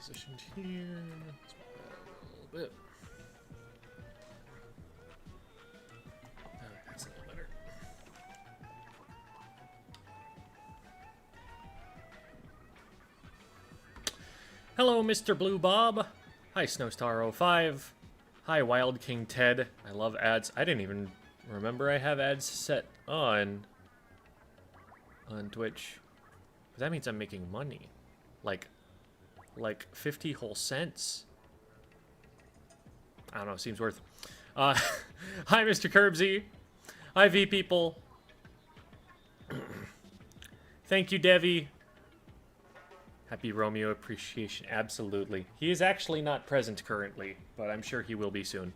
positioned here. Let's move that a little bit. Alright, that's a little better. Hello, Mr. Blue Bob. Hi, Snowstar05. Hi, Wild King Ted. I love ads. I didn't even remember I have ads set on Twitch. That means I'm making money. Like 50 whole cents. I don't know, seems worth. Hi, Mr. Curbsy. Hi, V people. Thank you, Devi. Happy Romeo appreciation. Absolutely. He is actually not present currently, but I'm sure he will be soon.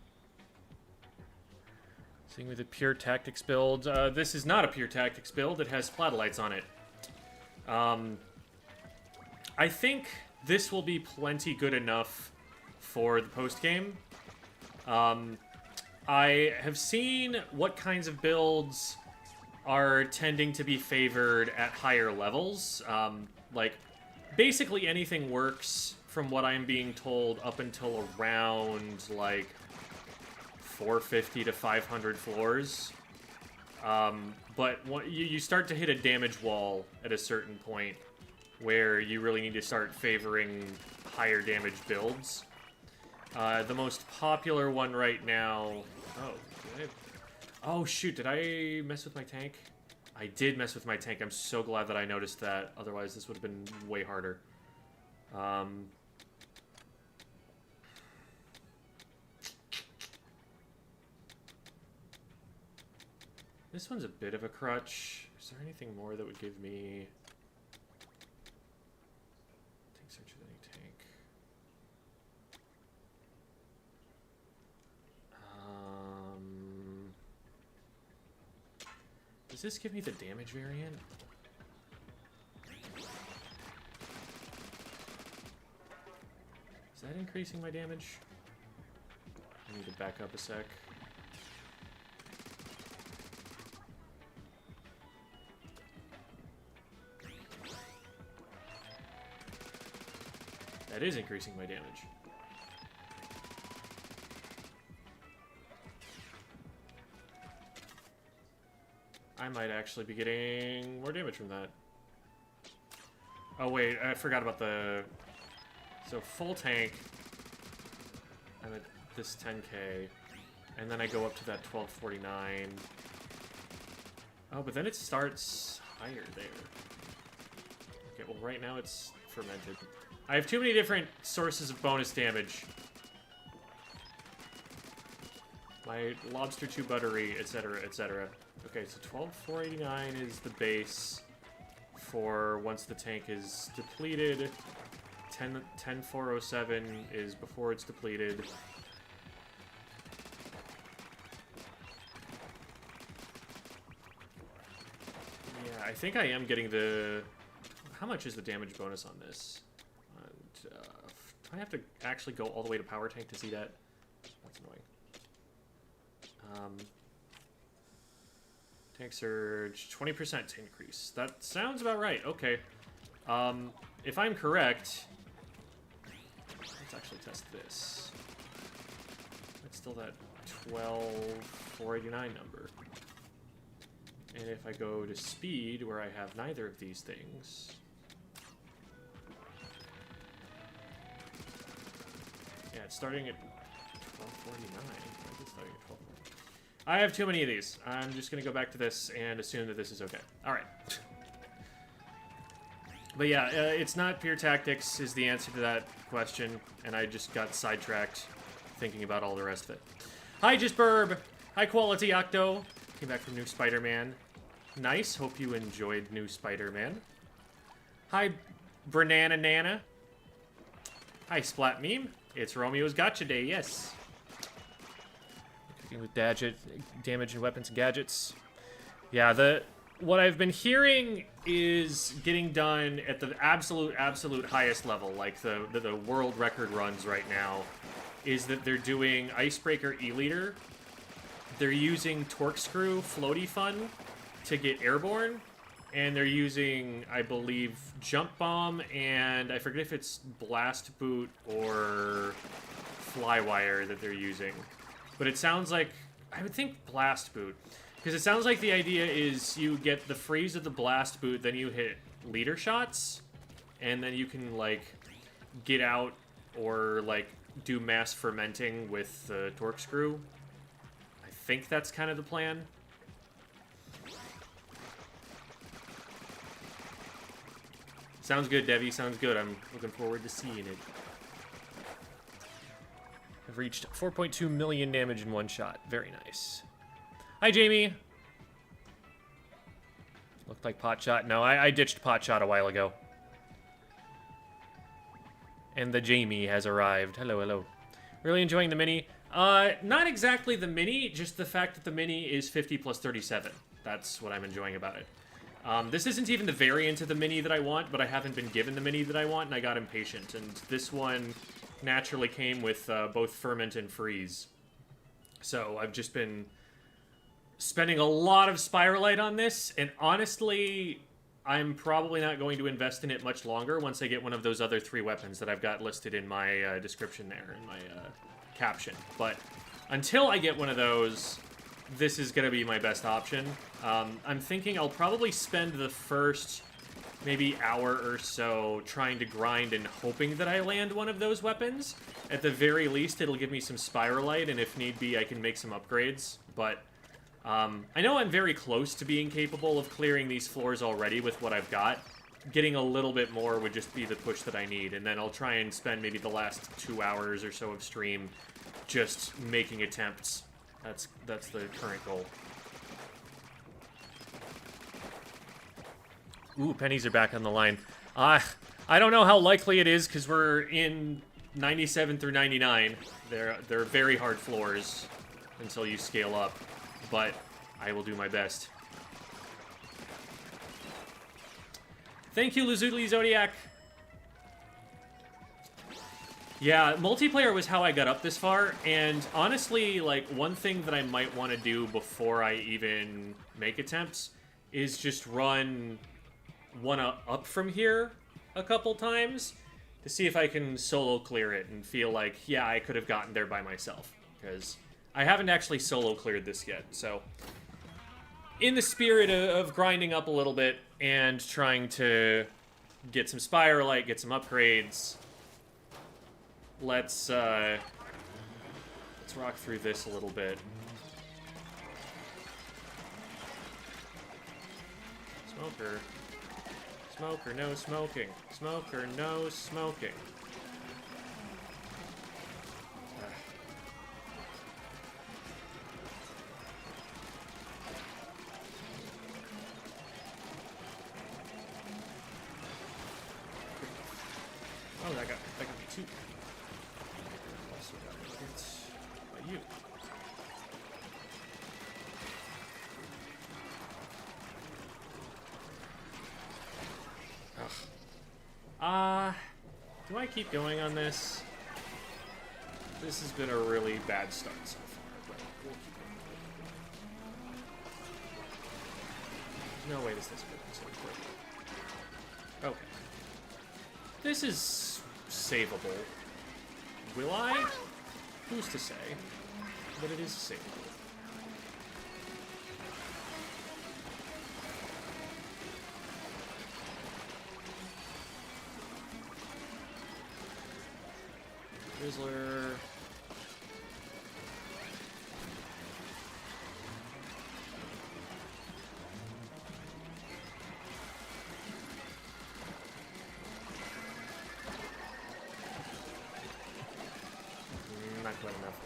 Seeing with a pure tactics build. This is not a pure tactics build. It has Splatolites on it. I think this will be plenty good enough for the post-game. I have seen what kinds of builds are tending to be favored at higher levels. Like, basically anything works from what I'm being told up until around, like, 450 to 500 floors. But you start to hit a damage wall at a certain point where you really need to start favoring higher damage builds. The most popular one right now... Oh, shoot, did I mess with my tank? I did mess with my tank. I'm so glad that I noticed that. Otherwise, this would have been way harder. This one's a bit of a crutch. Is there anything more that would give me... Tank search of any tank. Does this give me the damage variant? Is that increasing my damage? I need to back up a sec. That is increasing my damage. I might actually be getting more damage from that. Oh wait, I forgot about the... So full tank, I'm at this 10k, and then I go up to that 1249. Oh, but then it starts higher there. Okay, well right now it's fermented. I have too many different sources of bonus damage. My lobster too buttery, etc., etc. Okay, so 12,489 is the base for once the tank is depleted. 10,407 is before it's depleted. Yeah, I think I am getting the... How much is the damage bonus on this? Do I have to actually go all the way to power tank to see that? That's annoying. Tank surge, 20% increase. That sounds about right. Okay. If I'm correct, let's actually test this. It's still that 12,489 number. And if I go to speed, where I have neither of these things... Yeah, it's starting at 1249. Why is it starting at 1249? I have too many of these. I'm just going to go back to this and assume that this is okay. Alright. But yeah, it's not pure tactics is the answer to that question, and I just got sidetracked thinking about all the rest of it. Hi, Jisburb! High quality Octo! Came back from New Spider-Man. Nice, hope you enjoyed New Spider-Man. Hi, Banana Nana. Hi, Splat Meme. It's Romeo's Gotcha Day, yes. Cooking with damage and weapons and gadgets. Yeah, what I've been hearing is getting done at the absolute highest level, like the world record runs right now, is that they're doing Icebreaker E-Liter. They're using Torque Screw Floaty Fun to get airborne, and they're using, I believe, Jump Bomb, and I forget if it's Blast Boot or Flywire that they're using. But it sounds like, I would think Blast Boot. Because it sounds like the idea is you get the freeze of the Blast Boot, then you hit leader shots, and then you can, like, get out or, like, do mass fermenting with the Torque Screw. I think that's kind of the plan. Sounds good, Devi. Sounds good. I'm looking forward to seeing it. I've reached 4.2 million damage in one shot. Very nice. Hi, Jamie. Looked like pot shot. No, I ditched pot shot a while ago. And the Jamie has arrived. Hello, hello. Really enjoying the mini. Not exactly the mini, just the fact that the mini is 50 plus 37. That's what I'm enjoying about it. This isn't even the variant of the mini that I want, but I haven't been given the mini that I want, and I got impatient. And this one naturally came with both Ferment and Freeze. So I've just been spending a lot of Spiralite on this, and honestly, I'm probably not going to invest in it much longer once I get one of those other 3 weapons that I've got listed in my description there, in my caption. But until I get one of those, this is going to be my best option. I'm thinking I'll probably spend the first maybe hour or so trying to grind and hoping that I land one of those weapons. At the very least, it'll give me some Spiralite, and if need be, I can make some upgrades. But I know I'm very close to being capable of clearing these floors already with what I've got. Getting a little bit more would just be the push that I need, and then I'll try and spend maybe the last 2 hours or so of stream just making attempts. That's the current goal. Ooh, pennies are back on the line. I don't know how likely it is, because we're in 97 through 99. They're very hard floors until you scale up, but I will do my best. Thank you, Lazuli Zodiac. Yeah, multiplayer was how I got up this far, and honestly, like, one thing that I might want to do before I even make attempts is just run one up from here a couple times to see if I can solo clear it and feel like, yeah, I could have gotten there by myself, because I haven't actually solo cleared this yet. So in the spirit of grinding up a little bit and trying to get some Spiralite, get some upgrades, let's rock through this a little bit. Smoker. Smoker, no smoking. Smoker, no smoking. Oh, that got me 2. Also got hit by you. Do I keep going on this? This has been a really bad start so far, but we'll keep going. No way does this go so quick. Okay. This is savable. Will I? Who's to say? But it is savable. Rizzler. Not quite enough.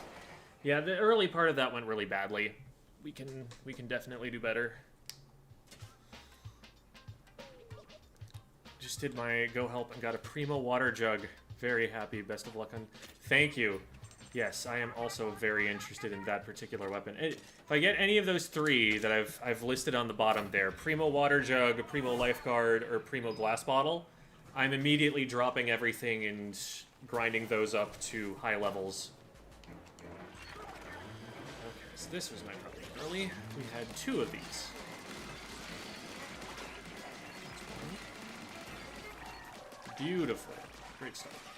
Yeah, the early part of that went really badly. We can definitely do better. Just did my go help and got a primo water jug. Very happy. Best of luck on... Thank you. Yes, I am also very interested in that particular weapon. If I get any of those 3 that I've listed on the bottom there, Primo Water Jug, Primo Lifeguard, or Primo Glass Bottle, I'm immediately dropping everything and grinding those up to high levels. Okay, so this was my problem early. We had 2 of these. Beautiful. Great stuff.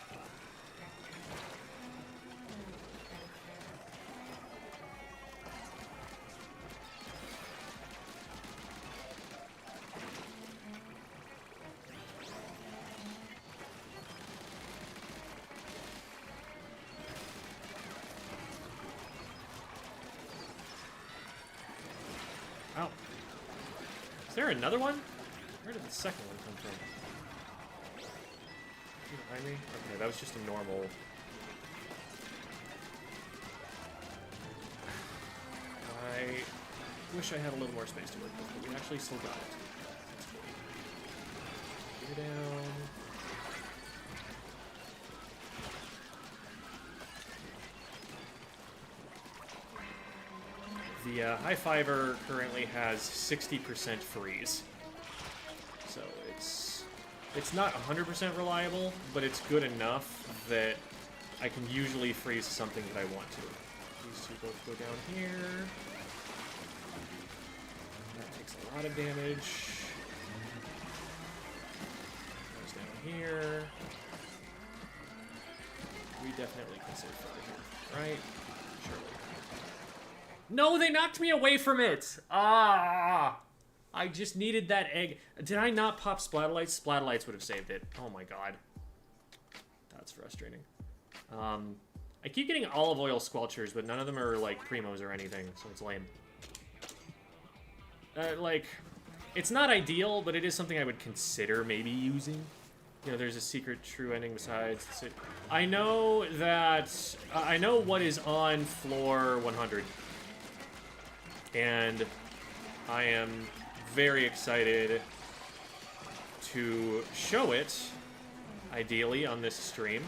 Ow. Is there another one? Where did the second one come from? Behind me? Okay, that was just a normal. I wish I had a little more space to work with, but we actually still got it. You're down. The High Fiver currently has 60% freeze. So it's not 100% reliable, but it's good enough that I can usually freeze something that I want to. These two both go down here. That takes a lot of damage. Goes down here. We definitely can save further here, right? Surely. No, they knocked me away from it! Ah! I just needed that egg. Did I not pop Splatterlights? Splatterlights would have saved it. Oh my god. That's frustrating. I keep getting olive oil squelchers, but none of them are, like, primos or anything, so it's lame. Like, it's not ideal, but it is something I would consider maybe using. You know, there's a secret true ending besides... I know that... I know what is on floor 100. And I am very excited to show it, ideally, on this stream.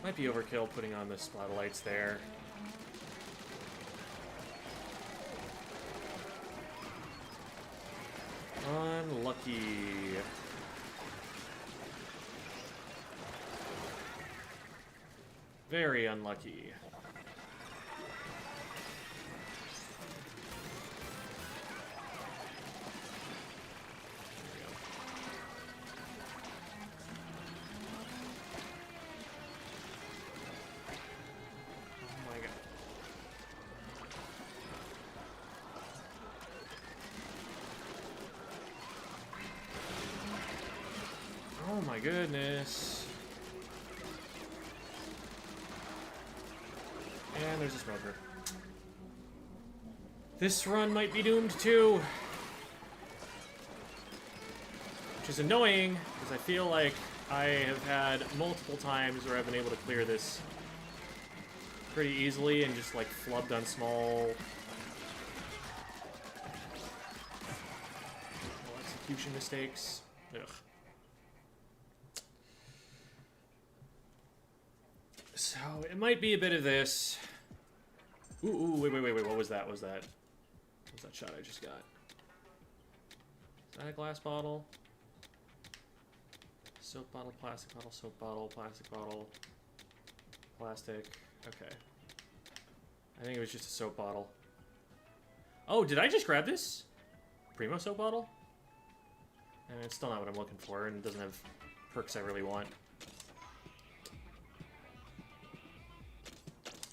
Might be overkill putting on the splatterlights there. Unlucky. Very unlucky. Oh my goodness. And there's a smoker. This run might be doomed too. Which is annoying, because I feel like I have had multiple times where I've been able to clear this pretty easily and just like flubbed on small execution mistakes. Ugh. So, it might be a bit of this. Ooh, wait, what was that? What was that shot I just got? Is that a glass bottle? Soap bottle, plastic bottle, soap bottle, plastic bottle, plastic. Okay. I think it was just a soap bottle. Oh, did I just grab this? Primo soap bottle? And it's still not what I'm looking for, and it doesn't have perks I really want.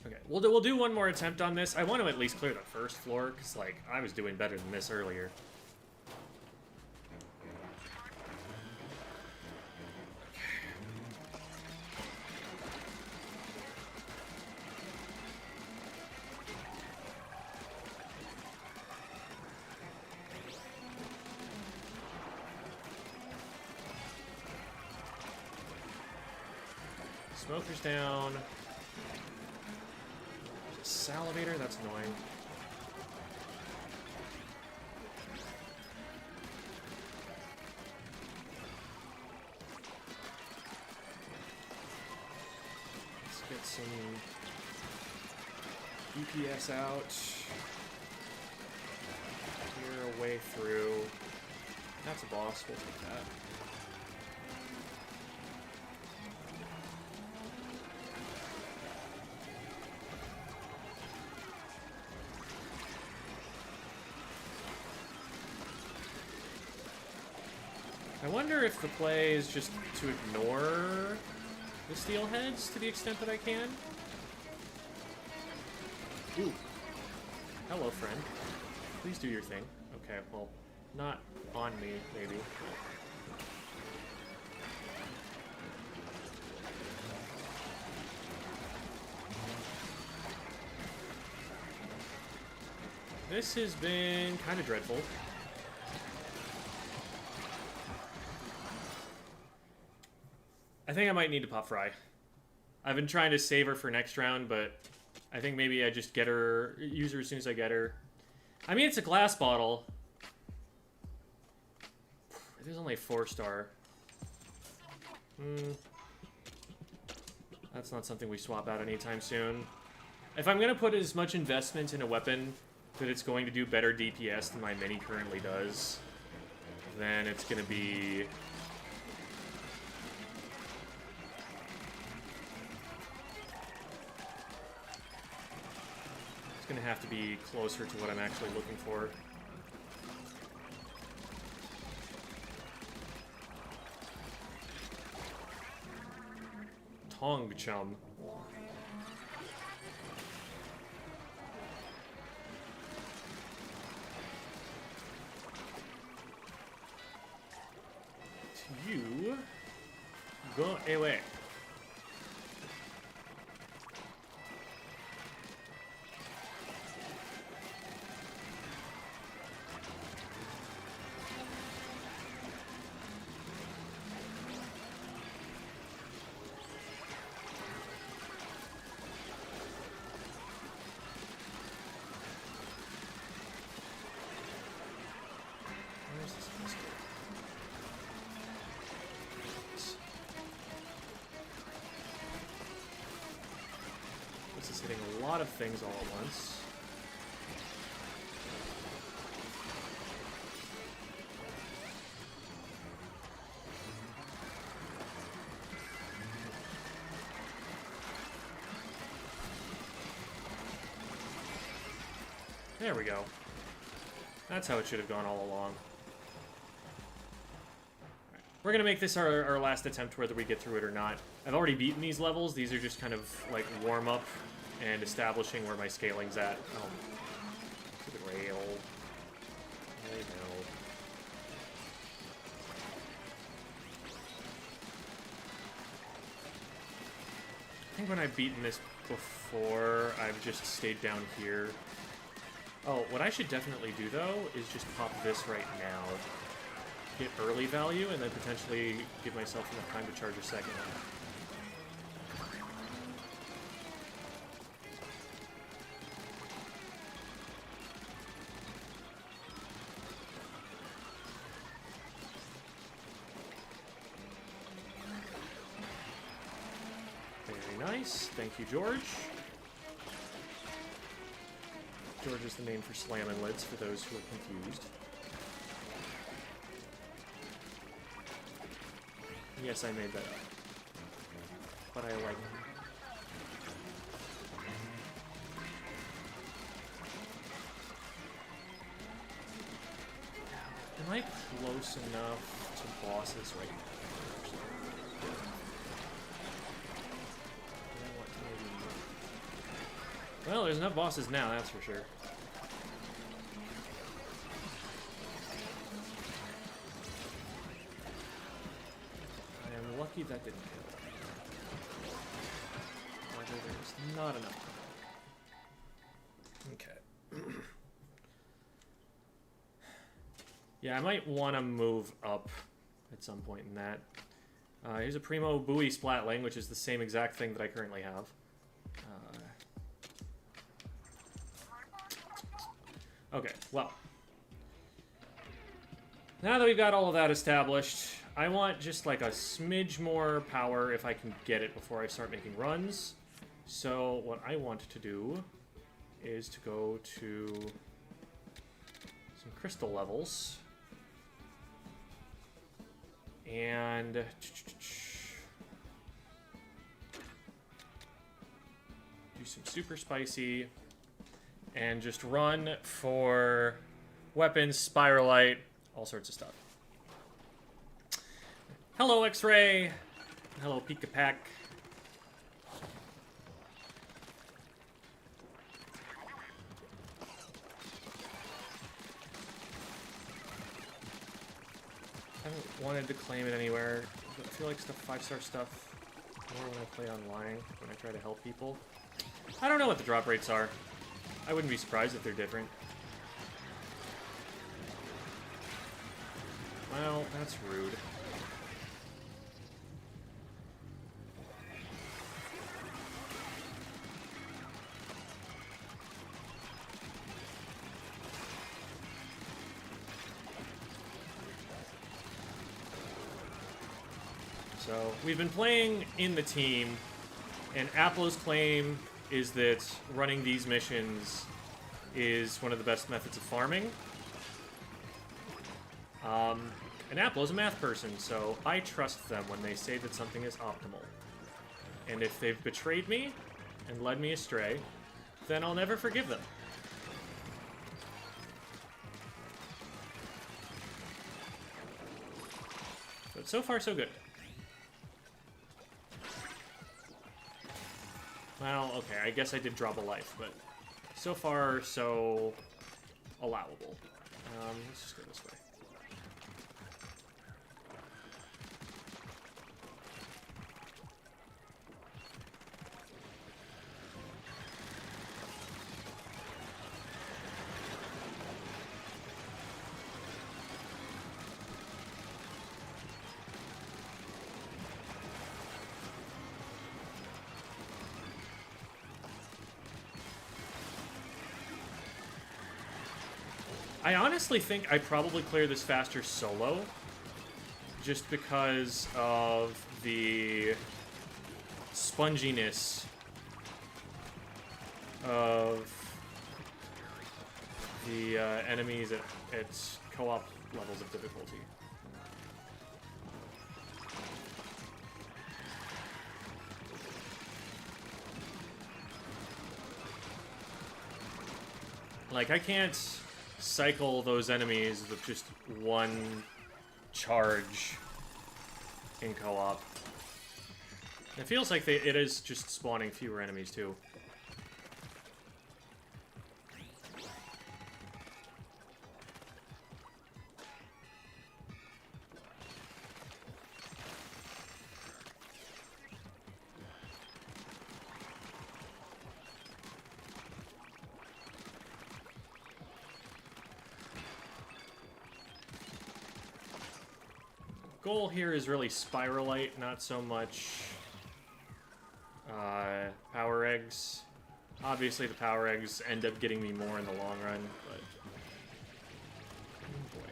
Okay, we'll do one more attempt on this. I want to at least clear the first floor, because, like, I was doing better than this earlier. Smoker's down. Salivator, that's annoying. Let's get some EPS out. Clear a way through. That's a boss, we'll take that. wonder if the play is just to ignore the steelheads to the extent that I can. Ooh. Hello, friend. Please do your thing. Okay, well, not on me, maybe. This has been kind of dreadful. I think I might need to pop Fry. I've been trying to save her for next round, but I think maybe I just get her, use her as soon as I get her. I mean, it's a glass bottle. It is only 4-star. That's not something we swap out anytime soon. If I'm going to put as much investment in a weapon that it's going to do better DPS than my mini currently does, then it's going to be... It's going to have to be closer to what I'm actually looking for. Tong Chum. You go away. Hitting a lot of things all at once. There we go. That's how it should have gone all along. We're gonna make this our last attempt, whether we get through it or not. I've already beaten these levels. These are just kind of like warm-up and establishing where my scaling's at. Oh, stupid rail. I know. I think when I've beaten this before, I've just stayed down here. Oh, what I should definitely do, though, is just pop this right now. Get early value, and then potentially give myself enough time to charge a second. Very nice. Thank you, George. George is the name for slamming lids, for those who are confused. Yes, I made that up. But I like it. Am I close enough to bosses right now? Well, there's enough bosses now, that's for sure. I am lucky that didn't kill. However, there's not enough. Okay. Yeah, I might want to move up at some point in that. Here's a Primo Buoy Splatling, which is the same exact thing that I currently have. Okay, well. Now that we've got all of that established, I want just like a smidge more power if I can get it before I start making runs. So what I want to do is to go to some crystal levels. And do some super spicy. And just run for weapons, spiralite, all sorts of stuff. Hello, X-Ray. Hello, Pika Pack. I haven't wanted to claim it anywhere. I feel like the 5-star stuff more when I play online, when I try to help people. I don't know what the drop rates are. I wouldn't be surprised if they're different. Well, that's rude. So, we've been playing in the team, and Applo's claim is that running these missions is one of the best methods of farming. And Applo's a math person, so I trust them when they say that something is optimal. And if they've betrayed me and led me astray, then I'll never forgive them. But so far, so good. Well, okay, I guess I did drop a life, but so far, so allowable. Let's just go this way. I honestly think I probably clear this faster solo, just because of the sponginess of the enemies at co-op levels of difficulty. Like, I can't cycle those enemies with just one charge in co-op. It feels like it is just spawning fewer enemies too. Goal here is really Spiralite, not so much Power Eggs. Obviously, the Power Eggs end up getting me more in the long run, but... Oh boy.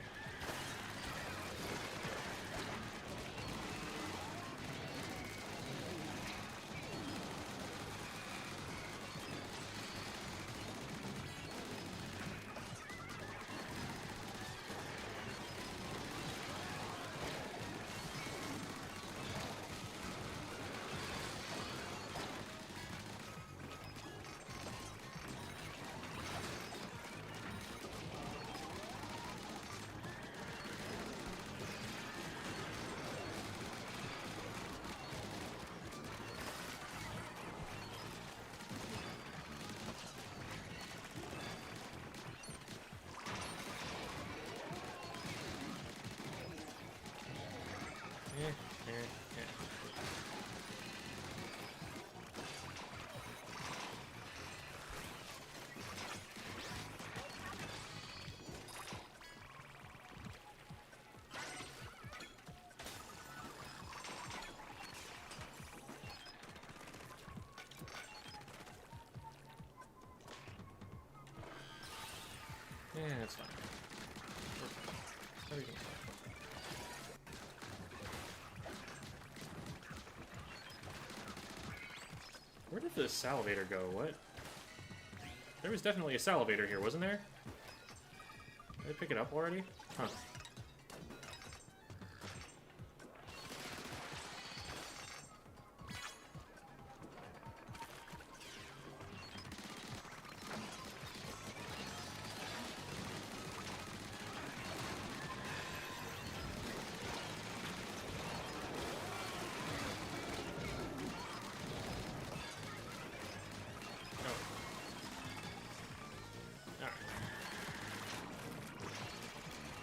Yeah, that's fine. Everything's fine. Where did the salivator go? What? There was definitely a salivator here, wasn't there? Did I pick it up already? Huh. Alright.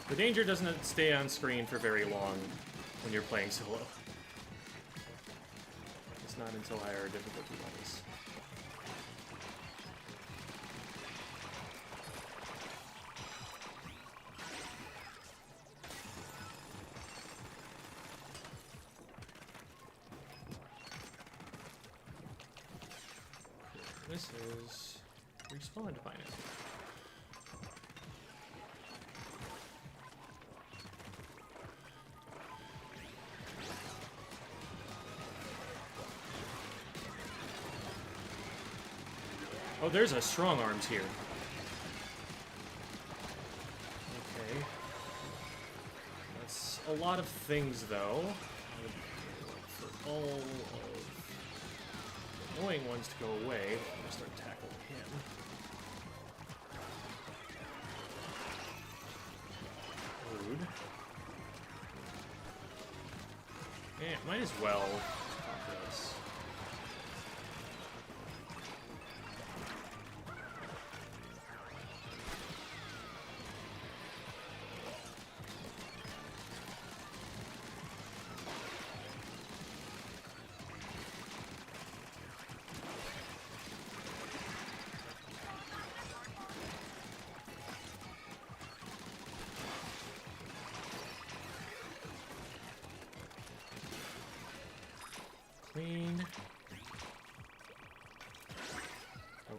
The danger doesn't stay on screen for very long when you're playing solo. It's not until higher difficulty levels. This is respawn to find it. Oh, there's a strong arms here. Okay. That's a lot of things, though. For all of the annoying ones to go away, I'm gonna start tackling him. Rude. Yeah, might as well conquer this. Clean.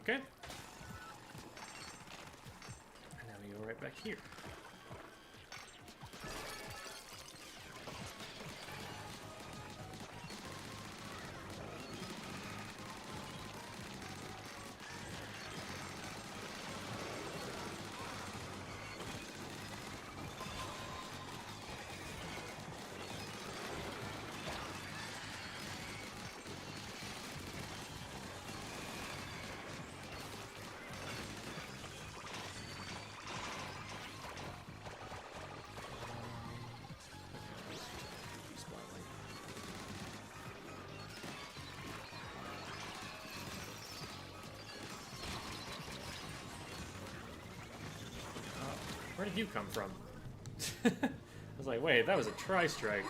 Okay. And now we go right back here. Where did you come from? I was like, wait, that was a tri-strike.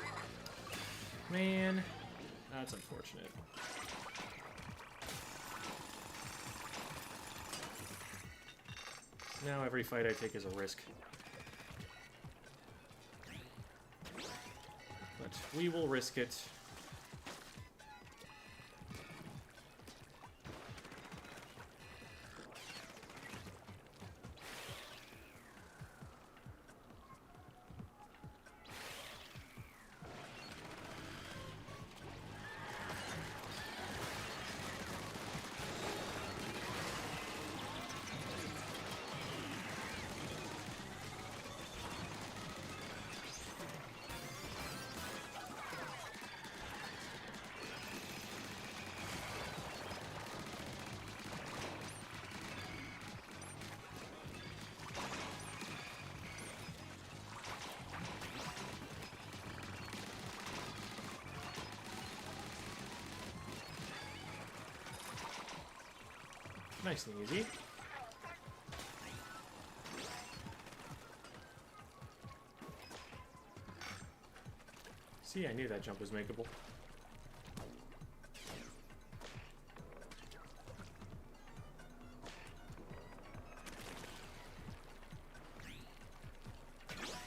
Man, that's unfortunate. Now every fight I take is a risk. But we will risk it. Nice and easy. See, I knew that jump was makeable.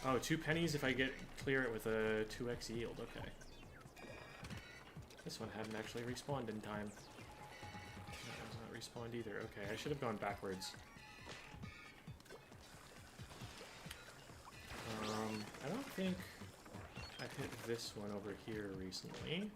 Oh, 2 pennies if I clear it with a 2x yield, okay. This one hadn't actually respawned in time. That was not respawned either. Okay, I should have gone backwards. I don't think I've hit this one over here recently.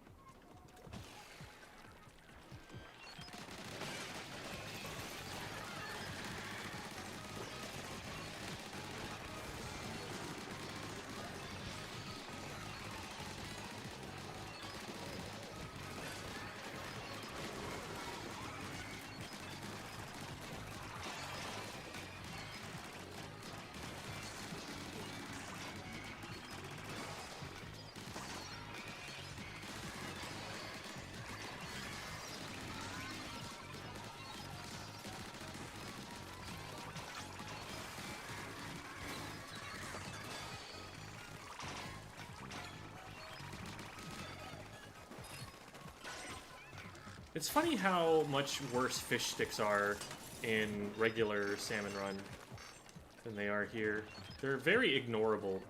It's funny how much worse fish sticks are in regular Salmon Run than they are here. They're very ignorable.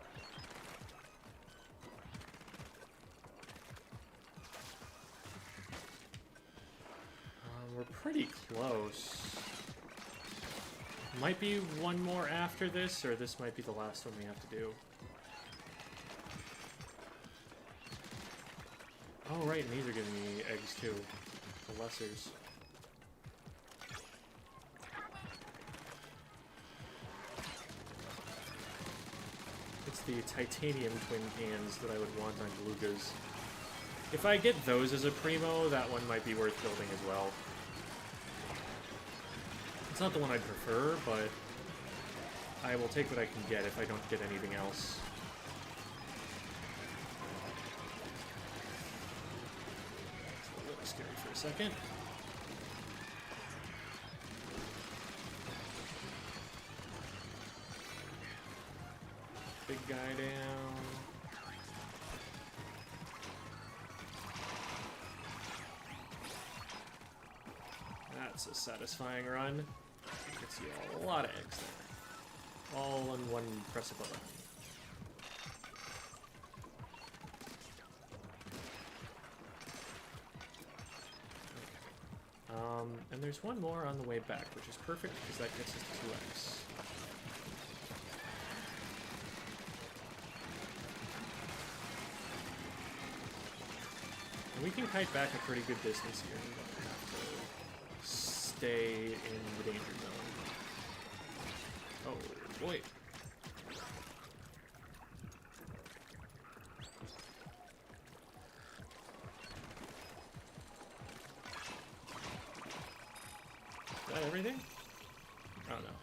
We're pretty close. Might be one more after this, or this might be the last one we have to do. Oh, right, and these are giving me eggs, too. The lessers. It's the titanium twin cans that I would want on belugas. If I get those as a primo, that one might be worth building as well. It's not the one I'd prefer, but I will take what I can get if I don't get anything else. It's a little scary for a second. Big guy down. That's a satisfying run. Gets you a lot of eggs there. All in one press of a button. And there's one more on the way back, which is perfect because that gets us to 2x. And we can kite back a pretty good distance here. We don't have to stay in the danger zone. Oh, boy. Is that everything? Oh, no.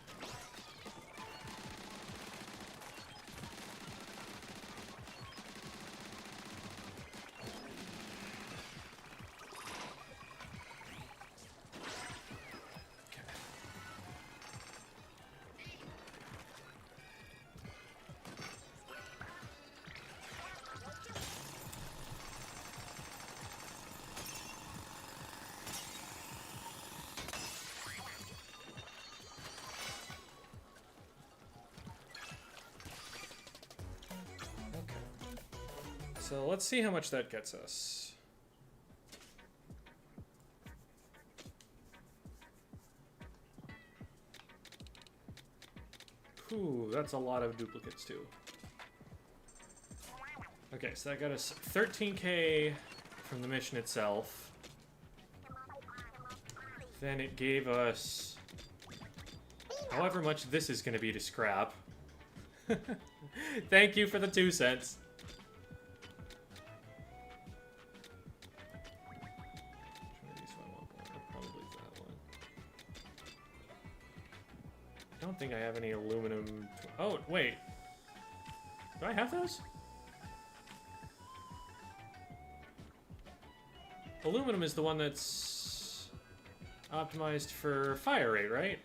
So let's see how much that gets us. Ooh, that's a lot of duplicates too. Okay, so that got us 13k from the mission itself. Then it gave us however much this is going to be to scrap. Thank you for the 2 cents. I don't think I have any aluminum. Oh, wait. Do I have those? Aluminum is the one that's optimized for fire rate, right?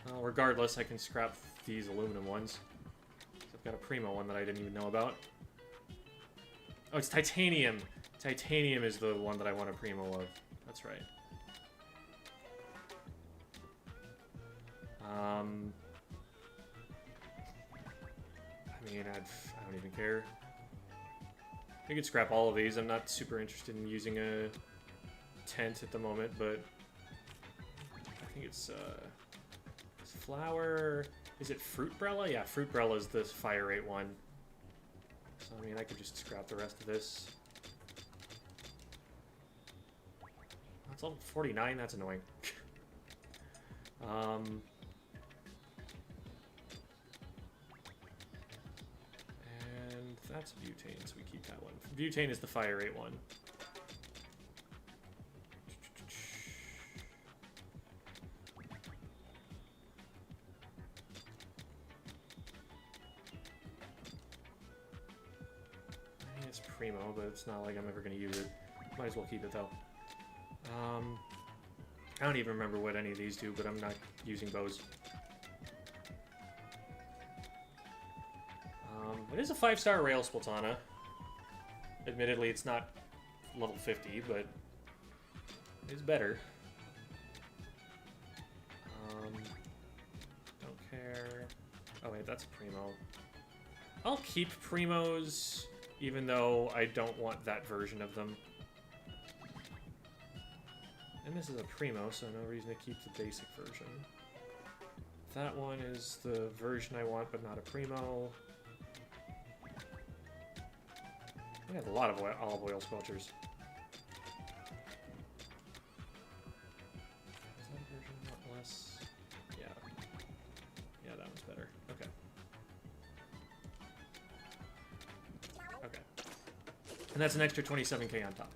Well, regardless, I can scrap these aluminum ones. So I've got a primo one that I didn't even know about. Oh, it's titanium. Titanium is the one that I want a primo of. That's right. I mean, I don't even care. I could scrap all of these. I'm not super interested in using a tent at the moment, but I think it's flower. Is it Fruitbrella? Yeah, Fruitbrella is the fire rate one. So, I mean, I could just scrap the rest of this. That's level 49. That's annoying. And that's butane, so we keep that one. Butane is the fire rate one. I mean, it's primo, but it's not like I'm ever going to use it. Might as well keep it, though. I don't even remember what any of these do, but I'm not using bows. It is a 5-star rail Splatana. Admittedly, it's not level 50, but it's better. Don't care. Oh wait, that's a Primo. I'll keep Primos, even though I don't want that version of them. And this is a Primo, so no reason to keep the basic version. That one is the version I want, but not a Primo. I have a lot of olive oil squelchers. Is that a version not less? Yeah. Yeah, that one's better. Okay. Okay. And that's an extra 27k on top.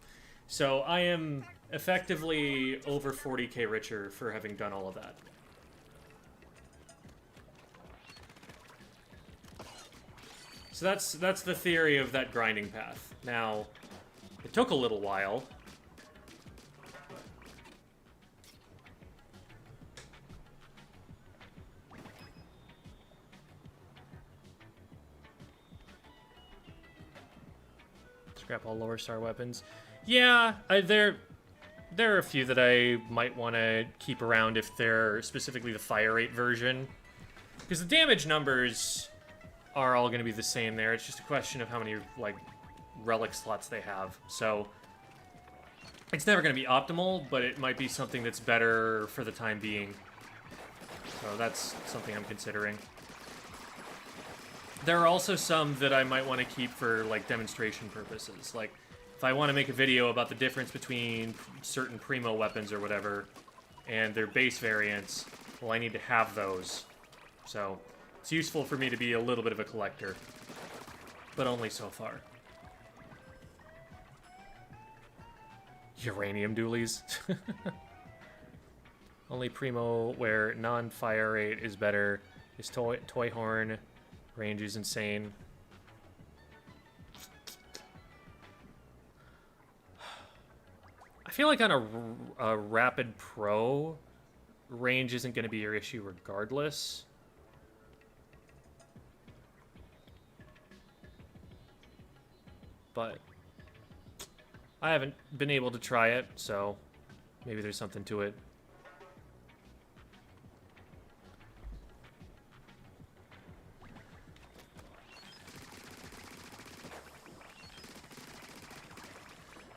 So I am effectively over 40k richer for having done all of that. So that's the theory of that grinding path. Now, it took a little while. Scrap all lower star weapons. Yeah, there are a few that I might want to keep around if they're specifically the fire rate version. Because the damage numbers are all going to be the same there. It's just a question of how many, like, relic slots they have. So, it's never going to be optimal, but it might be something that's better for the time being. So that's something I'm considering. There are also some that I might want to keep for, like, demonstration purposes. Like, if I want to make a video about the difference between certain Primo weapons or whatever, and their base variants, well, I need to have those. So, it's useful for me to be a little bit of a collector, but only so far. Uranium dualies. Only Primo where non-fire rate is better is Toy Horn. Range is insane. I feel like on a Rapid Pro, range isn't going to be your issue regardless. But I haven't been able to try it, so maybe there's something to it.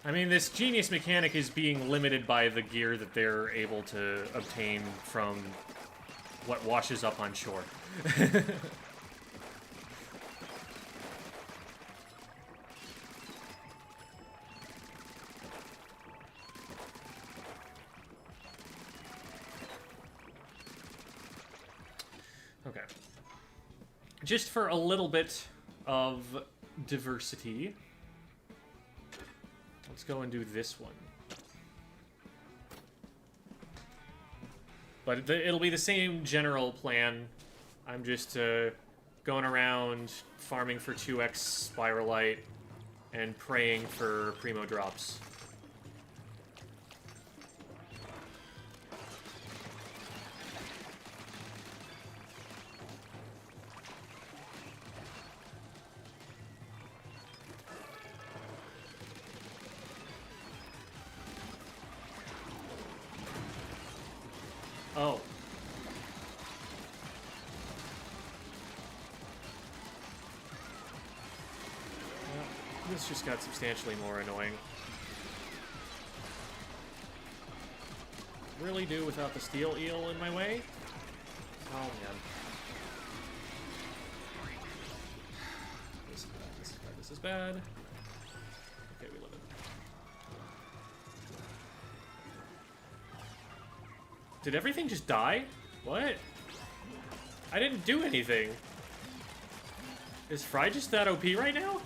I mean, this genius mechanic is being limited by the gear that they're able to obtain from what washes up on shore. Okay. Just for a little bit of diversity, let's go and do this one. But it'll be the same general plan. I'm just going around farming for 2x Spiralite and praying for Primo drops. Oh. Well, this just got substantially more annoying. Really do without the steel eel in my way? Oh, man. This is bad, this is bad, this is bad. Okay, we live it. Did everything just die? What? I didn't do anything. Is Fry just that OP right now?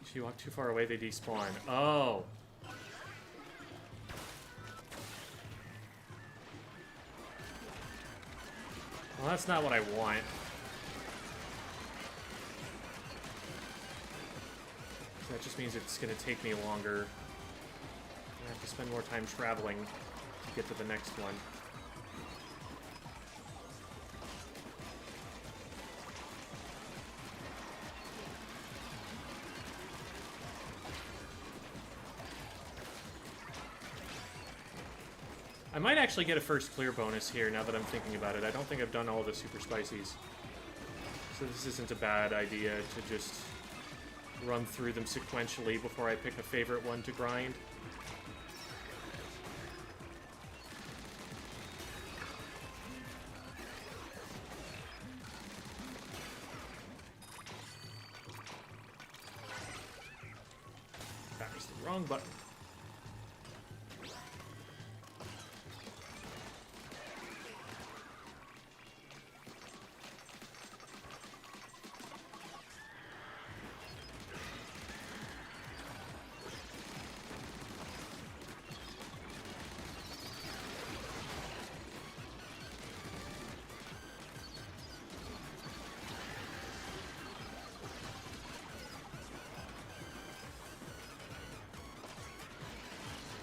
If you walk too far away, they despawn. Oh. Well, that's not what I want. That just means it's going to take me longer. I have to spend more time traveling to get to the next one. I might actually get a first clear bonus here now that I'm thinking about it. I don't think I've done all the super spicies. So this isn't a bad idea to just run through them sequentially before I pick a favorite one to grind. That was the wrong button.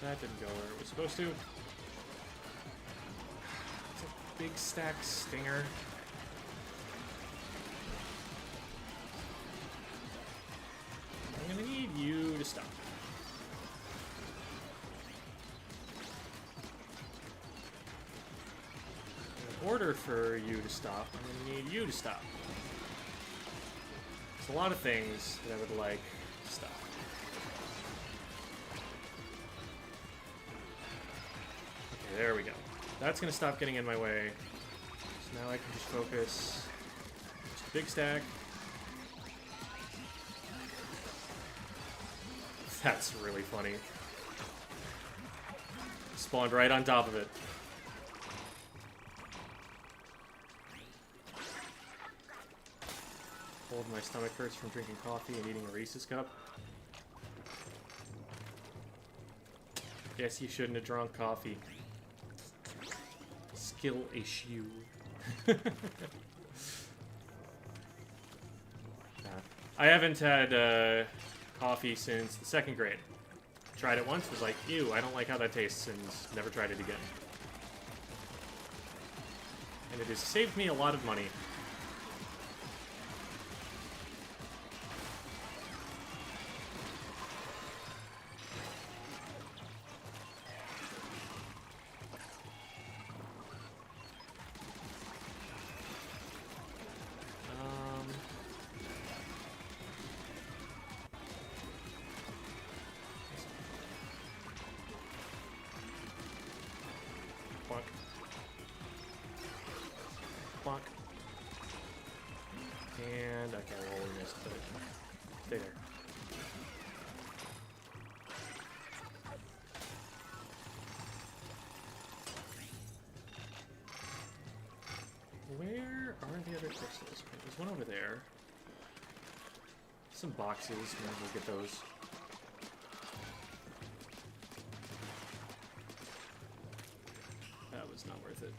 That didn't go where it was supposed to. It's a big stack stinger. I'm gonna need you to stop. In order for you to stop, I'm gonna need you to stop. There's a lot of things that I would like to stop. There we go. That's going to stop getting in my way. So now I can just focus. Just a big stack. That's really funny. Spawned right on top of it. Hold my stomach hurts from drinking coffee and eating a Reese's cup. Yes, you shouldn't have drunk coffee. Skill issue. I haven't had coffee since the 2nd grade. Tried it once, was like, ew, I don't like how that tastes, and never tried it again. And it has saved me a lot of money. And okay, well, we missed, but stay there. Where are the other crystals? Okay, there's one over there. Some boxes, maybe we'll get those. That was not worth it.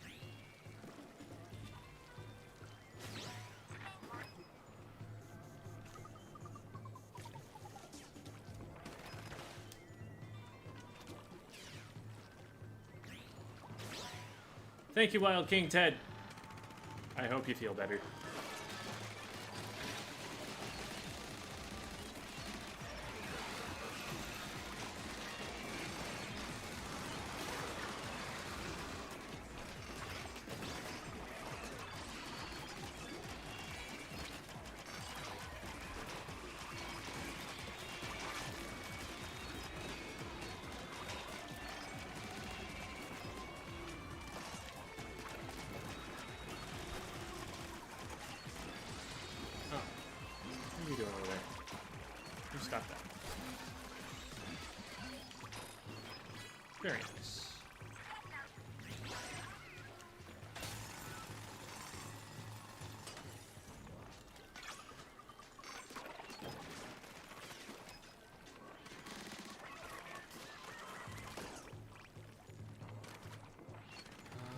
Thank you, Wild King Ted. I hope you feel better. What are you doing over there? Who's got that? Very nice.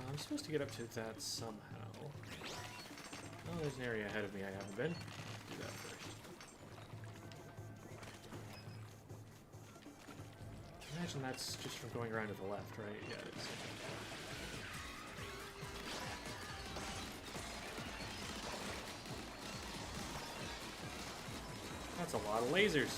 I'm supposed to get up to that somehow. Oh, there's an area ahead of me I haven't been. Do that first. imagine that's just from going around to the left, right? Yeah, it is. That's a lot of lasers.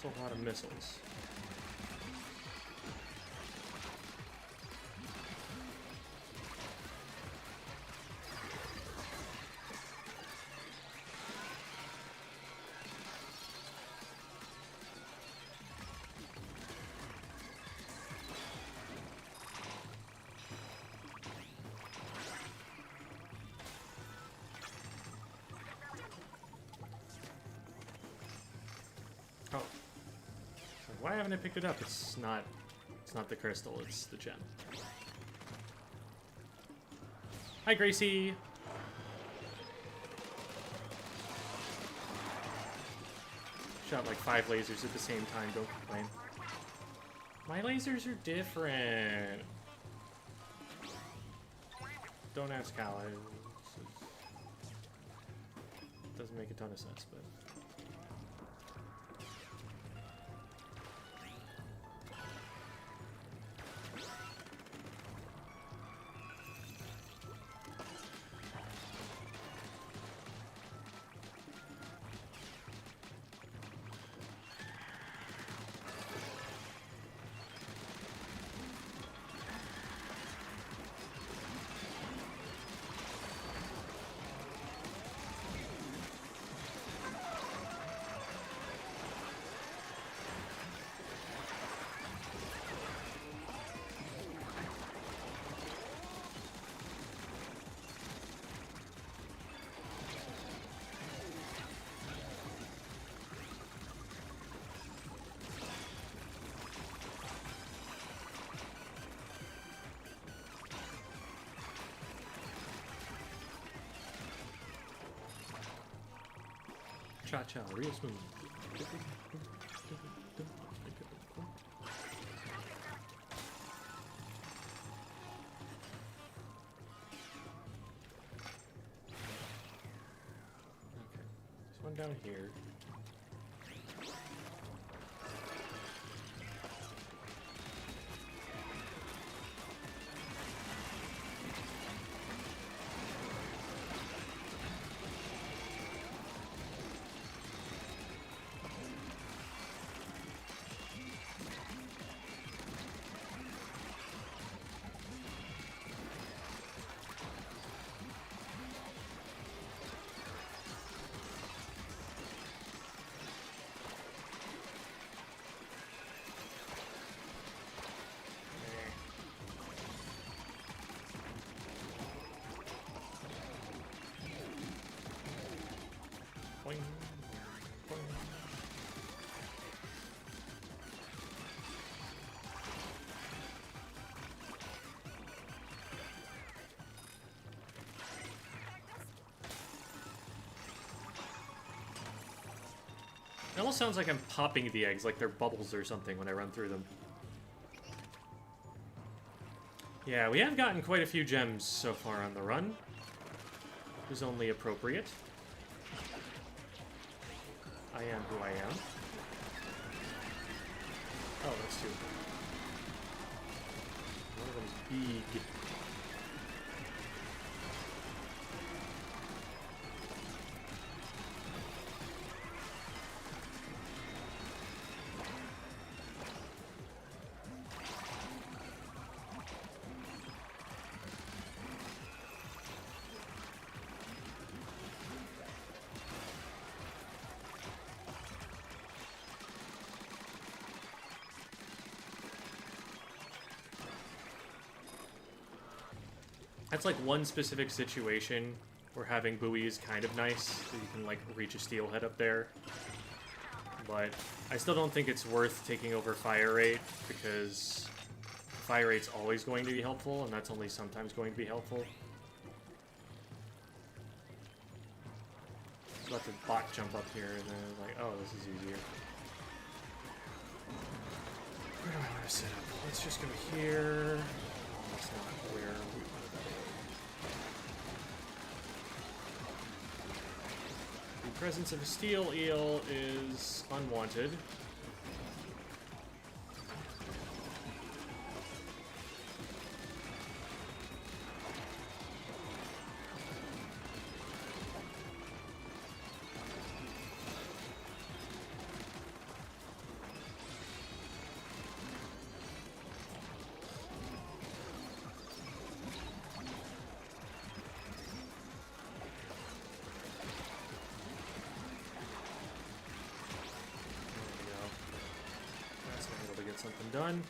A lot of missiles. Oh. Why haven't I picked it up? It's not the crystal, it's the gem. Hi, Gracie! Shot like 5 lasers at the same time, don't complain. My lasers are different. Don't ask how. It doesn't make a ton of sense, but... Cha-cha, real smooth. Okay, there's one down here. Boing, boing. It almost sounds like I'm popping the eggs, like they're bubbles or something when I run through them. Yeah, we have gotten quite a few gems so far on the run. It was only appropriate. I am who I am. Oh, that's two. One of them's big. That's like one specific situation where having buoy is kind of nice, so you can like reach a steelhead up there. but I still don't think it's worth taking over fire rate, because fire rate's always going to be helpful, and that's only sometimes going to be helpful. So let the bot jump up here, and then like, oh, this is easier. Where do I want to set up? Let's just go here. That's not where we want to go. The presence of a steel eel is unwanted. Something done.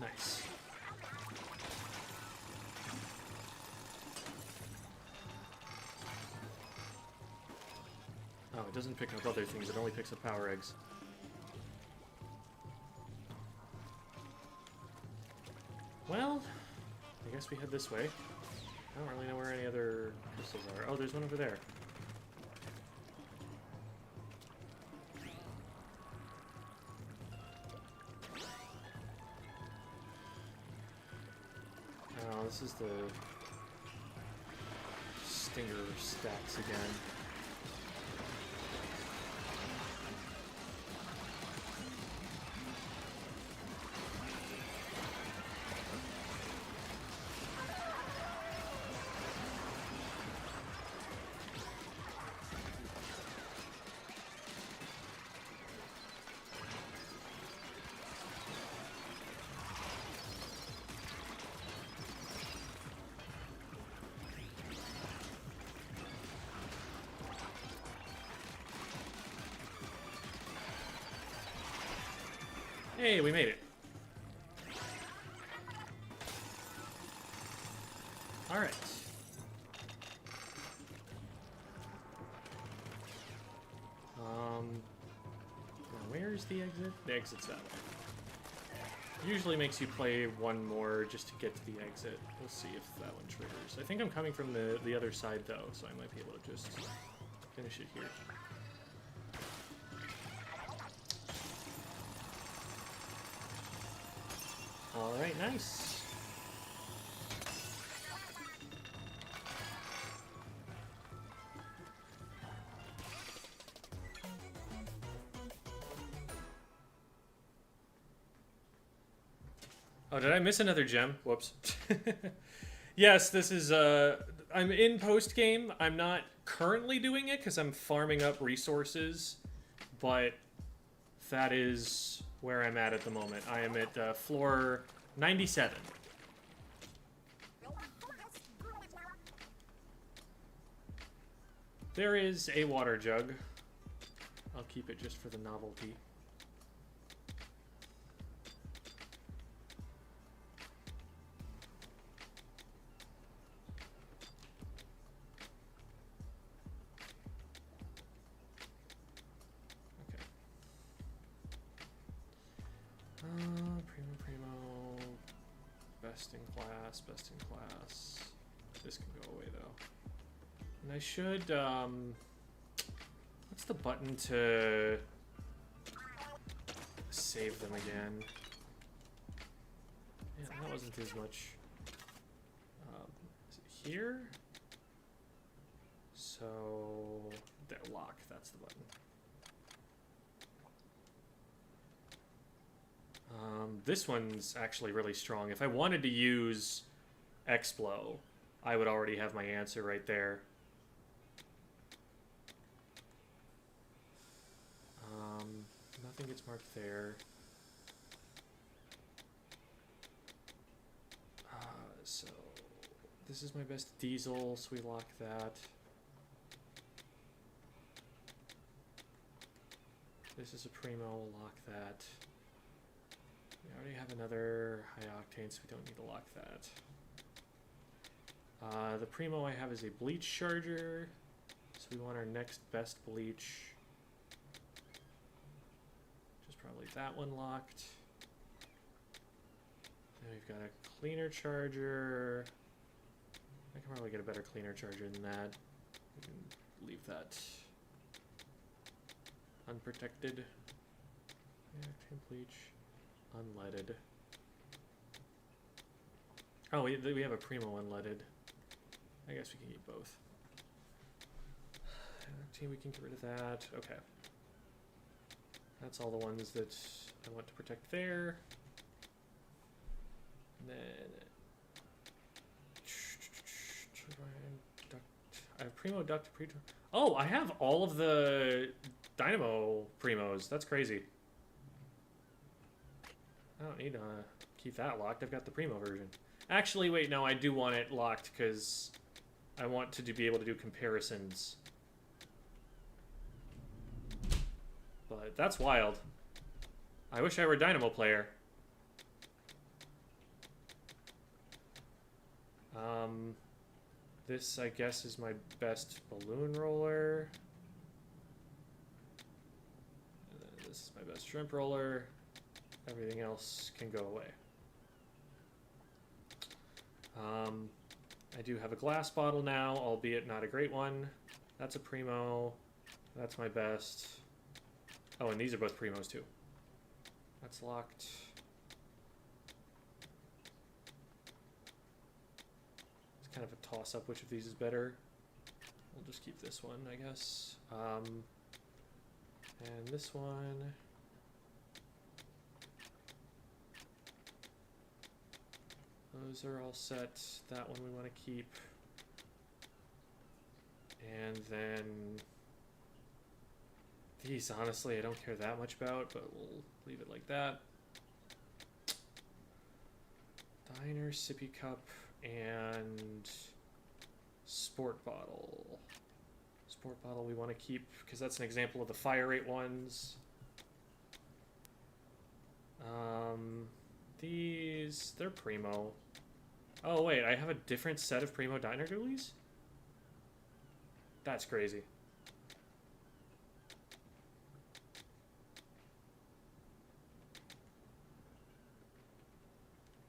Nice. Oh, it doesn't pick up other things, it only picks up power eggs. Well, I guess we head this way. I don't really know where any other crystals are. Oh, there's one over there. Oh, this is the stinger stacks again. Hey, we made it. All right. Now where's the exit? The exit's that way. Usually makes you play one more just to get to the exit. We'll see if that one triggers. I think I'm coming from the other side though, so I might be able to just finish it here. Alright, nice. Oh, did I miss another gem? Whoops. Yes, this is, I'm in post-game. I'm not currently doing it because I'm farming up resources, but that is where I'm at the moment. I am at floor 97. There is a water jug. I'll keep it just for the novelty. Primo. Best in class. This can go away, though. And I should, what's the button to save them again? Yeah, that wasn't as much. Is it here? So, there, lock, that's the button. This one's actually really strong. If I wanted to use Explo, I would already have my answer right there. Nothing gets marked there. So This is my best diesel, so we lock that. This is a primo, we'll lock that. We already have another high octane, so we don't need to lock that. The primo I have is a bleach charger, so we want our next best bleach. Which is probably that one locked. Then we've got a cleaner charger. I can probably get a better cleaner charger than that. We can leave that unprotected. Yeah, bleach, unleaded. Oh, we have a primo unleaded. I guess we can keep both. We can get rid of that. Okay. That's all the ones that I want to protect there. And then I have primo duct. Oh, I have all of the dynamo primos. That's crazy. I don't need to keep that locked. I've got the primo version. Actually, wait, no, I do want it locked because I want to be able to do comparisons. But that's wild. I wish I were a dynamo player. This, I guess, is my best balloon roller. And then this is my best shrimp roller. Everything else can go away. I do have a glass bottle now, albeit not a great one. That's a primo. That's my best. Oh, and these are both primos too. That's locked. It's kind of a toss-up which of these is better. We'll just keep this one, I guess. And this one. Those are all set. That one we want to keep. And then these, honestly, I don't care that much about, but we'll leave it like that. Diner, sippy cup, and sport bottle. Sport bottle we want to keep because that's an example of the fire rate ones. These, they're primo. Oh wait, I have a different set of primo diner dualies? That's crazy.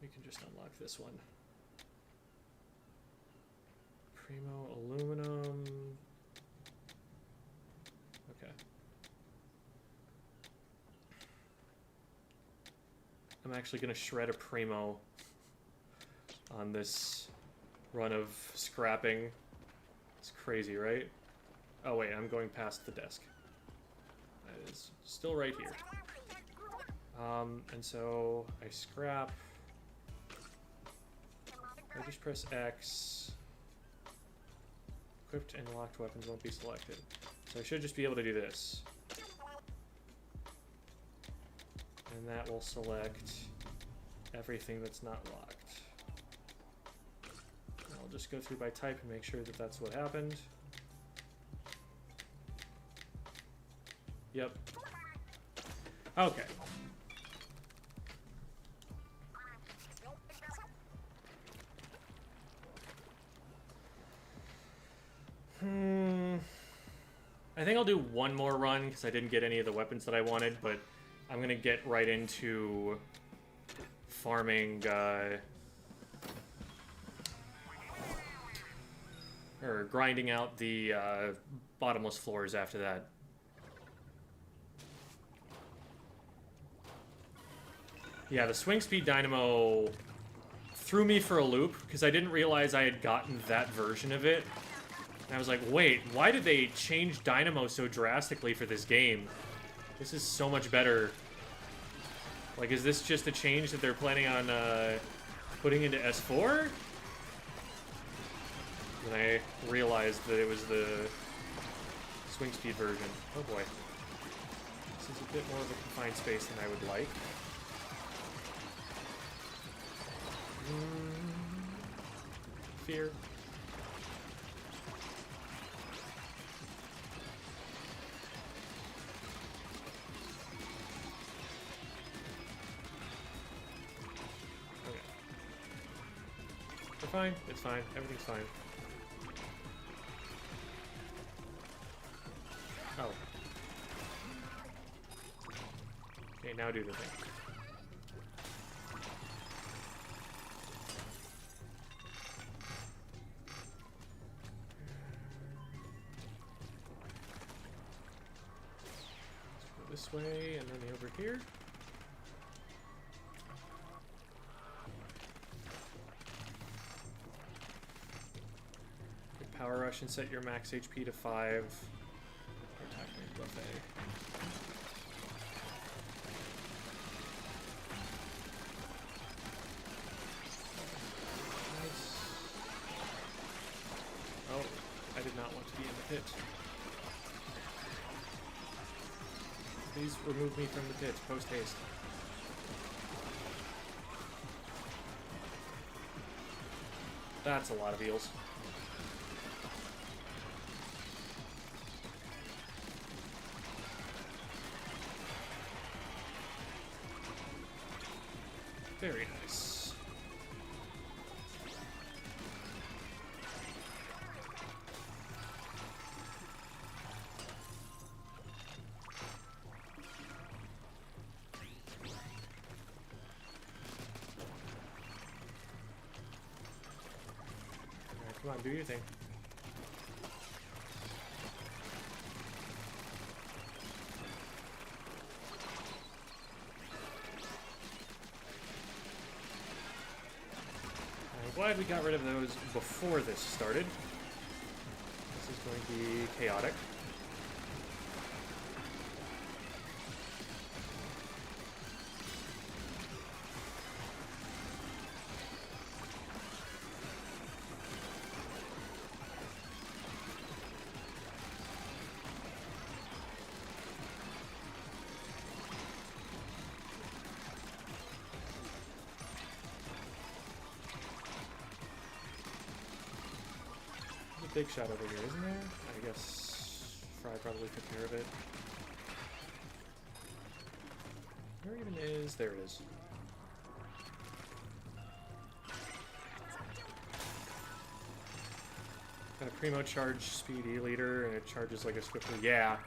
We can just unlock this one. Primo aluminum. Okay. I'm actually going to shred a primo on this run of scrapping. It's crazy, right? Oh wait, I'm going past the desk. That is still right here. And so I scrap. I just press X. Equipped and locked weapons won't be selected. So I should just be able to do this. And that will select everything that's not locked. I'll just go through by type and make sure that that's what happened. Yep. Okay. I think I'll do one more run because I didn't get any of the weapons that I wanted, but I'm gonna get right into farming, or grinding out the bottomless floors after that. Yeah, the swing speed dynamo threw me for a loop because I didn't realize I had gotten that version of it. And I was like, wait, why did they change dynamo so drastically for this game? This is so much better. Like, is this just a change that they're planning on putting into S4? And I realized that it was the swing speed version. Oh boy. This is a bit more of a confined space than I would like. fear. Okay. We're fine. It's fine. Everything's fine. Oh. Okay, now do the thing. Let's go this way, and then over here. Power rush and set your max HP to 5. Attack range buffet. Nice. Oh, I did not want to be in the pit. Please remove me from the pit, post haste. That's a lot of eels. Very nice. Alright, come on, do your thing. Glad we got rid of those before this started. This is going to be chaotic. Big shot over here, isn't there? I guess Fry probably took care of it. Where even is? There it is. Got a primo charge speed E-liter, and it charges like a swiftly. Yeah.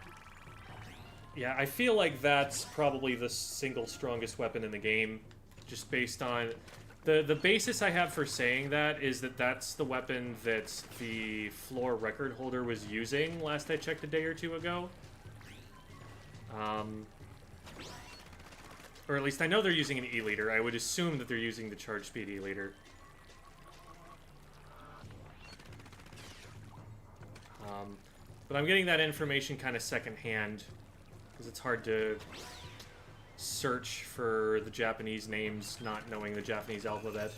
Yeah, I feel like that's probably the single strongest weapon in the game, just based on... The basis I have for saying that is that that's the weapon that the floor record holder was using last I checked a day or two ago. Or at least I know they're using an E-liter. I would assume that they're using the charge speed E-liter. But I'm getting that information kind of secondhand, because it's hard to search for the Japanese names, not knowing the Japanese alphabet.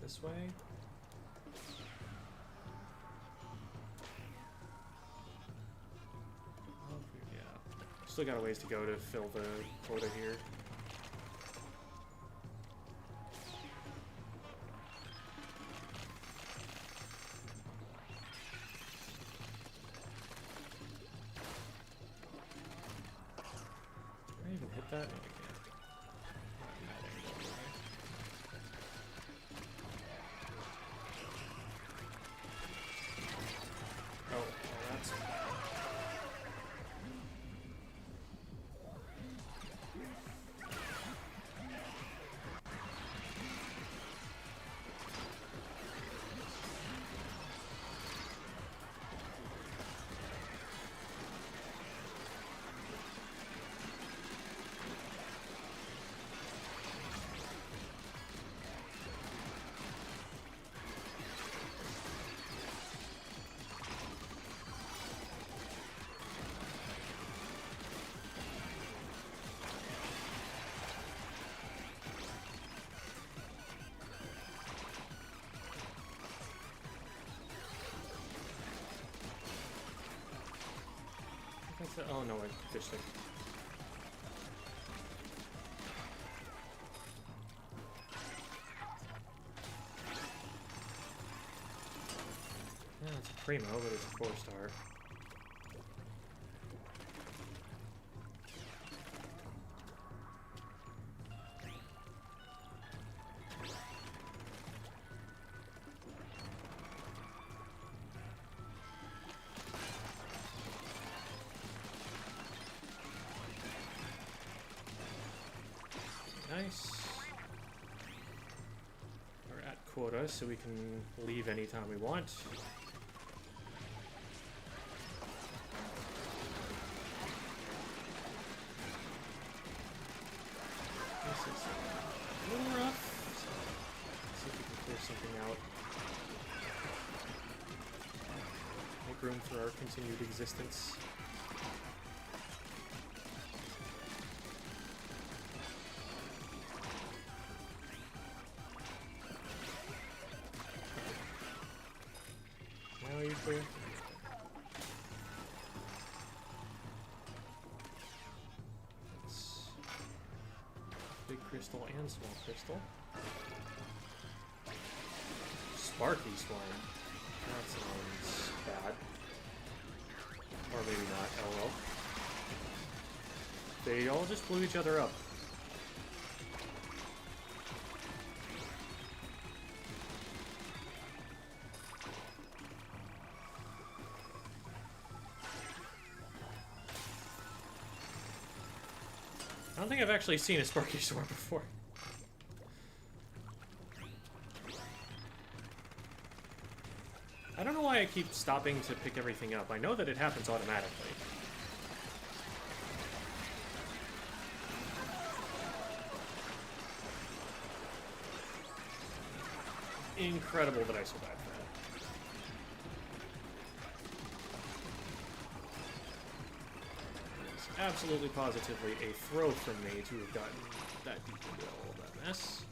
This way. Oh, yeah. Still got a ways to go to fill the quota here. Did I even hit that? No, I can't. Oh no, I fished it. Yeah, it's a primo, but it's a 4-star. Nice. We're at quota, so we can leave anytime we want. This is a little rough. So let's see if we can clear something out. Make room for our continued existence. Clear. It's big crystal and small crystal. Sparky slime. That sounds bad. Or maybe not. Oh well. They all just blew each other up. I don't think I've actually seen a Sparky Sword before. I don't know why I keep stopping to pick everything up. I know that it happens automatically. Incredible that I survived that. Absolutely positively a throw from me to have gotten that deep into all of that mess.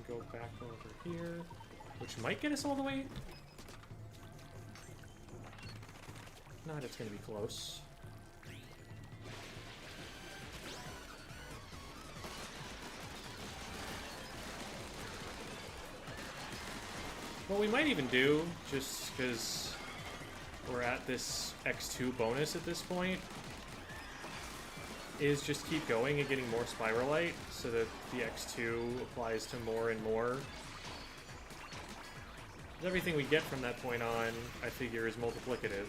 Go back over here, which might get us all the way. If not, it's going to be close. What we might even do, just because we're at this X2 bonus at this point, is just keep going and getting more Spiralite so that the X2 applies to more and more. Everything we get from that point on, I figure, is multiplicative.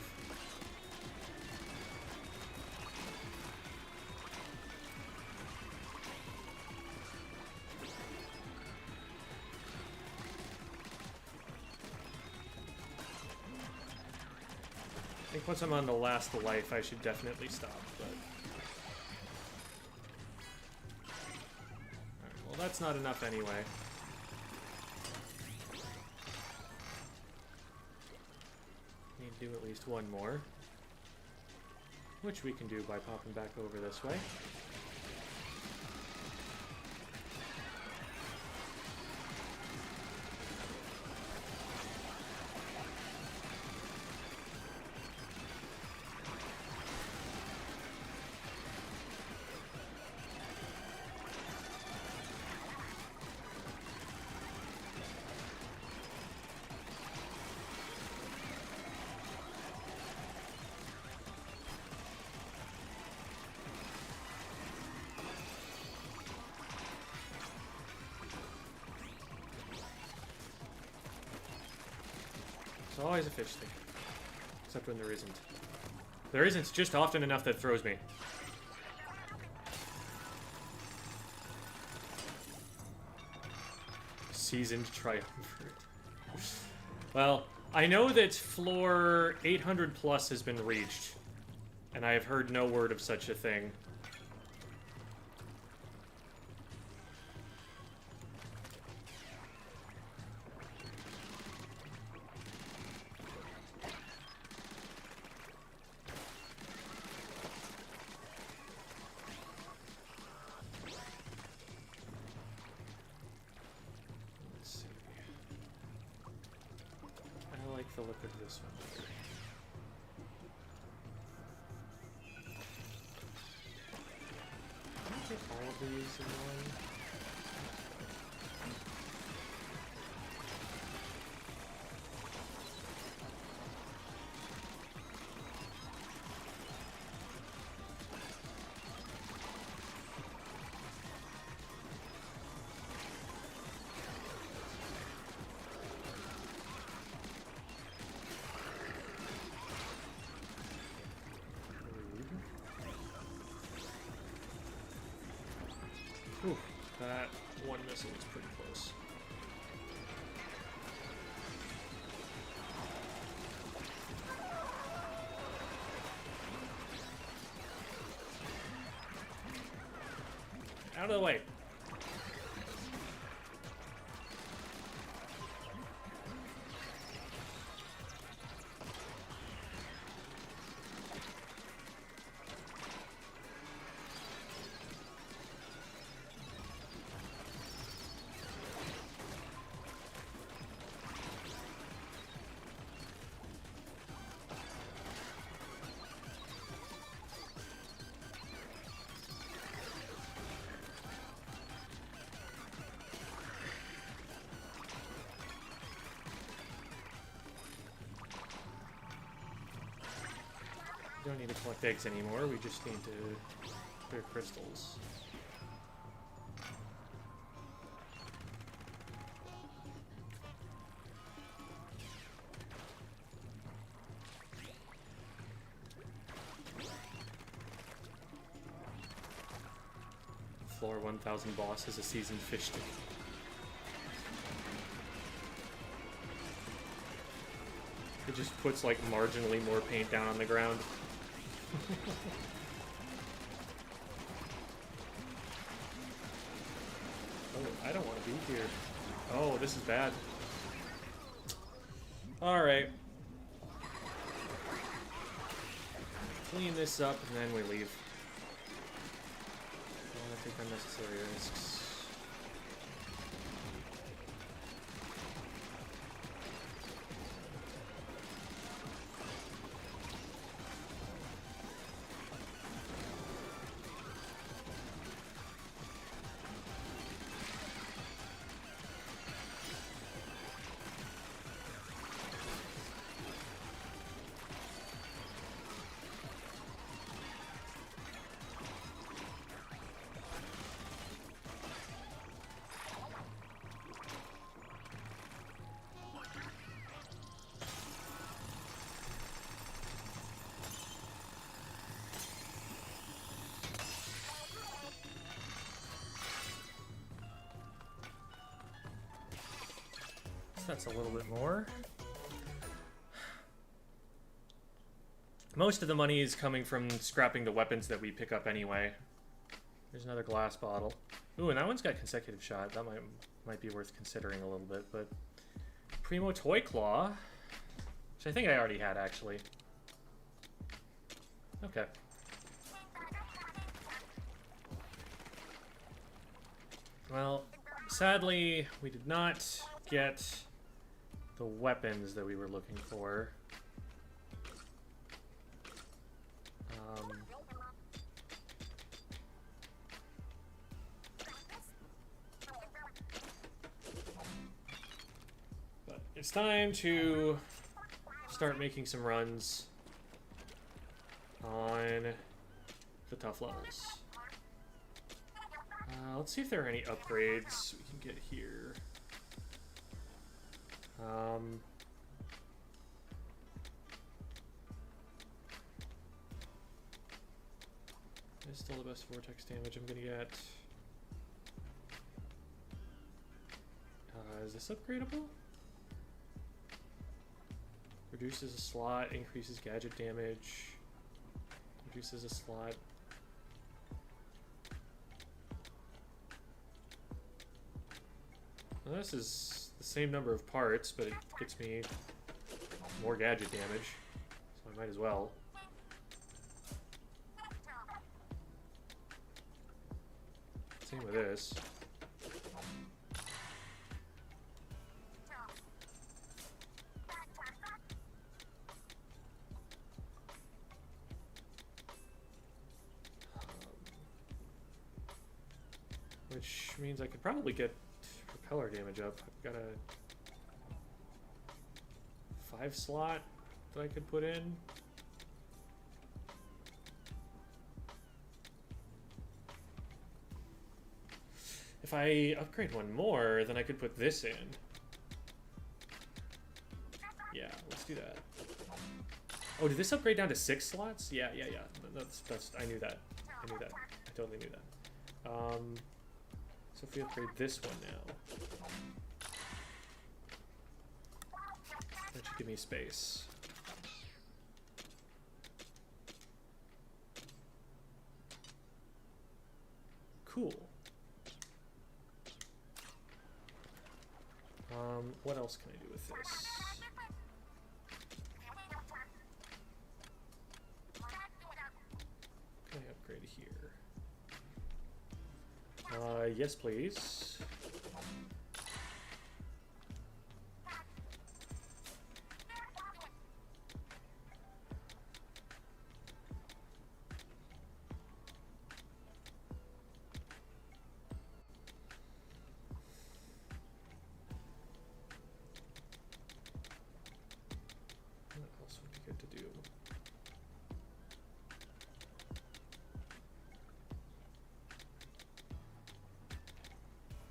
I think once I'm on the last life, I should definitely stop, but... Alright, well, that's not enough anyway. Need to do at least one more. Which we can do by popping back over this way. There's always a fish thing. Except when there isn't. There isn't just often enough that throws me. Seasoned triumvirate. Well, I know that floor 800 plus has been reached. And I have heard no word of such a thing. The look of this one. Can I get all of these in one? Whew, that one missile was pretty close. Out of the way. We don't need to collect eggs anymore, we just need to clear crystals. Floor 1000 boss is a seasoned fish stick. It just puts like marginally more paint down on the ground. Oh, I don't want to be here. Oh, this is bad. Alright. Clean this up and then we leave. Don't want to take unnecessary risks. That's a little bit more. Most of the money is coming from scrapping the weapons that we pick up anyway. There's another glass bottle. Ooh, and that one's got consecutive shot. That might be worth considering a little bit, but... Primo Toy Claw, which I think I already had, actually. Okay. Well, sadly, we did not get the weapons that we were looking for. But it's time to start making some runs on the tough levels. Let's see if there are any upgrades we can get here. It's still the best vortex damage I'm gonna get. Is this upgradable? Reduces a slot, increases gadget damage. Reduces a slot. Well, this is the same number of parts, but it gets me more gadget damage, so I might as well. Same with this. Which means I could probably get propeller damage up. I've got a 5 slot that I could put in. If I upgrade one more, then I could put this in. Yeah, let's do that. Oh, did this upgrade down to 6 slots? Yeah. That's I knew that. I totally knew that. So if we upgrade this one now, that should give me space. Cool. What else can I do with this? Can I upgrade here? Yes, please.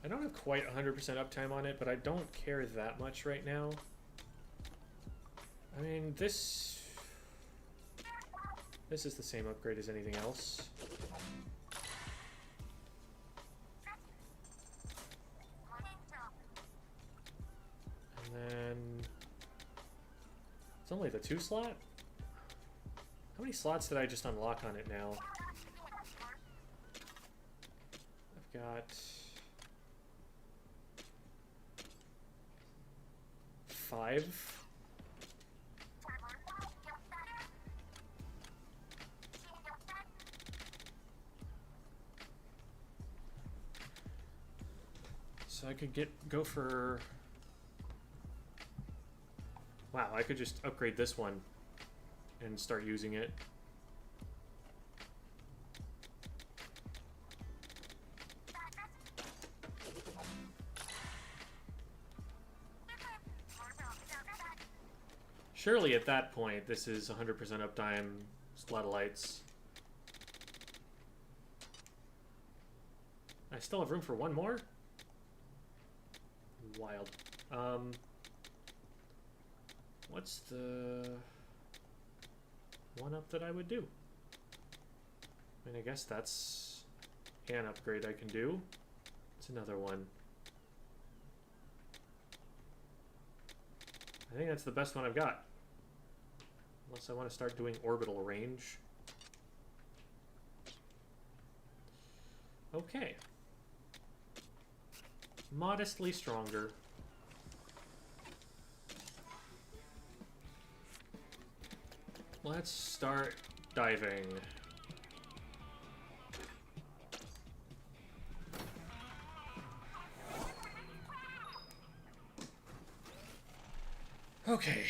I don't have quite 100% uptime on it, but I don't care that much right now. I mean, this is the same upgrade as anything else. And then it's only the 2 slot? How many slots did I just unlock on it now? I've got 5. So I could go for... Wow, I could just upgrade this one and start using it. Surely at that point, this is 100% uptime, just a lot of lights. I still have room for one more? Wild. What's the one up that I would do? I mean, I guess that's an upgrade I can do. It's another one. I think that's the best one I've got. Unless I want to start doing orbital range. Okay. Modestly stronger. Let's start diving. Okay.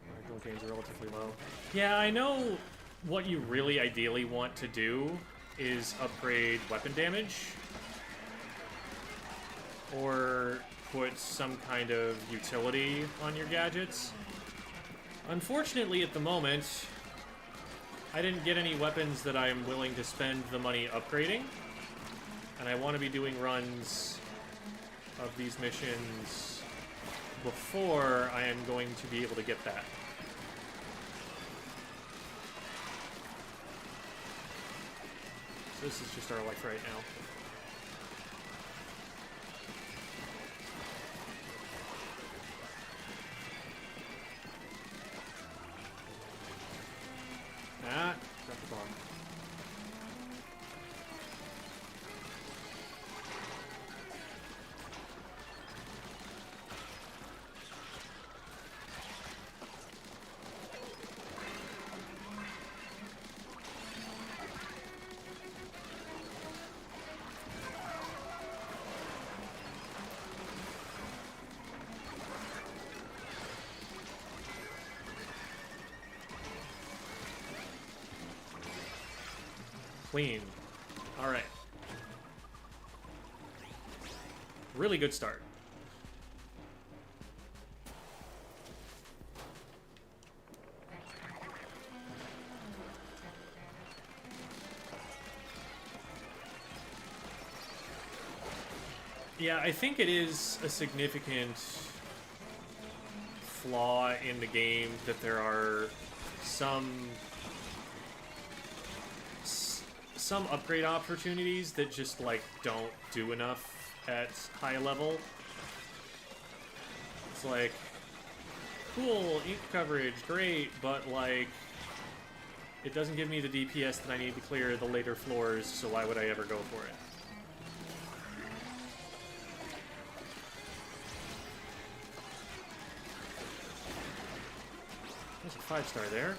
Marginal gains are relatively low. Yeah, I know what you really ideally want to do is upgrade weapon damage. Or put some kind of utility on your gadgets. Unfortunately, at the moment, I didn't get any weapons that I'm willing to spend the money upgrading. And I want to be doing runs of these missions before I am going to be able to get that. So this is just our life right now. Ah, drop the bomb. Clean. All right. Really good start. Yeah, I think it is a significant flaw in the game that there are some upgrade opportunities that just, like, don't do enough at high level. It's like, cool, ink coverage, great, but, like, it doesn't give me the DPS that I need to clear the later floors, so why would I ever go for it? There's a 5-star there.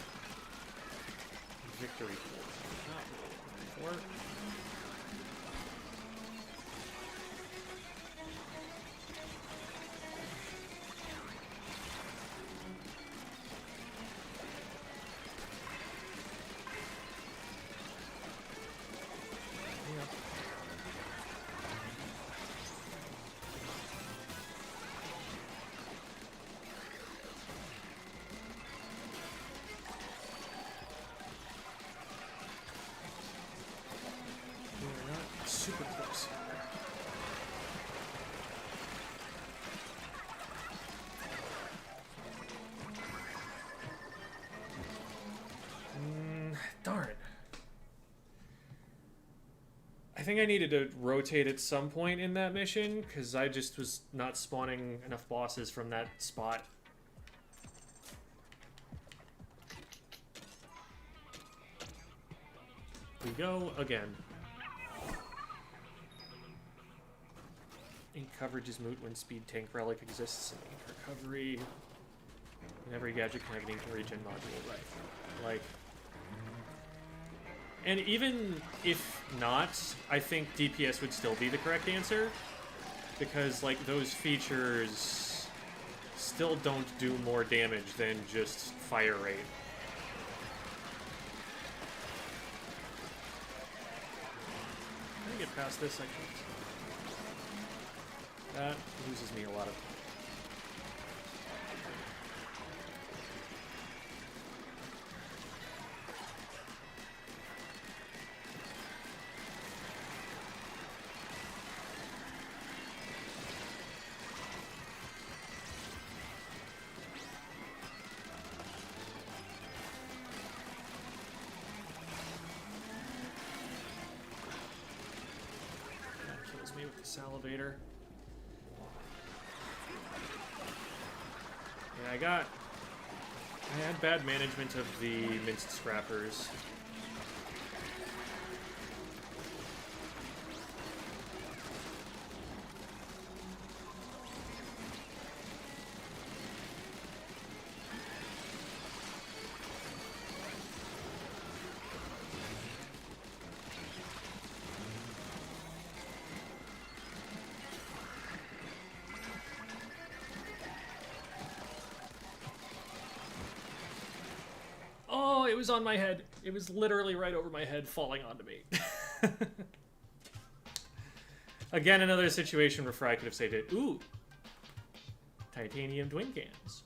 Victory pool. Or super close. Darn. I think I needed to rotate at some point in that mission, because I just was not spawning enough bosses from that spot. We go again. Ink coverage is moot when speed tank relic exists in ink recovery. And every gadget can have an ink regen module, right? Like, and even if not, I think DPS would still be the correct answer, because like those features still don't do more damage than just fire rate. Can I get past this? I can't. That loses me a lot of time. That kills me with the salivator. Yeah, I had bad management of the minced scrappers. It was on my head. It was literally right over my head, falling onto me. Again, another situation where Fry could have saved it. Ooh. Titanium twin cans.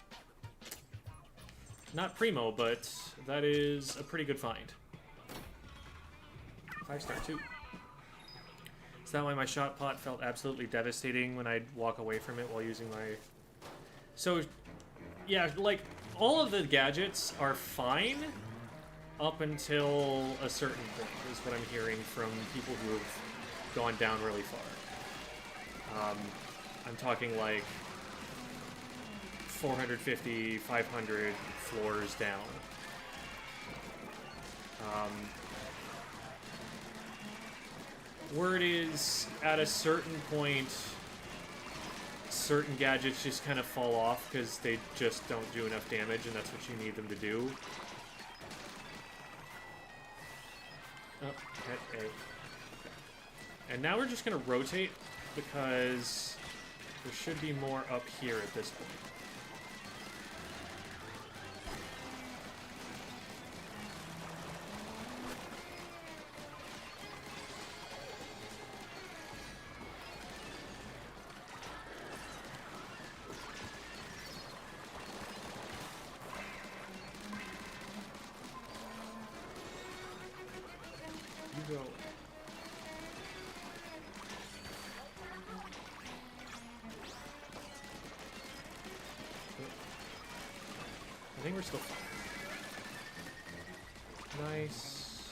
Not primo, but that is a pretty good find. 5-star 2. Is that why my shot pot felt absolutely devastating when I'd walk away from it while using my... So, yeah, like, all of the gadgets are fine up until a certain point, is what I'm hearing from people who have gone down really far. I'm talking like 450, 500 floors down. Word is, at a certain point, certain gadgets just kind of fall off because they just don't do enough damage, and that's what you need them to do. Oh, hit A. And now we're just going to rotate because there should be more up here at this point. You go. I think we're still fine. Nice.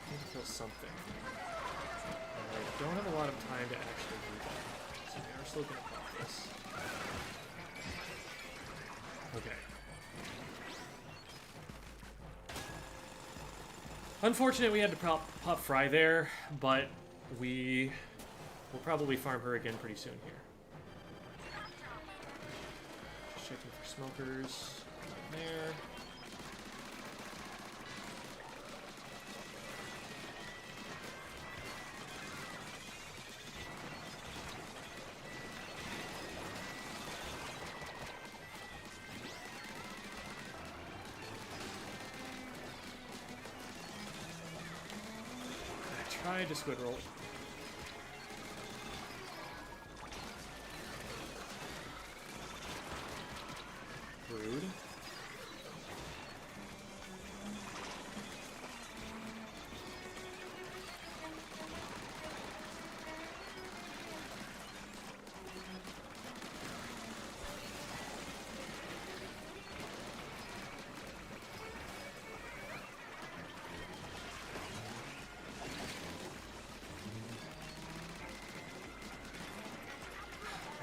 I need to kill something. I don't have a lot of time to actually do that. So we are still going to pop this. Okay. Unfortunate we had to pop Fry there, but we will probably farm her again pretty soon here. Just checking for smokers. Nothing there. Try to squid roll. Rude.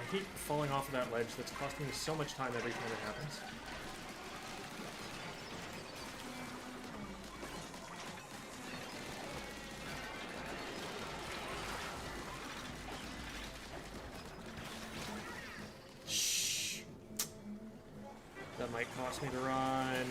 I keep falling off of that ledge. That's costing me so much time every time it happens. Shh. That might cost me to run.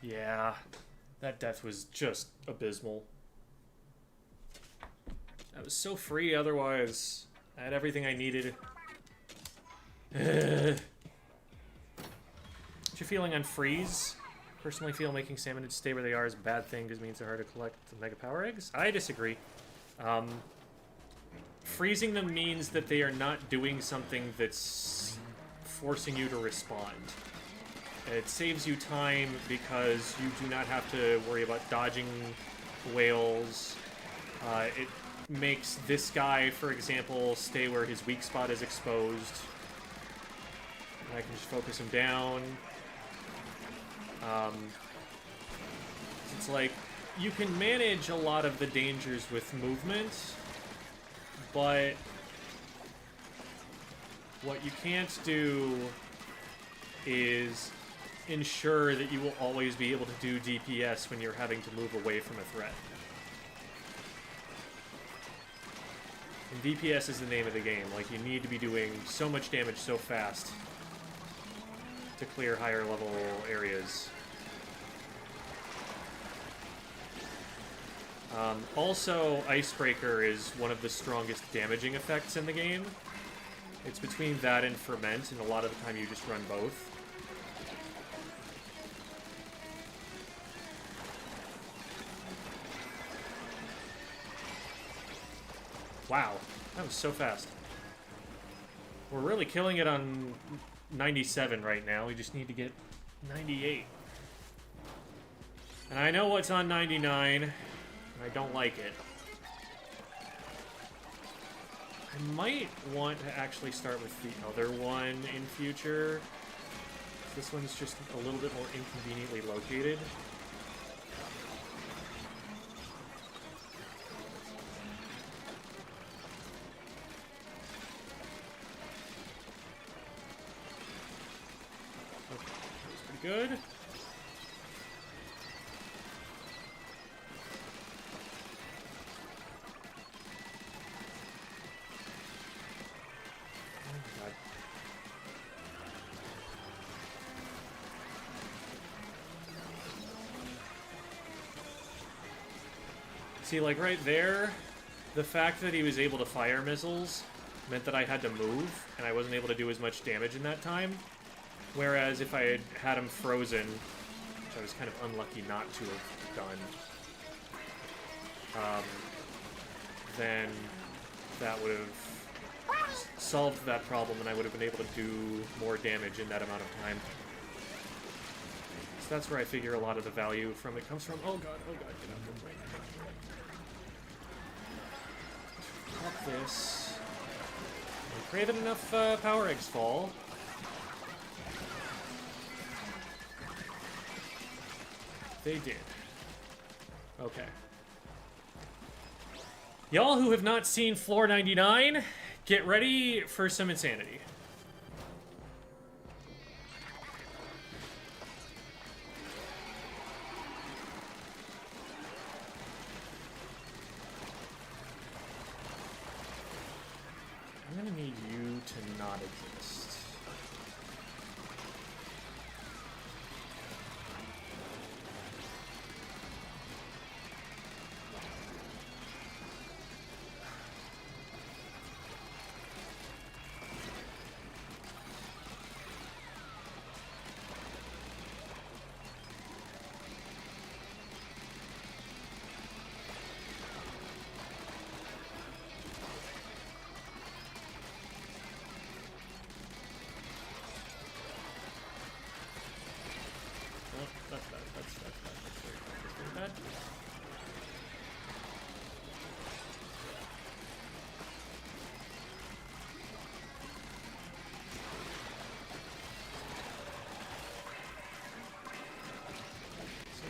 Yeah, that death was just abysmal. That was so free otherwise. I had everything I needed. What's your feeling on freeze? Personally feel making salmon to stay where they are is a bad thing because it means they're hard to collect the mega power eggs. I disagree. Freezing them means that they are not doing something that's forcing you to respond. It saves you time because you do not have to worry about dodging whales. It makes this guy, for example, stay where his weak spot is exposed. And I can just focus him down. It's like, you can manage a lot of the dangers with movement, but what you can't do is ensure that you will always be able to do DPS when you're having to move away from a threat. And DPS is the name of the game. Like, you need to be doing so much damage so fast to clear higher level areas. Also, Icebreaker is one of the strongest damaging effects in the game. It's between that and Ferment, and a lot of the time you just run both. Wow, that was so fast. We're really killing it on 97 right now. We just need to get 98. And I know what's on 99, and I don't like it. I might want to actually start with the other one in future. This one's just a little bit more inconveniently located. Okay, that was pretty good. See, like right there, the fact that he was able to fire missiles meant that I had to move, and I wasn't able to do as much damage in that time. Whereas if I had had him frozen, which I was kind of unlucky not to have done, then that would have solved that problem, and I would have been able to do more damage in that amount of time. So that's where I figure a lot of the value from it comes from. Oh god, get out of the way. Pop this. And pray that enough power eggs fall. They did. Okay. Y'all who have not seen Floor 99, get ready for some insanity. I'm gonna need you to not exist.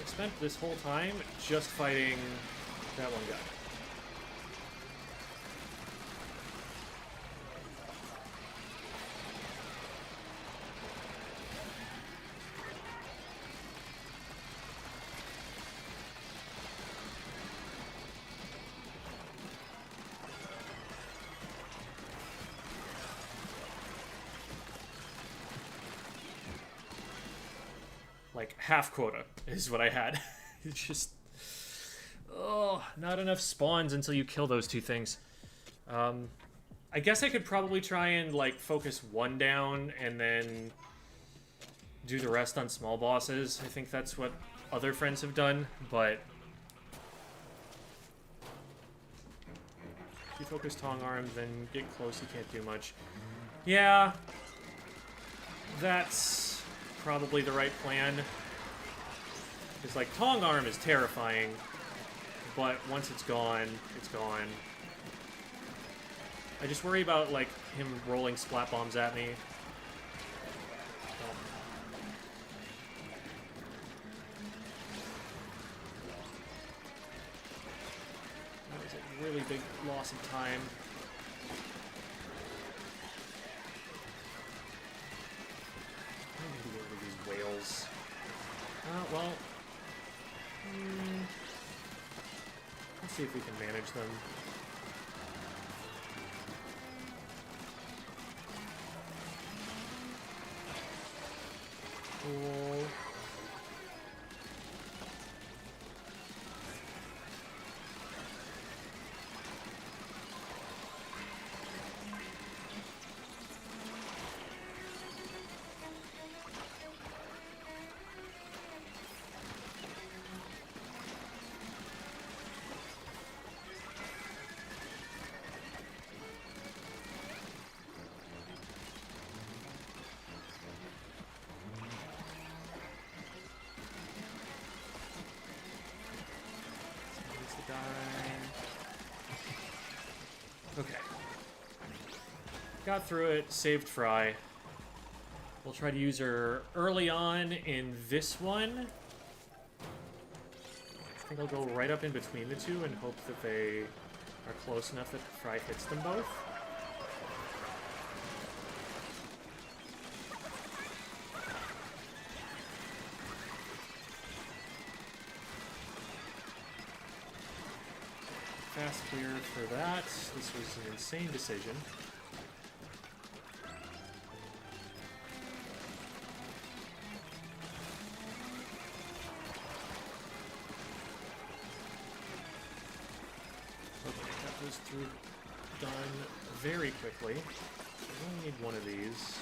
Spent this whole time just fighting that one guy. Like, half quota is what I had. It's just... oh, not enough spawns until you kill those two things. I guess I could probably try and, like, focus one down and then do the rest on small bosses. I think that's what other friends have done, but... if you focus Tong Arm, then get close, you can't do much. Yeah. That's... probably the right plan. Because, like, Tong Arm is terrifying, but once it's gone, it's gone. I just worry about, like, him rolling splat bombs at me. a big loss of time. I need to get rid of these whales. Well... let's see if we can manage them. Cool. Okay. Got through it, saved Fry. We'll try to use her early on in this one. I think I'll go right up in between the two and hope that they are close enough that Fry hits them both. Fast clear for that. This was an insane decision. Okay, that was done very quickly. I only need one of these.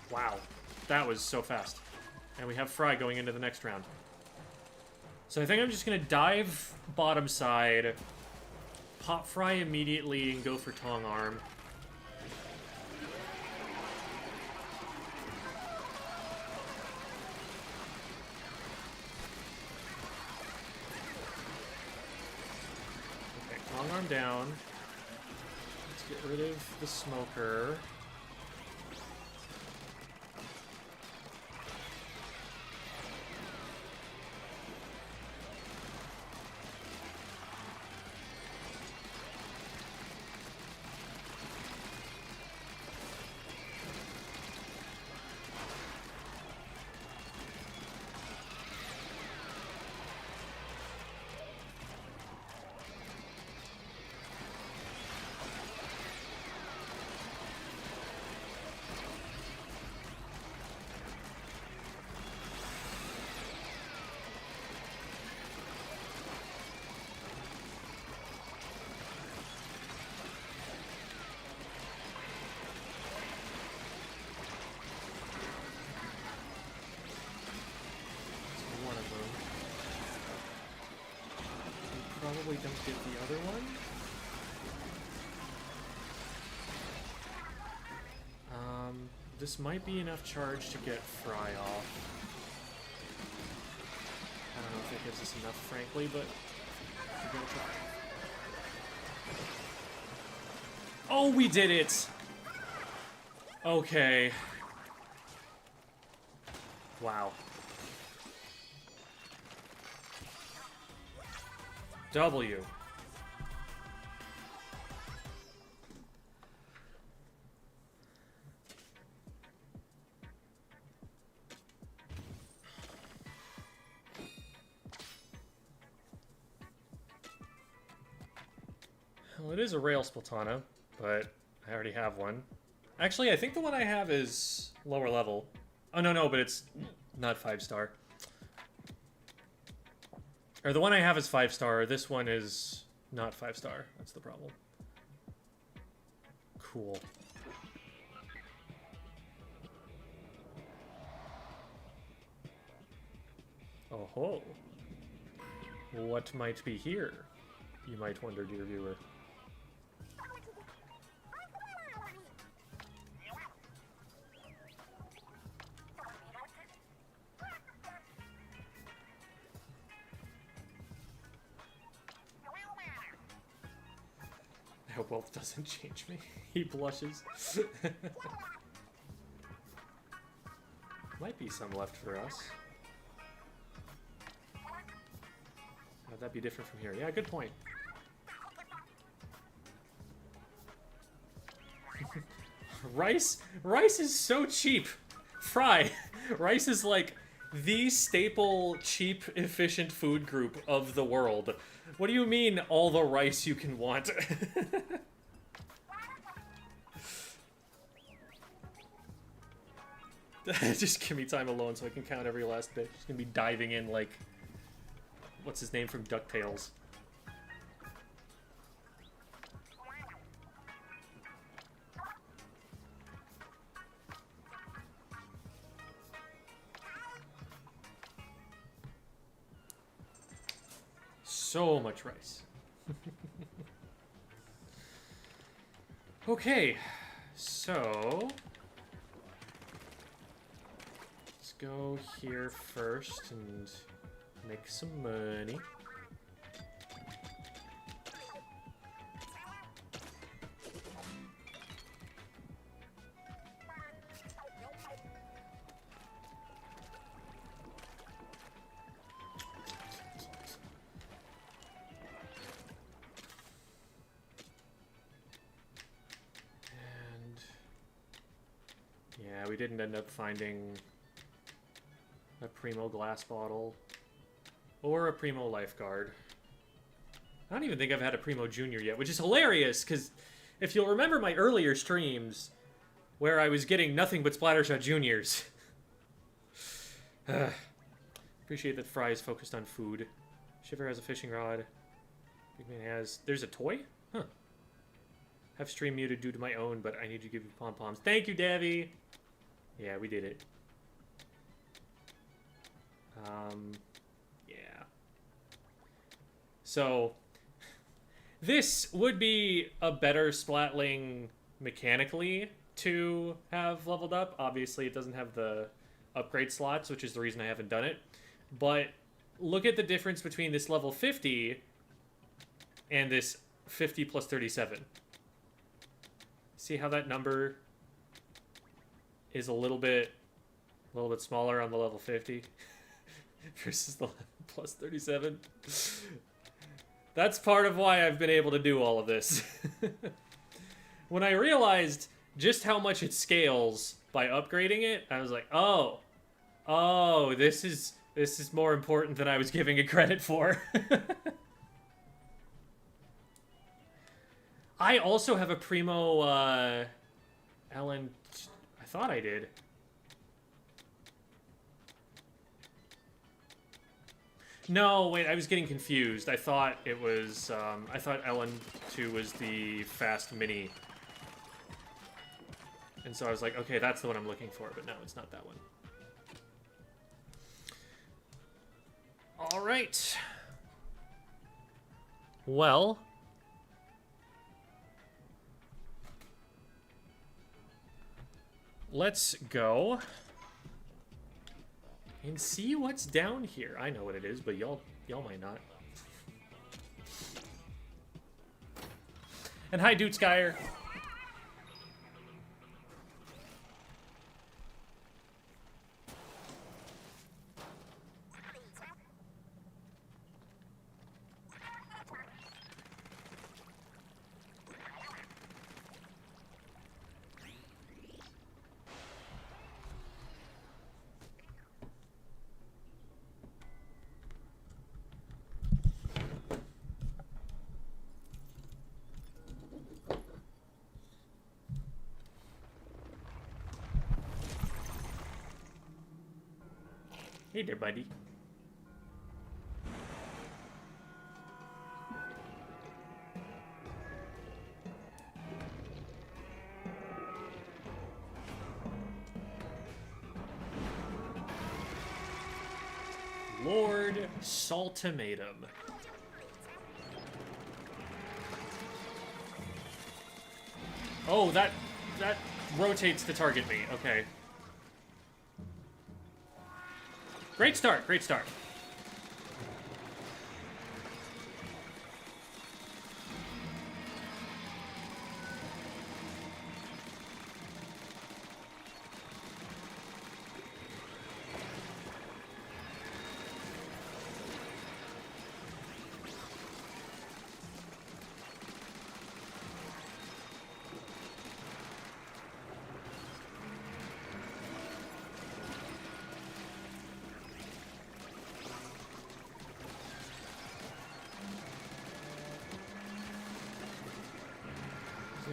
Wow, that was so fast. And we have Fry going into the next round. So I think I'm just going to dive bottom side, pop Fry immediately, and go for Tong Arm. Okay, Tong Arm down. Let's get rid of the smoker. Probably don't get the other one. This might be enough charge to get Fry off. I don't know if it gives us enough, frankly, but we're gonna try. Oh, we did it! Okay. Wow. W. Well, it is a rail Splatana, but I already have one. Actually, I think the one I have is lower level. Oh, no, but it's not 5-star. Or the one I have is 5-star. This one is not 5-star. That's the problem. Cool. Oh ho. What might be here? You might wonder, dear viewer. hope wealth doesn't change me. He blushes. Might be some left for us. Would that be different from here? Yeah, good point. Rice is so cheap. Fry. Rice is like the staple, cheap, efficient food group of the world. What do you mean all the rice you can want? Just give me time alone so I can count every last bit. Just gonna be diving in like... What's his name from DuckTales? So much rice. Okay, so... let's go here first and make some money. Yeah, we didn't end up finding a Primo glass bottle or a Primo lifeguard. I don't even think I've had a Primo Junior yet, which is hilarious, because if you'll remember my earlier streams where I was getting nothing but Splattershot Juniors. Appreciate that Fry is focused on food. Shiver has a fishing rod. Big Man has... There's a toy? Huh. Have stream muted due to my own, but I need to give you pom-poms. Thank you, Davy! Yeah, we did it. Yeah. So, this would be a better Splatling mechanically to have leveled up. Obviously, it doesn't have the upgrade slots, which is the reason I haven't done it. But look at the difference between this level 50 and this 50 plus 37. See how that number is a little bit smaller on the level 50 versus the plus 37. That's part of why I've been able to do all of this. When I realized just how much it scales by upgrading it, I was like, oh, this is more important than I was giving it credit for. I also have a Primo, Ellen... I thought I did. No, wait, I was getting confused. I thought it was, I thought Ellen 2 was the fast mini. And so I was like, okay, that's the one I'm looking for, but no, it's not that one. All right. Well... let's go and see what's down here. I know what it is, but y'all might not. And hi, Dude Skyer. Hey there, buddy. Lord Saltimatum. Oh, that rotates to target me. Okay. Great start, great start.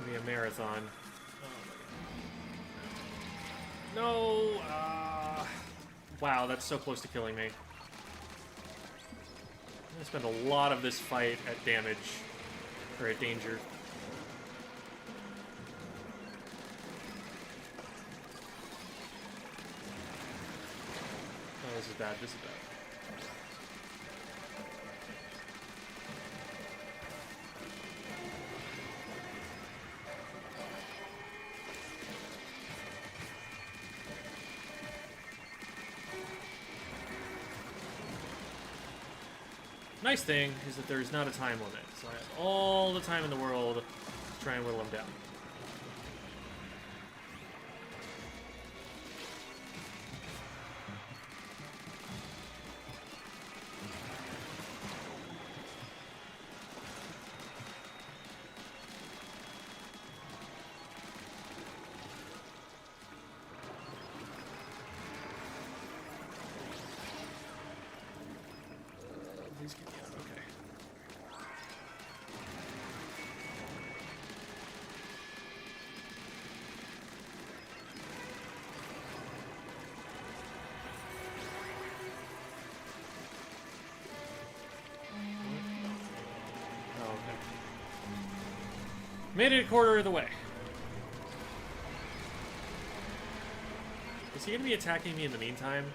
gonna be a marathon. No! Wow, that's so close to killing me. I'm gonna spend a lot of this fight at damage. Or at danger. Oh, this is bad, this is bad. Nice thing is that there's not a time limit, so I have all the time in the world to try and whittle him down. Please get me out, okay. Oh, okay. Made it a quarter of the way. Is he gonna be attacking me in the meantime?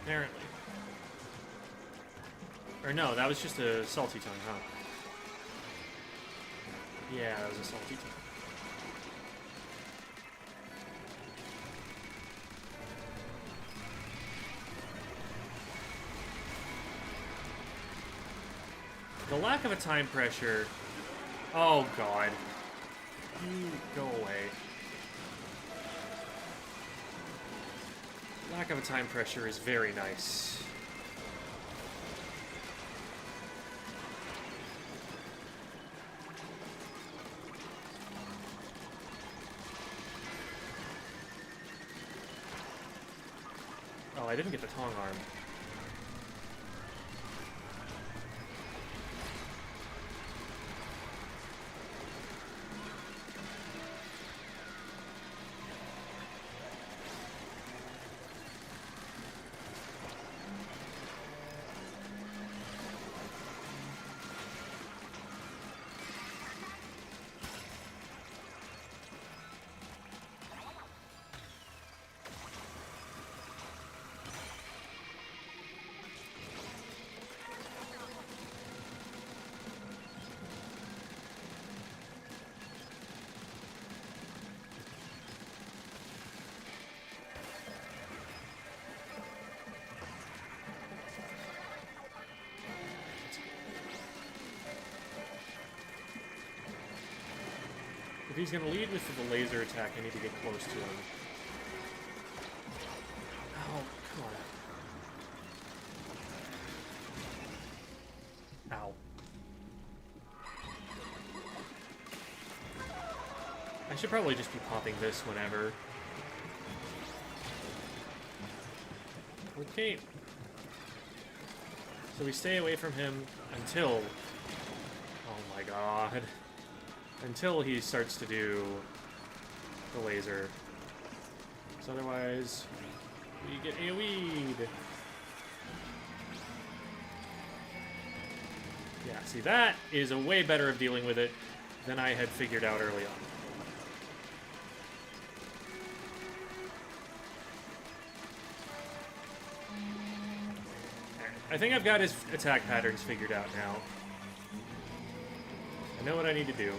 Apparently. Or no, that was just a salty tongue, huh? Yeah, that was a salty tongue. The lack of a time pressure... Oh, God. You go away. Lack of a time pressure is very nice. Oh, I didn't get the tong arm. If he's going to lead with the laser attack, I need to get close to him. Oh, come on. Ow. I should probably just be popping this whenever. Okay. So we stay away from him until... Oh my god. Until he starts to do the laser. Because otherwise, we get AoE'd. Yeah, see, that is a way better of dealing with it than I had figured out early on. I think I've got his attack patterns figured out now. I know what I need to do.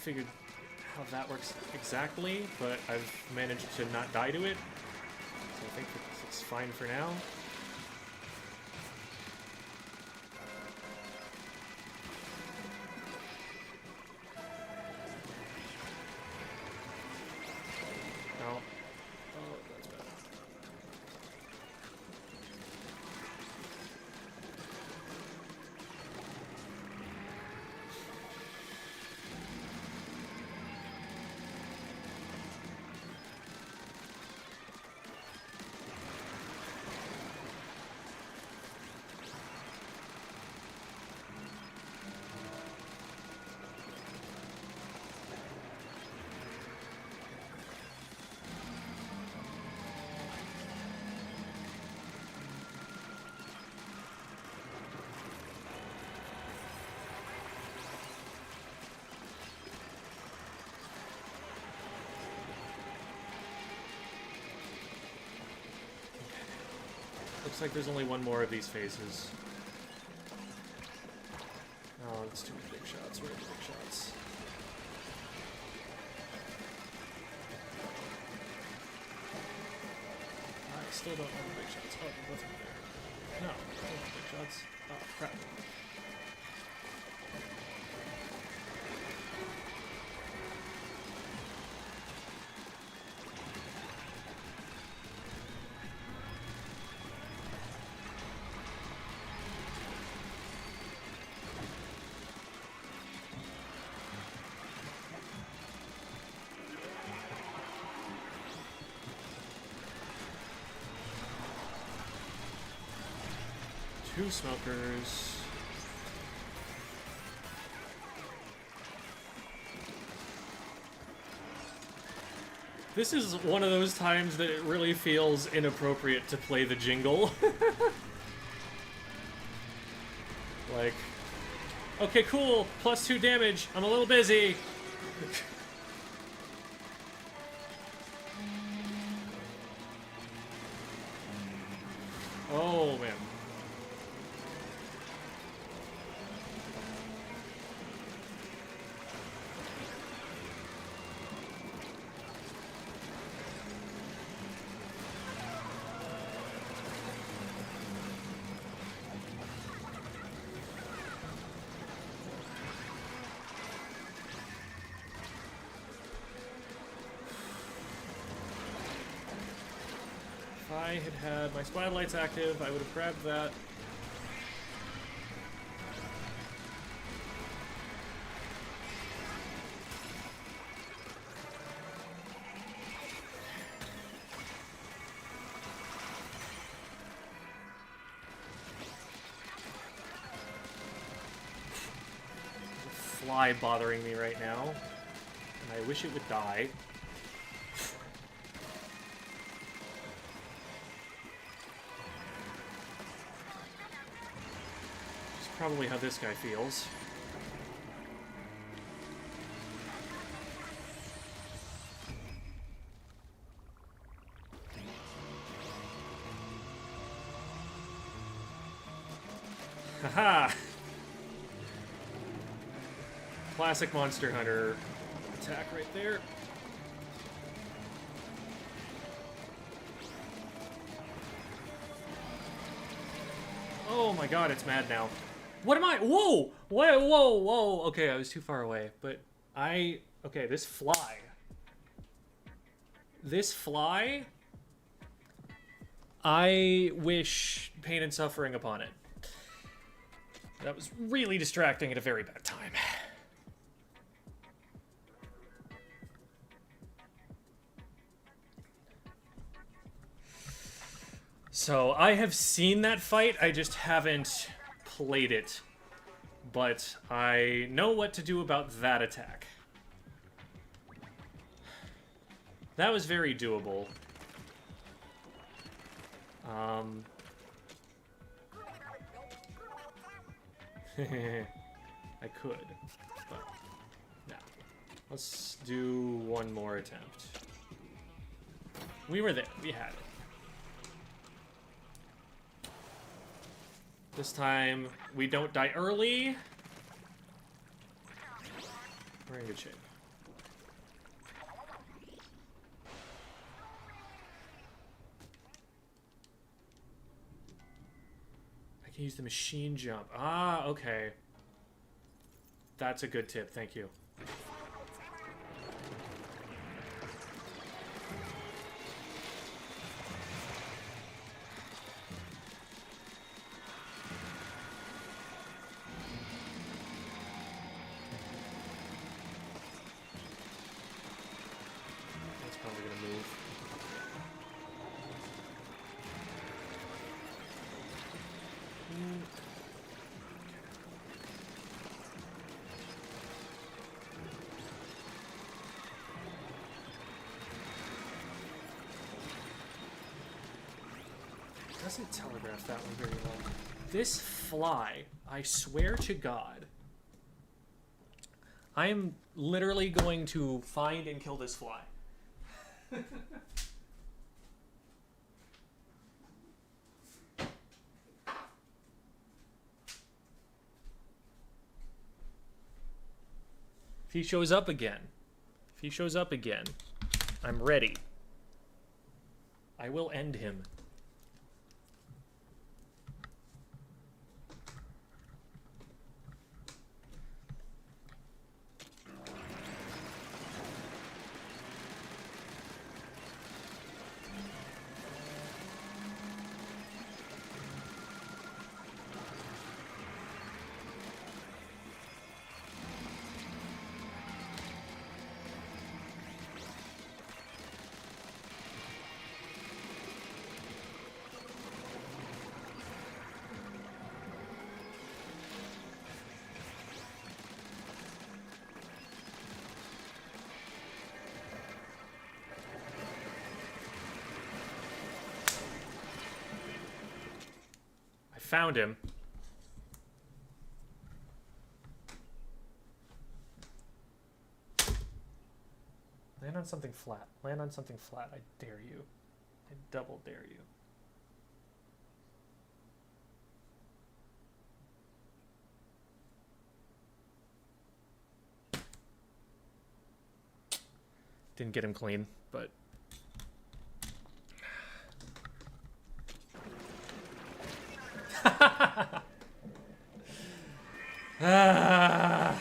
figured how that works exactly, but I've managed to not die to it. So I think it's fine for now. No. Oh, that's bad. Looks like there's only one more of these phases. Oh, it's too many big shots. Where are the big shots? I still don't have the big shots. Oh, they're both over there. No, I don't have big shots. Oh, crap. Two smokers. This is one of those times that it really feels inappropriate to play the jingle. Like, okay, cool, +2 damage. I'm a little busy. Oh, man. If I had had my spotlights active, I would have grabbed that. There's a fly bothering me right now, and I wish it would die. Probably how this guy feels. Haha! Classic Monster Hunter attack right there. Oh my god, it's mad now. What am I? Whoa! Whoa, whoa, whoa! Okay, I was too far away, but okay, this fly. This fly, I wish pain and suffering upon it. That was really distracting at a very bad time. So, I have seen that fight, I just haven't played it. But I know what to do about that attack. That was very doable. I could, but no. Let's do one more attempt. We were there. We had it. This time, we don't die early. We're in good shape. can use the machine jump. Ah, okay. That's a good tip, thank you. That's probably gonna move. Doesn't telegraph that one very well. This fly, I swear to God, I am literally going to find and kill this fly. If he shows up again, I'm ready. I will end him. Found him. Land on something flat. Land on something flat. I dare you. I double dare you. Didn't get him clean, but... Ah.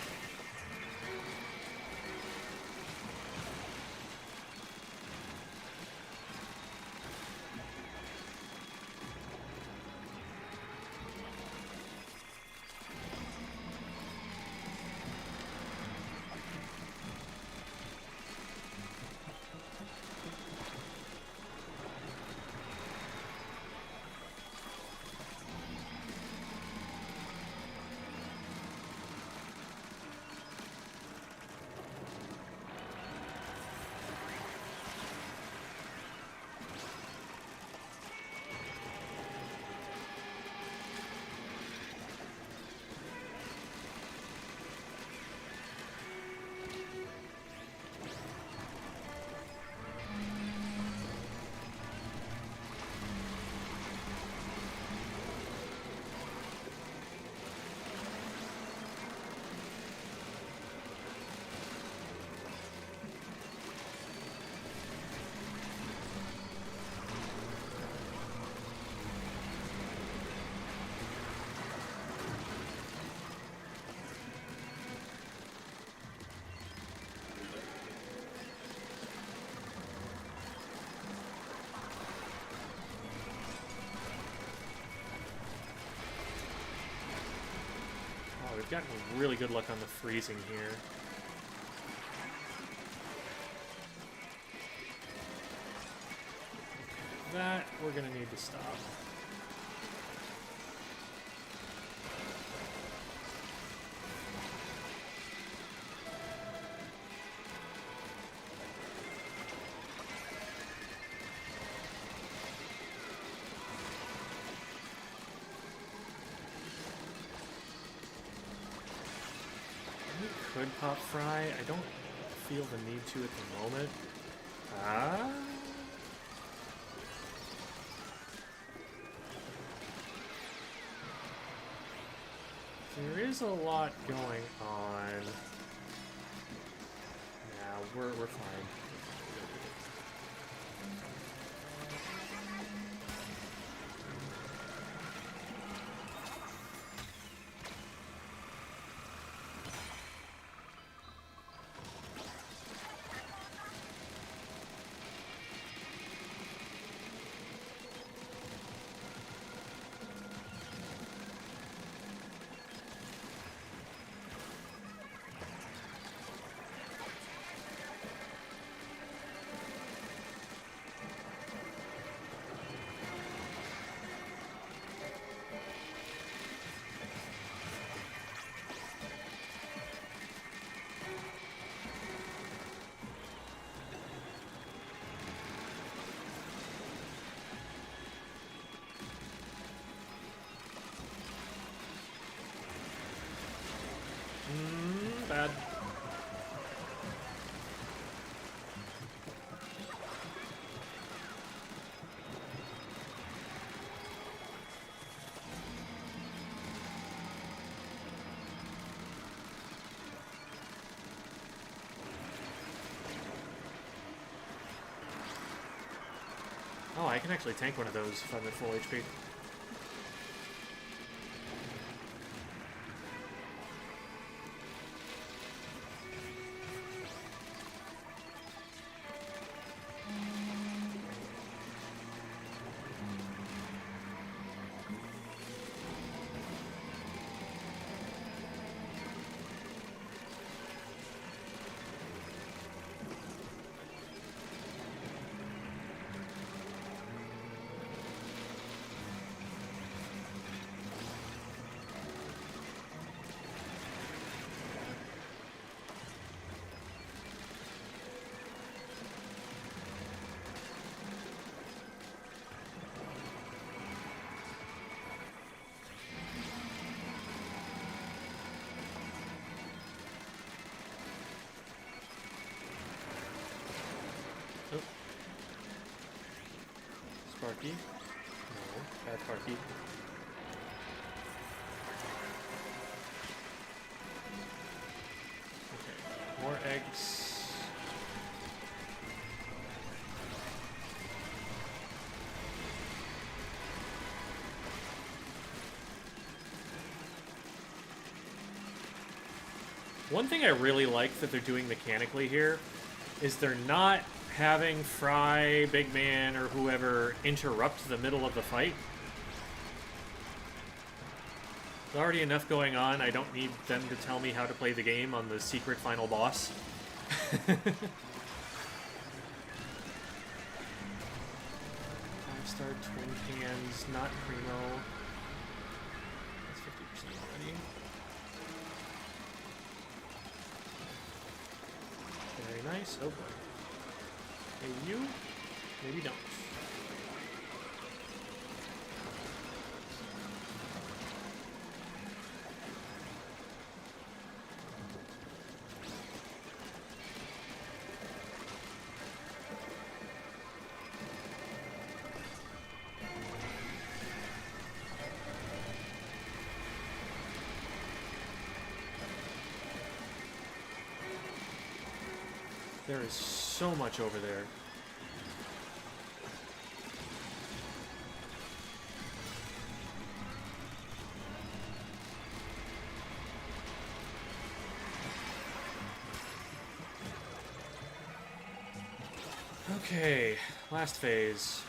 We've gotten really good luck on the freezing here. That we're gonna need to stop. Could pop fry. I don't feel the need to at the moment. There is a lot going on. Yeah, we're fine. I can actually tank one of those if I'm at full HP. Oh. Sparky? No, bad Sparky. Okay, more eggs. One thing I really like that they're doing mechanically here is they're not having Fry, Big Man, or whoever interrupt the middle of the fight. There's already enough going on. I don't need them to tell me how to play the game on the secret final boss. 5-star twin cans, not primo. That's 50% already. Very nice. Oh boy. Maybe you, maybe don't. There is so much over there. Okay, last phase.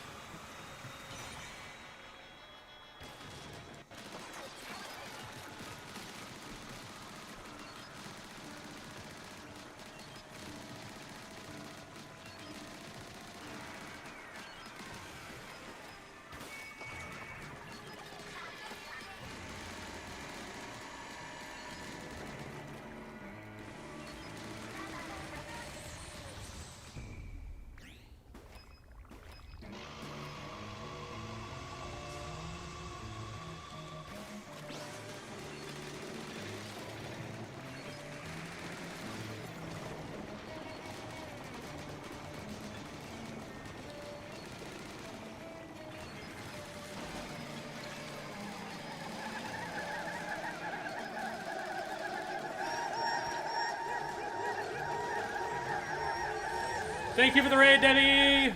Thank you for the raid, Debbie! Am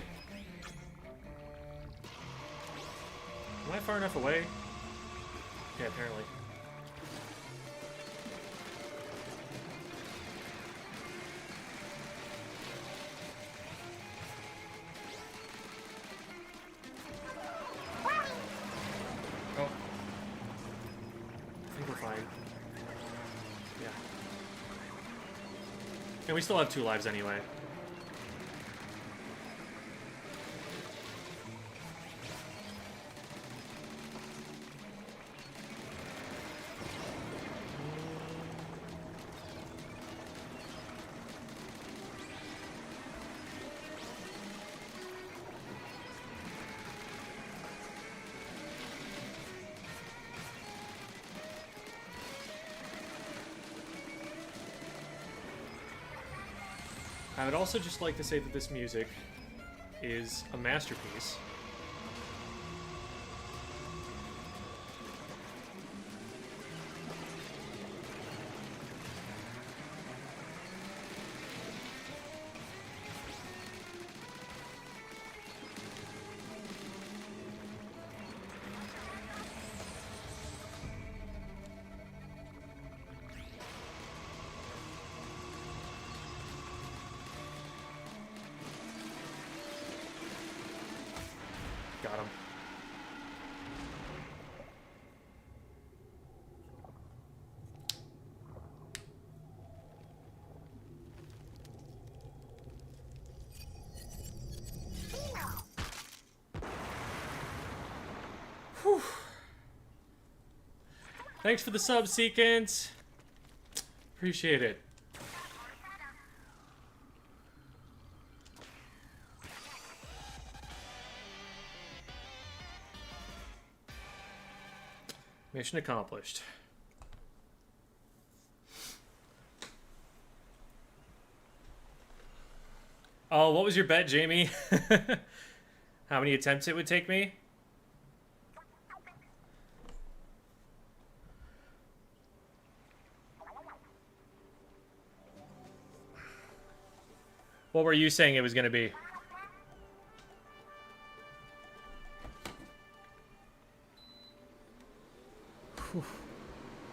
I far enough away? Yeah, apparently. Oh. I think we're fine. Yeah. And we still have 2 lives anyway. I would also just like to say that this music is a masterpiece. Got him. Whew. Thanks for the sub, Sequence. Appreciate it. Mission accomplished. Oh, what was your bet, Jamie? How many attempts it would take me? What were you saying it was going to be? Whew.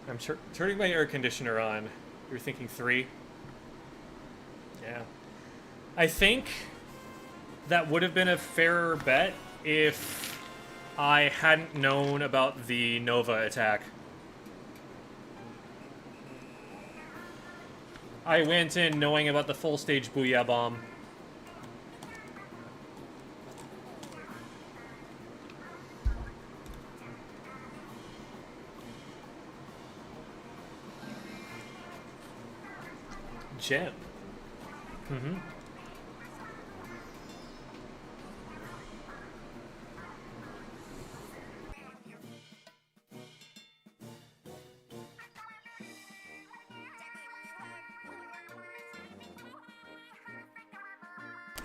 I'm turning my air conditioner on. You're thinking 3? Yeah. I think that would have been a fairer bet if I hadn't known about the Nova attack. I went in knowing about the full stage Booyah Bomb. Gem. Mm-hmm.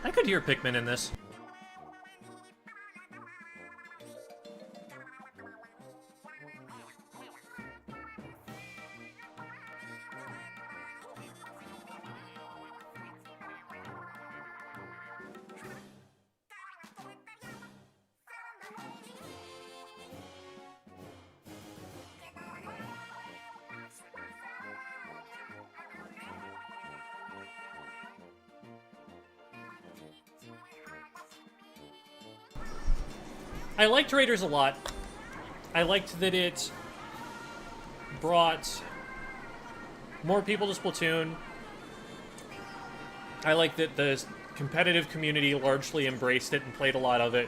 I could hear Pikmin in this. I liked Raiders a lot. I liked that it brought more people to Splatoon. I liked that the competitive community largely embraced it and played a lot of it.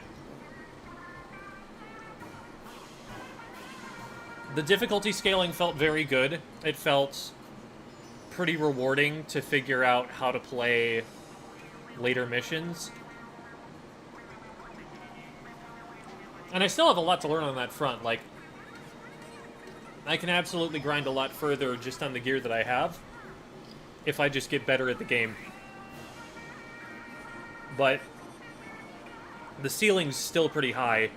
The difficulty scaling felt very good. It felt pretty rewarding to figure out how to play later missions. And I still have a lot to learn on that front. Like, I can absolutely grind a lot further just on the gear that I have if I just get better at the game. But the ceiling's still pretty high.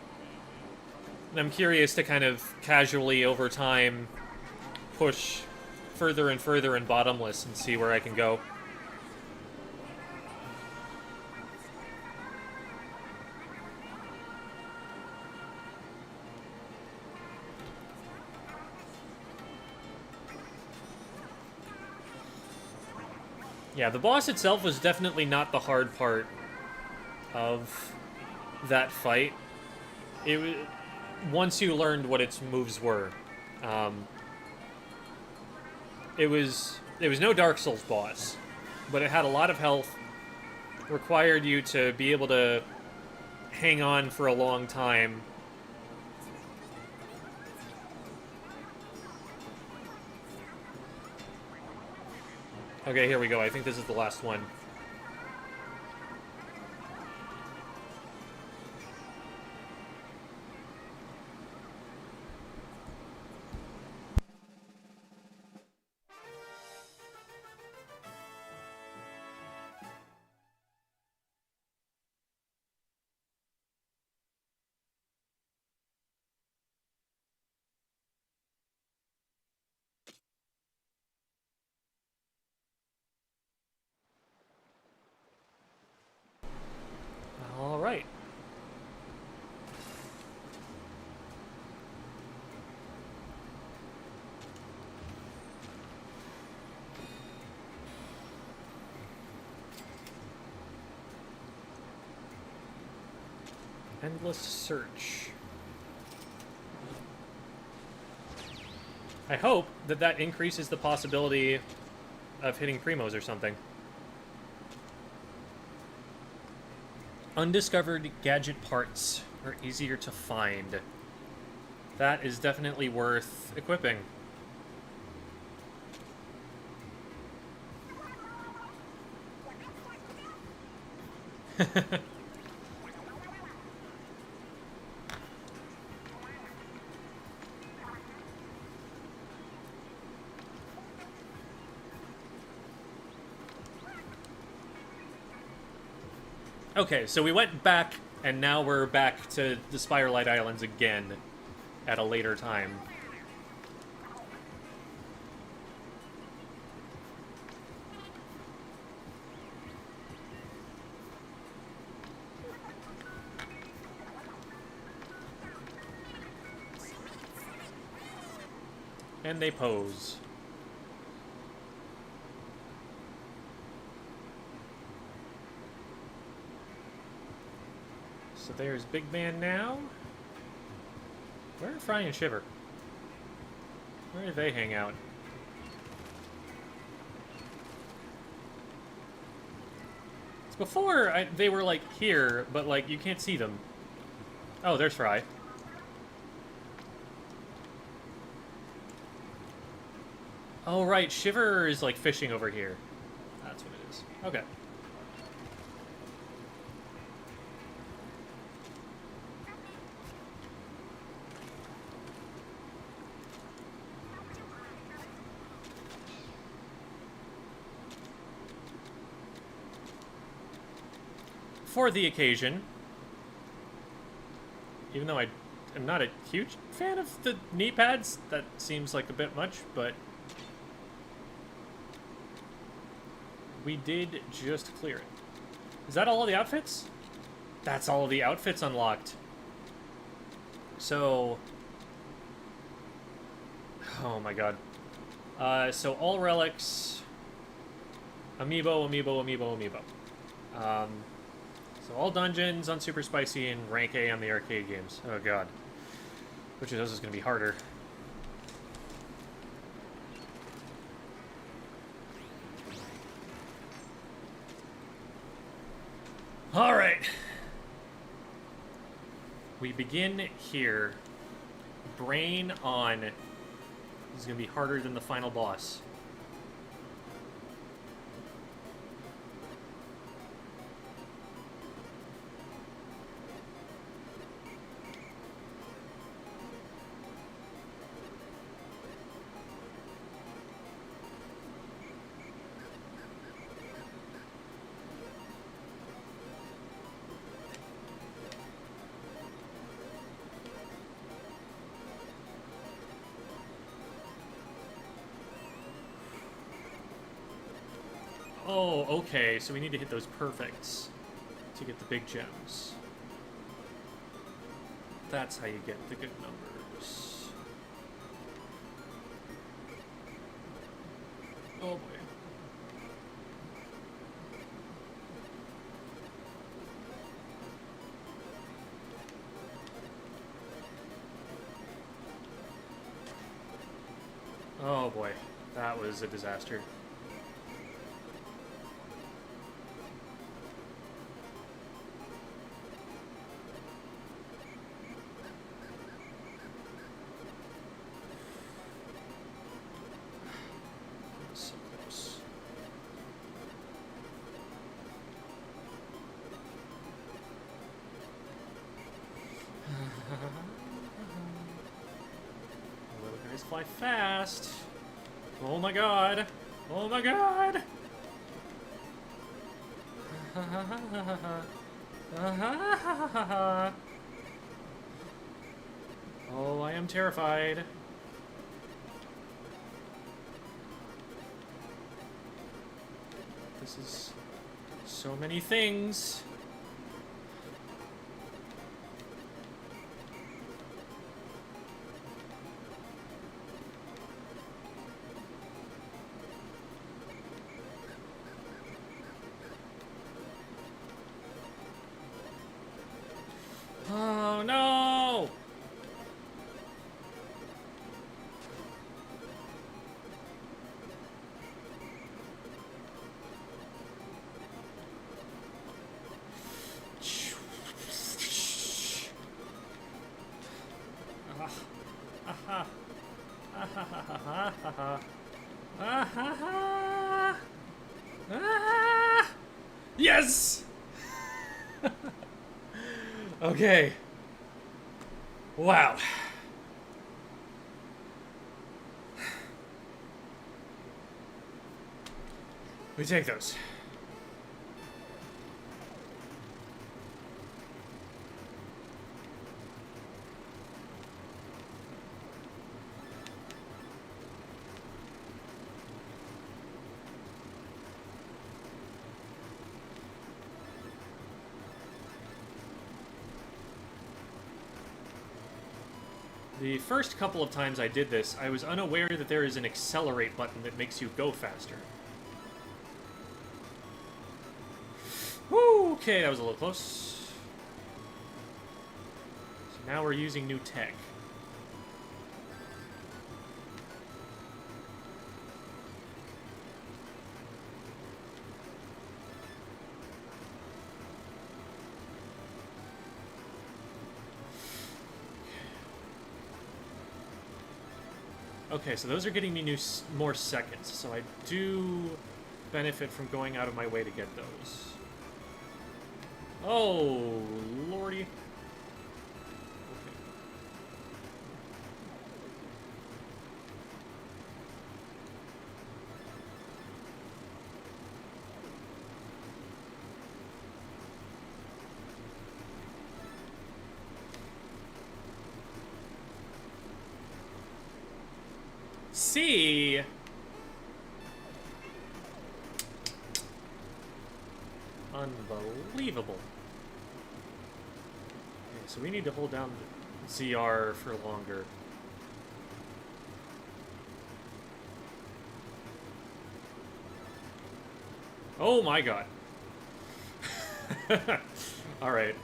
And I'm curious to kind of casually, over time, push further and further in bottomless and see where I can go. Yeah, the boss itself was definitely not the hard part of that fight. It was, once you learned what its moves were, it was no Dark Souls boss, but it had a lot of health, required you to be able to hang on for a long time. Okay, here we go. I think this is the last one. Endless search. I hope that that increases the possibility of hitting primos or something. Undiscovered gadget parts are easier to find. That is definitely worth equipping. Okay, so we went back, and now we're back to the Spirelight Islands again at a later time. And they pose. So there's Big Man now. Where are Fry and Shiver? Where do they hang out? It's before they were like here, but like you can't see them. Oh, there's Fry. Oh right, Shiver is like fishing over here. That's what it is. Okay. For the occasion, even though I am not a huge fan of the knee pads, that seems like a bit much, but we did just clear it. Is that all of the outfits? That's all of the outfits unlocked. So, oh my god. So all relics, amiibo, amiibo, amiibo, amiibo. So all dungeons on Super Spicy and rank A on the arcade games. Oh god. Which of those is going to be harder? Alright. We begin here. Brain on. This is going to be harder than the final boss. Oh, okay, so we need to hit those perfects to get the big gems. That's how you get the good numbers. Oh boy. Oh boy, that was a disaster. Fly fast. Oh my god. Oh my god. Oh, I am terrified. This is so many things. Aha. Aha. Ah! Yes! Okay. Wow. We take those. The first couple of times I did this, I was unaware that there is an accelerate button that makes you go faster. Woo! Okay, that was a little close. So now we're using new tech. Okay, so those are getting me more seconds, so I do benefit from going out of my way to get those. Oh, lordy. Okay. See? Unbelievable. Okay, so we need to hold down ZR for longer. Oh my god. Alright.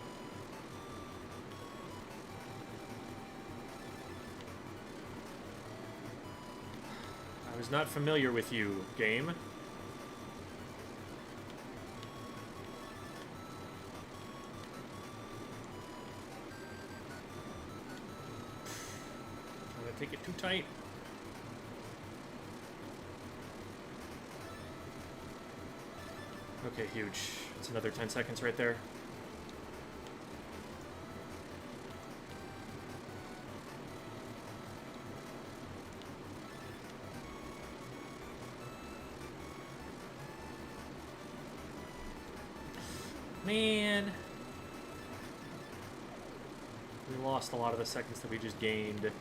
I was not familiar with you, game. Trying to take it too tight. Okay, huge. It's another 10 seconds right there. Man. We lost a lot of the seconds that we just gained.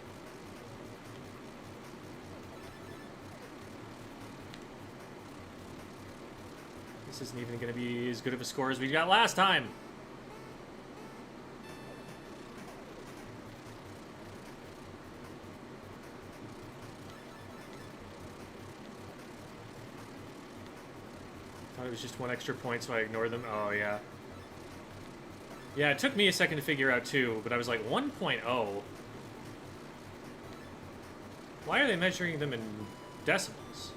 This isn't even going to be as good of a score as we got last time. Thought it was just one extra point, so I ignored them. Oh, yeah. Yeah, it took me a second to figure out, too, but I was like, 1.0? Why are they measuring them in decimals?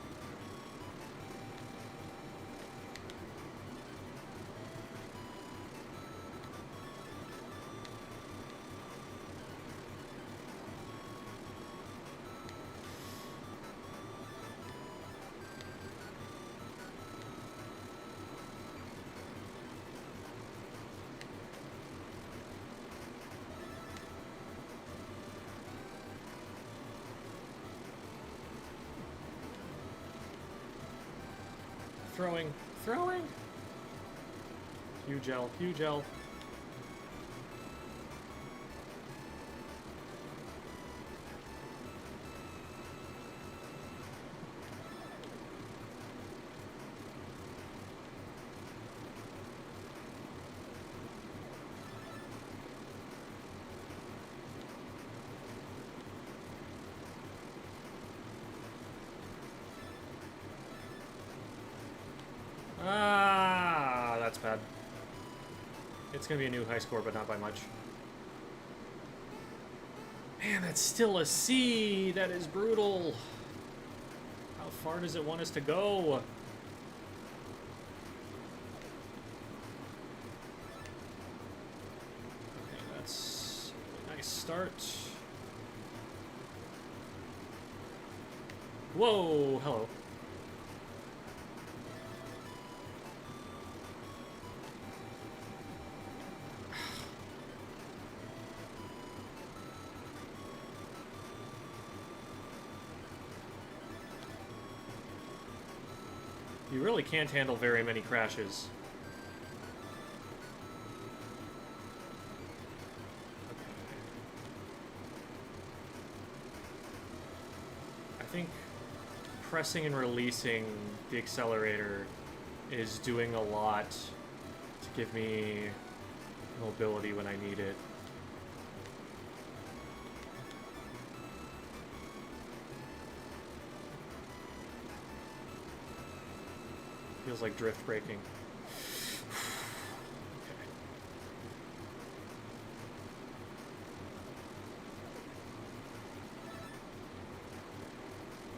Throwing. Throwing! Huge L. Huge L. Ah, that's bad. It's gonna be a new high score, but not by much. Man, that's still a C. That is brutal. How far does it want us to go? Okay, that's a nice start. Whoa, hello. You really can't handle very many crashes. I think pressing and releasing the accelerator is doing a lot to give me mobility when I need it. Feels like drift braking. Okay.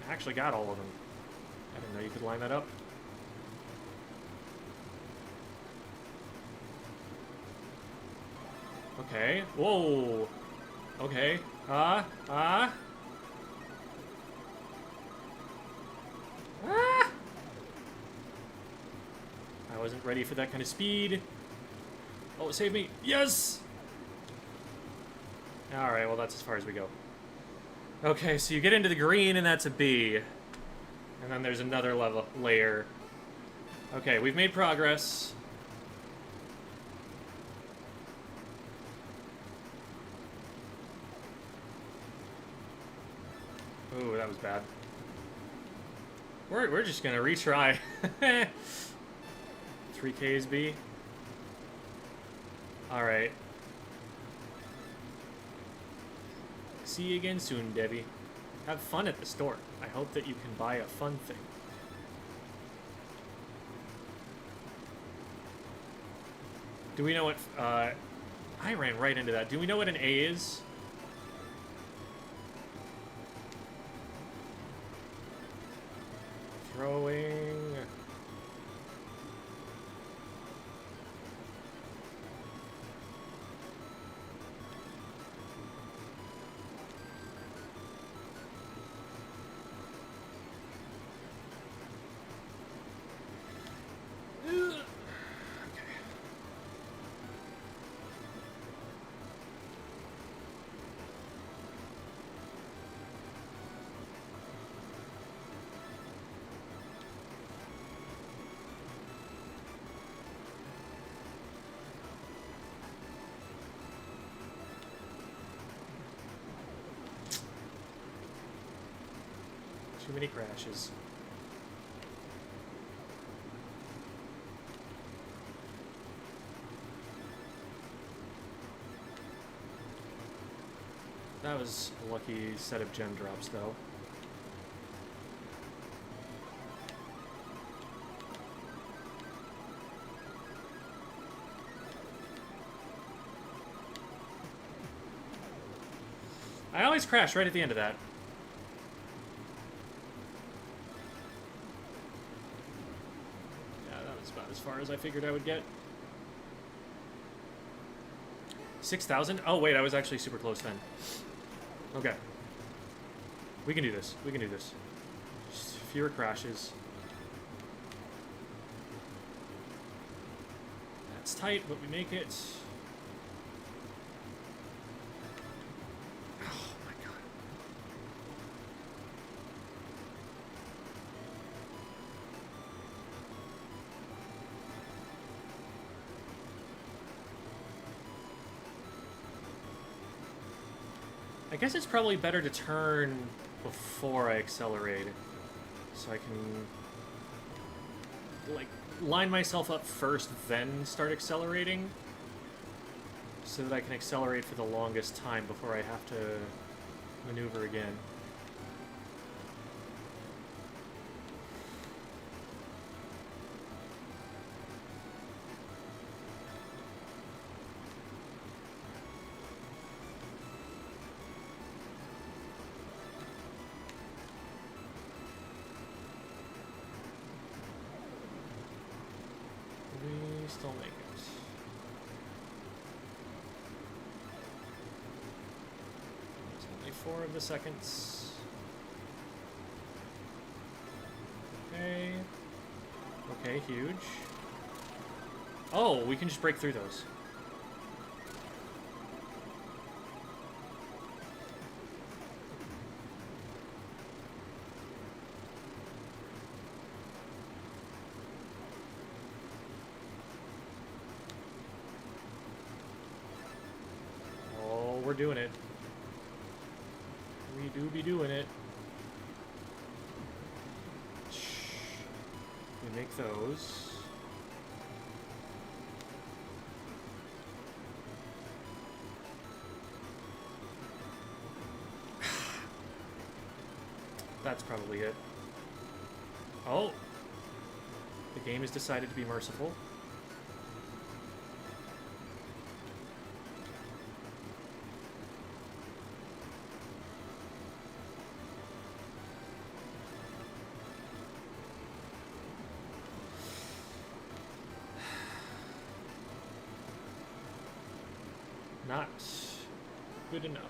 I actually got all of them. I didn't know you could line that up. Okay. Whoa. Okay. Ah. I wasn't ready for that kind of speed. Oh, save me. Yes! Alright, well, that's as far as we go. Okay, so you get into the green, and that's a B. And then there's another layer. Okay, we've made progress. Ooh, that was bad. We're just gonna retry. 3Ks B. Alright. See you again soon, Debbie. Have fun at the store. I hope that you can buy a fun thing. Do we know what... I ran right into that. Do we know what an A is? Throwing... Too many crashes. That was a lucky set of gem drops, though. I always crash right at the end of that. As far as I figured I would get. 6,000? Oh, wait, I was actually super close then. Okay. We can do this. We can do this. Just fewer crashes. That's tight, but we make it. I guess it's probably better to turn before I accelerate, so I can, like, line myself up first, then start accelerating, so that I can accelerate for the longest time before I have to maneuver again. Still make it. It's only 4 of the seconds. Okay. Okay, huge. Oh, we can just break through those. Oh, we're doing it. We do be doing it. We make those. That's probably it. Oh! The game has decided to be merciful. Not good enough.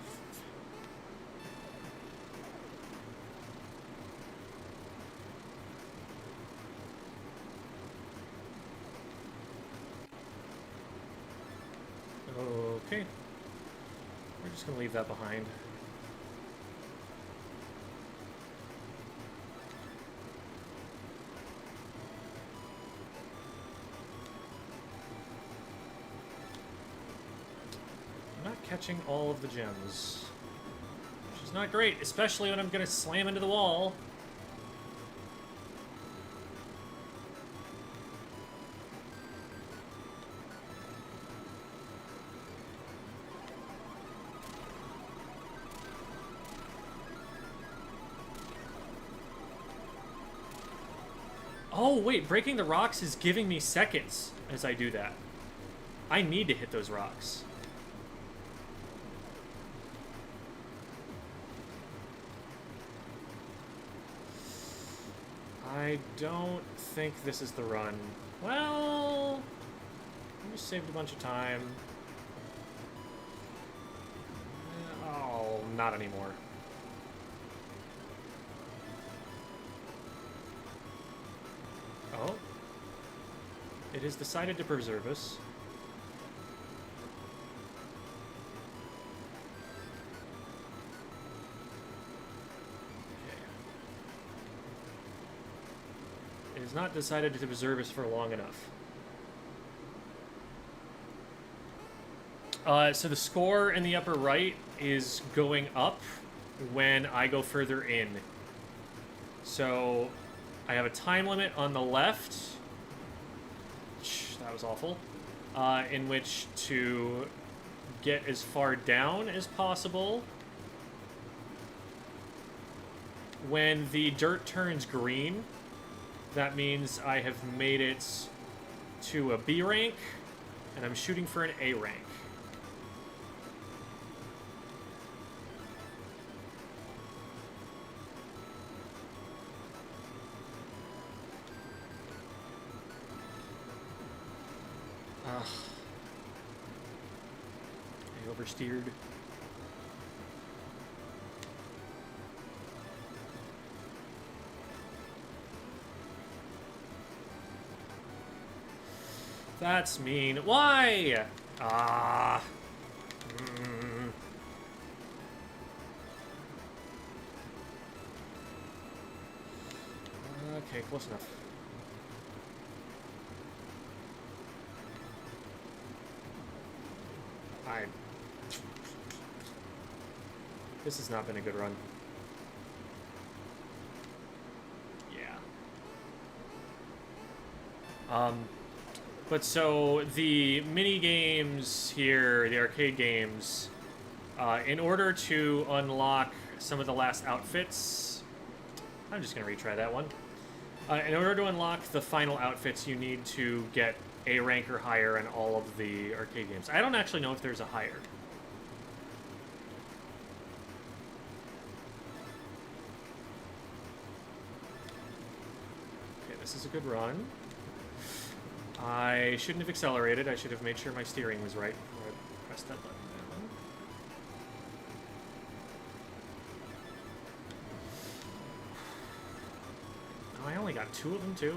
Okay. We're just gonna leave that behind. I'm not catching all of the gems, which is not great, especially when I'm gonna slam into the wall. Oh, wait, breaking the rocks is giving me seconds as I do that. I need to hit those rocks. I don't think this is the run. Well, I just saved a bunch of time. Oh, not anymore. Oh. It has decided to preserve us. Okay. It has not decided to preserve us for long enough. So the score in the upper right is going up when I go further in. So I have a time limit on the left. That was awful. In which to get as far down as possible. When the dirt turns green, that means I have made it to a B rank, and I'm shooting for an A rank. I oversteered. That's mean. Why? Ah. Okay, close enough. This has not been a good run. Yeah. But so the mini games here, the arcade games, in order to unlock some of the last outfits, I'm just gonna retry that one. In order to unlock the final outfits, you need to get A rank or higher in all of the arcade games. I don't actually know if there's a higher. Okay, this is a good run. I shouldn't have accelerated. I should have made sure my steering was right before I pressed that button. I only got 2 of them, too?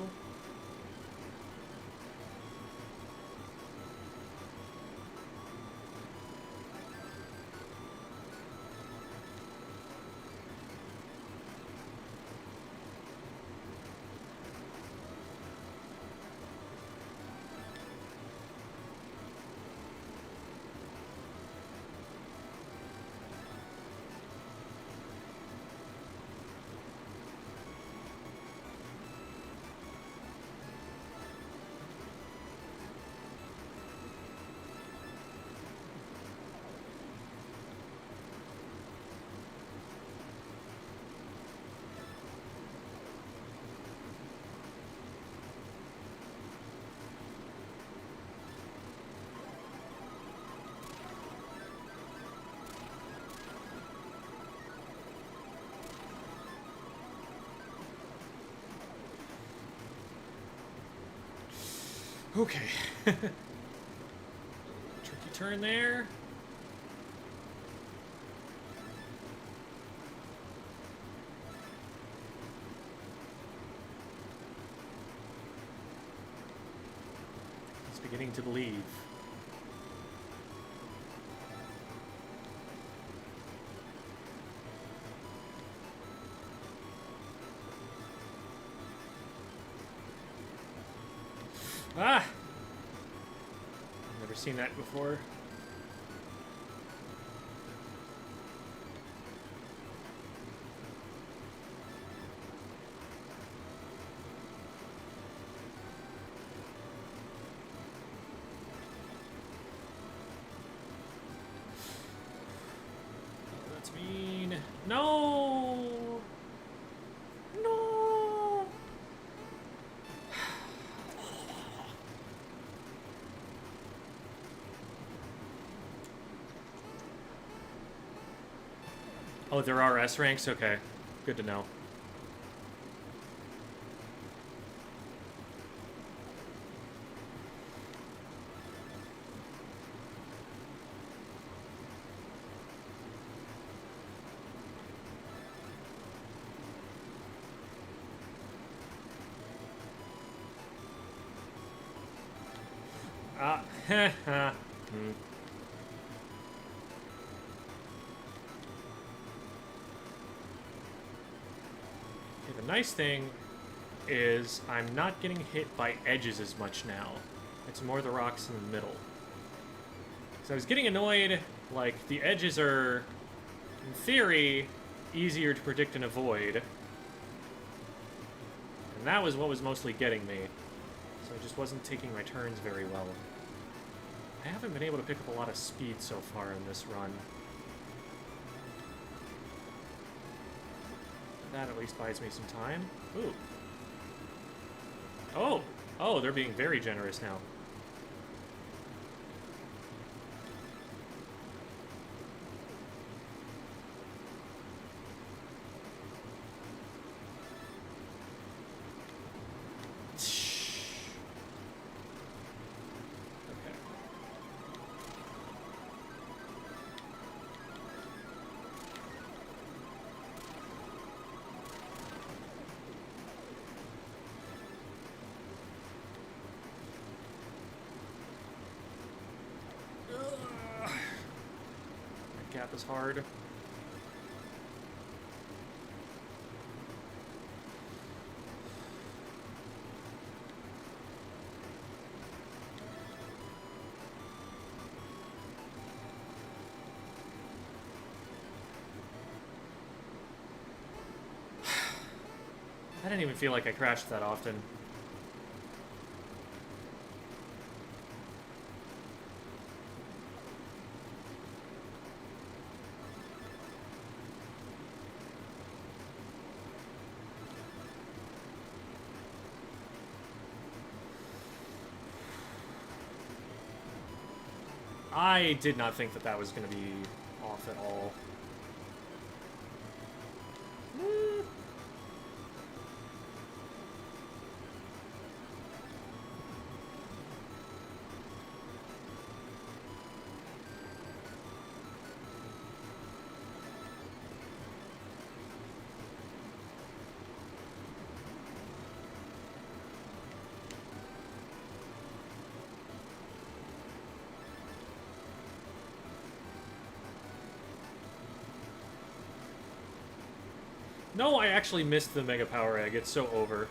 Okay. Tricky turn there. He's beginning to believe. Ah! Never seen that before. Oh, that's mean. No! No! Oh, there are S ranks? Okay. Good to know. Ah, heh, ha. The nice thing is I'm not getting hit by edges as much now. It's more the rocks in the middle. So I was getting annoyed, like, the edges are, in theory, easier to predict and avoid. And that was what was mostly getting me. So I just wasn't taking my turns very well. I haven't been able to pick up a lot of speed so far in this run. That at least buys me some time. Ooh. Oh! Oh, they're being very generous now. Gap is hard. I didn't even feel like I crashed that often. I did not think that that was going to be off at all. No, I actually missed the Mega Power Egg. It's so over.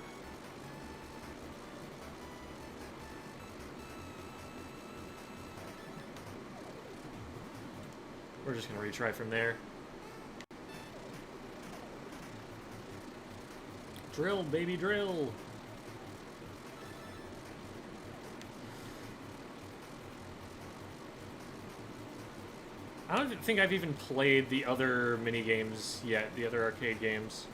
We're just gonna retry from there. Drill, baby, drill! I don't think I've even played the other mini games yet, the other arcade games.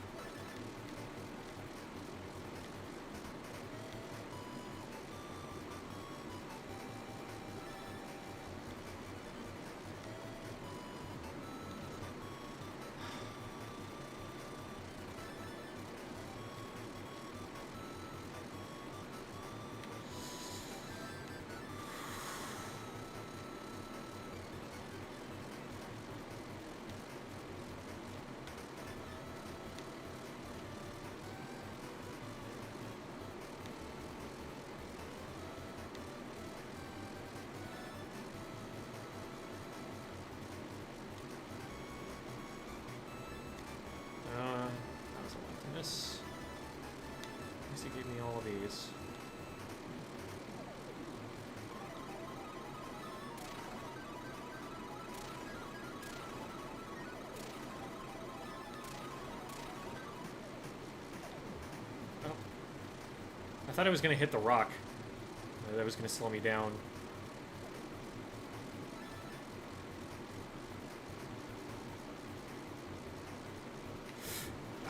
At least he gave me all of these. Oh. I thought I was going to hit the rock. That was going to slow me down.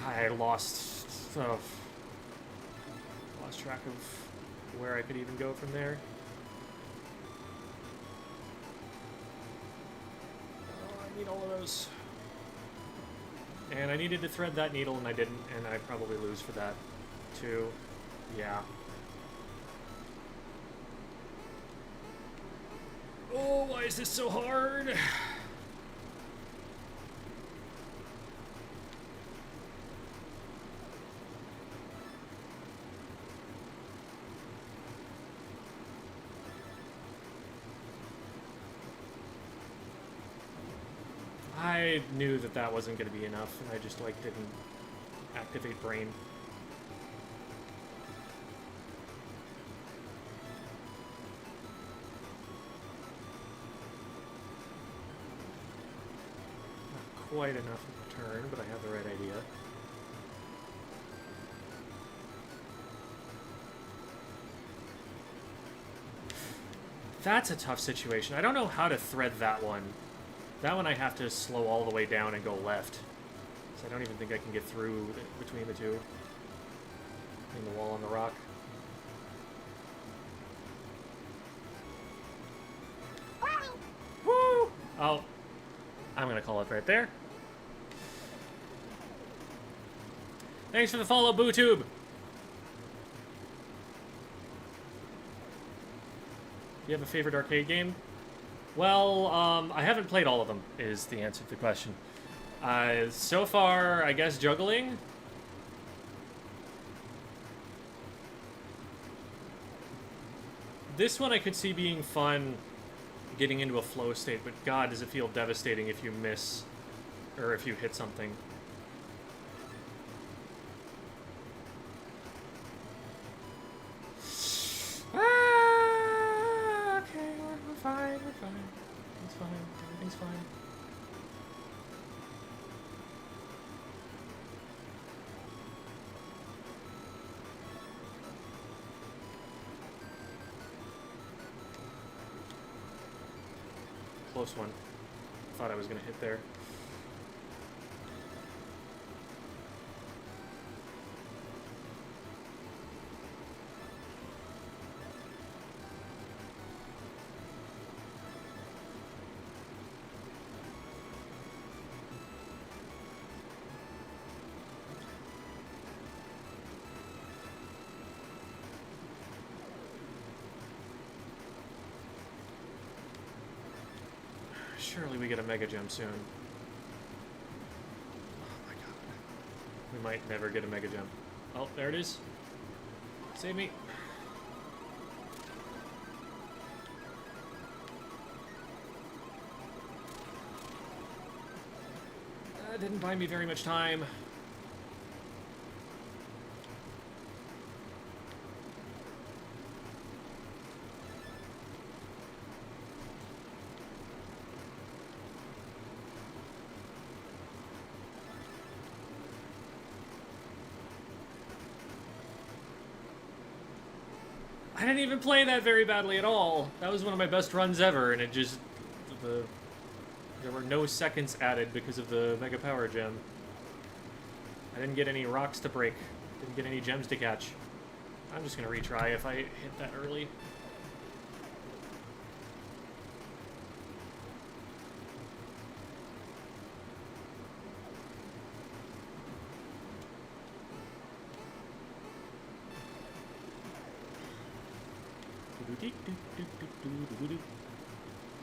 I lost track of where I could even go from there. Oh, I need all of those. And I needed to thread that needle and I didn't, and I probably lose for that too. Yeah. Oh, why is this so hard? I knew that that wasn't going to be enough, and I just, like, didn't activate brain. Not quite enough of a turn, but I have the right idea. That's a tough situation. I don't know how to thread that one. That one I have to slow all the way down and go left. So I don't even think I can get through between the two. Between the wall and the rock. Woo! Oh. I'm gonna call it right there. Thanks for the follow, BooTube! Do you have a favorite arcade game? Well, I haven't played all of them, is the answer to the question. So far, I guess juggling? This one I could see being fun, getting into a flow state, but God, does it feel devastating if you miss, or if you hit something. Everything's fine. Close one. Thought I was gonna hit there. Surely we get a Mega Gem soon. Oh my god. We might never get a Mega Gem. Oh, there it is. Save me. That didn't buy me very much time. I didn't even play that very badly at all. That was one of my best runs ever, and it just... there were no seconds added because of the Mega Power Gem. I didn't get any rocks to break. Didn't get any gems to catch. I'm just gonna retry if I hit that early.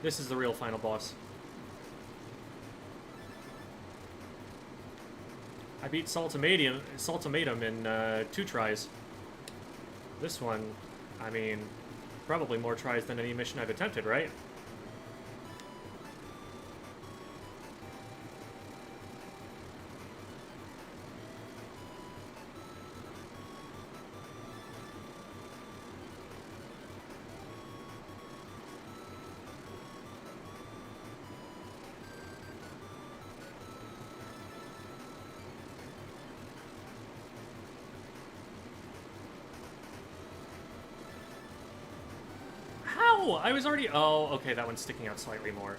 This is the real final boss. I beat Saltomatum in 2 tries. This one, I mean, probably more tries than any mission I've attempted, right? I was already... Oh, okay, that one's sticking out slightly more.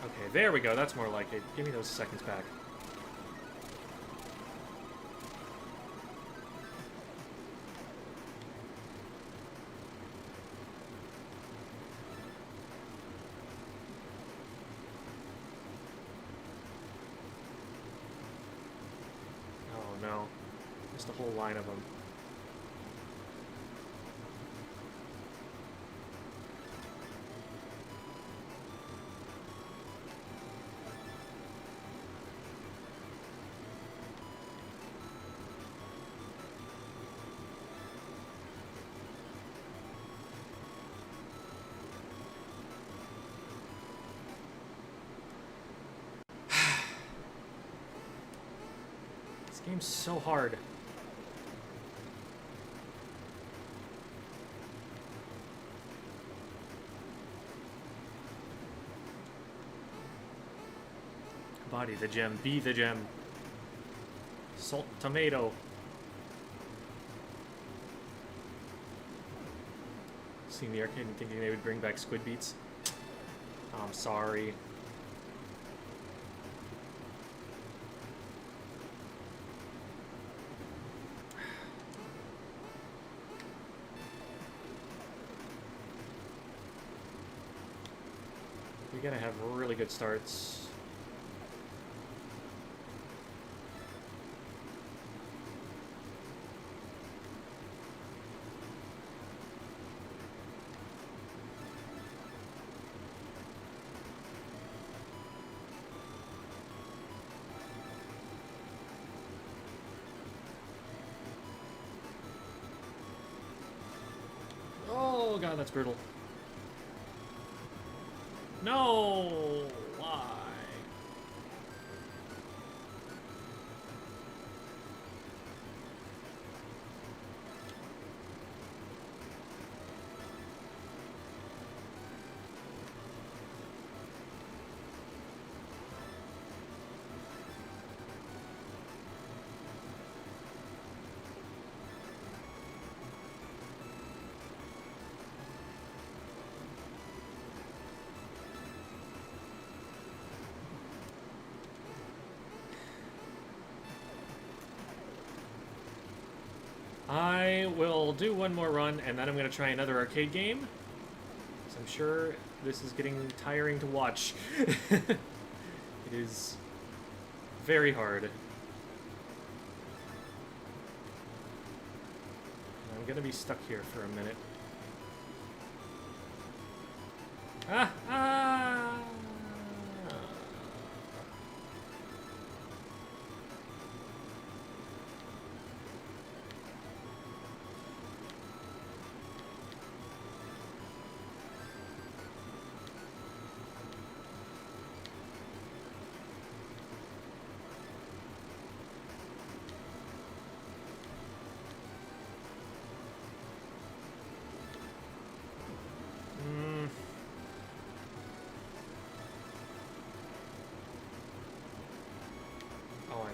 Okay, there we go. That's more like it. Give me those seconds back. Just a whole line of them. This game's so hard. Body the gem, be the gem. Salt tomato. Seeing the arcade and thinking they would bring back squid beats. Oh, I'm sorry. You're gonna have really good starts. Oh god, that's brutal. No! Why? I will do one more run, and then I'm going to try another arcade game. So I'm sure this is getting tiring to watch. It is very hard. I'm going to be stuck here for a minute. Ah! Ah!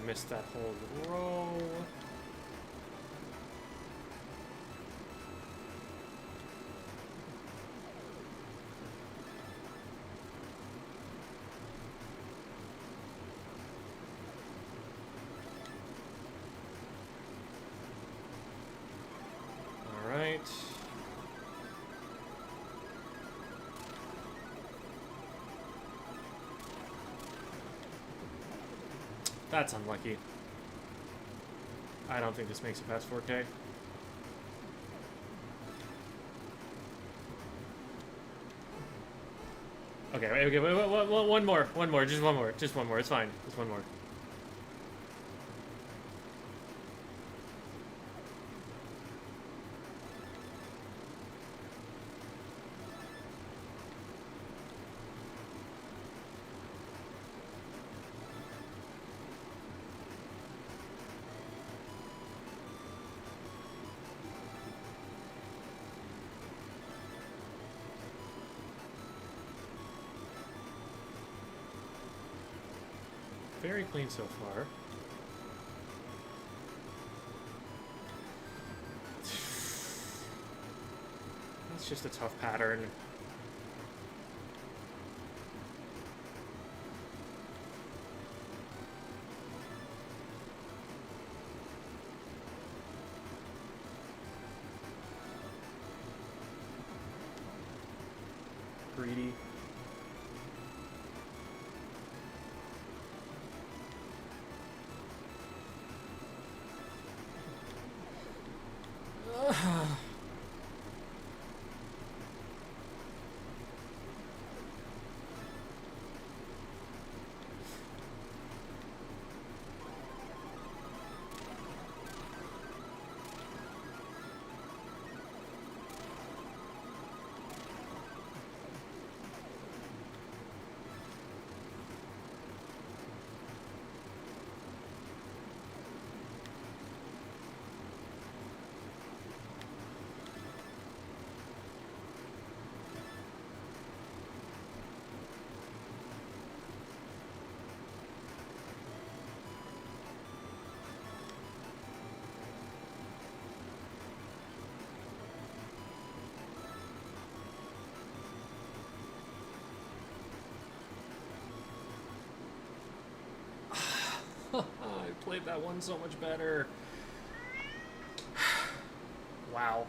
missed that whole row. All right. That's unlucky. I don't think this makes it past 4K. Okay, wait, one more, just one more, it's fine, just one more. Very clean so far. That's just a tough pattern. Greedy. I played that one so much better. Wow.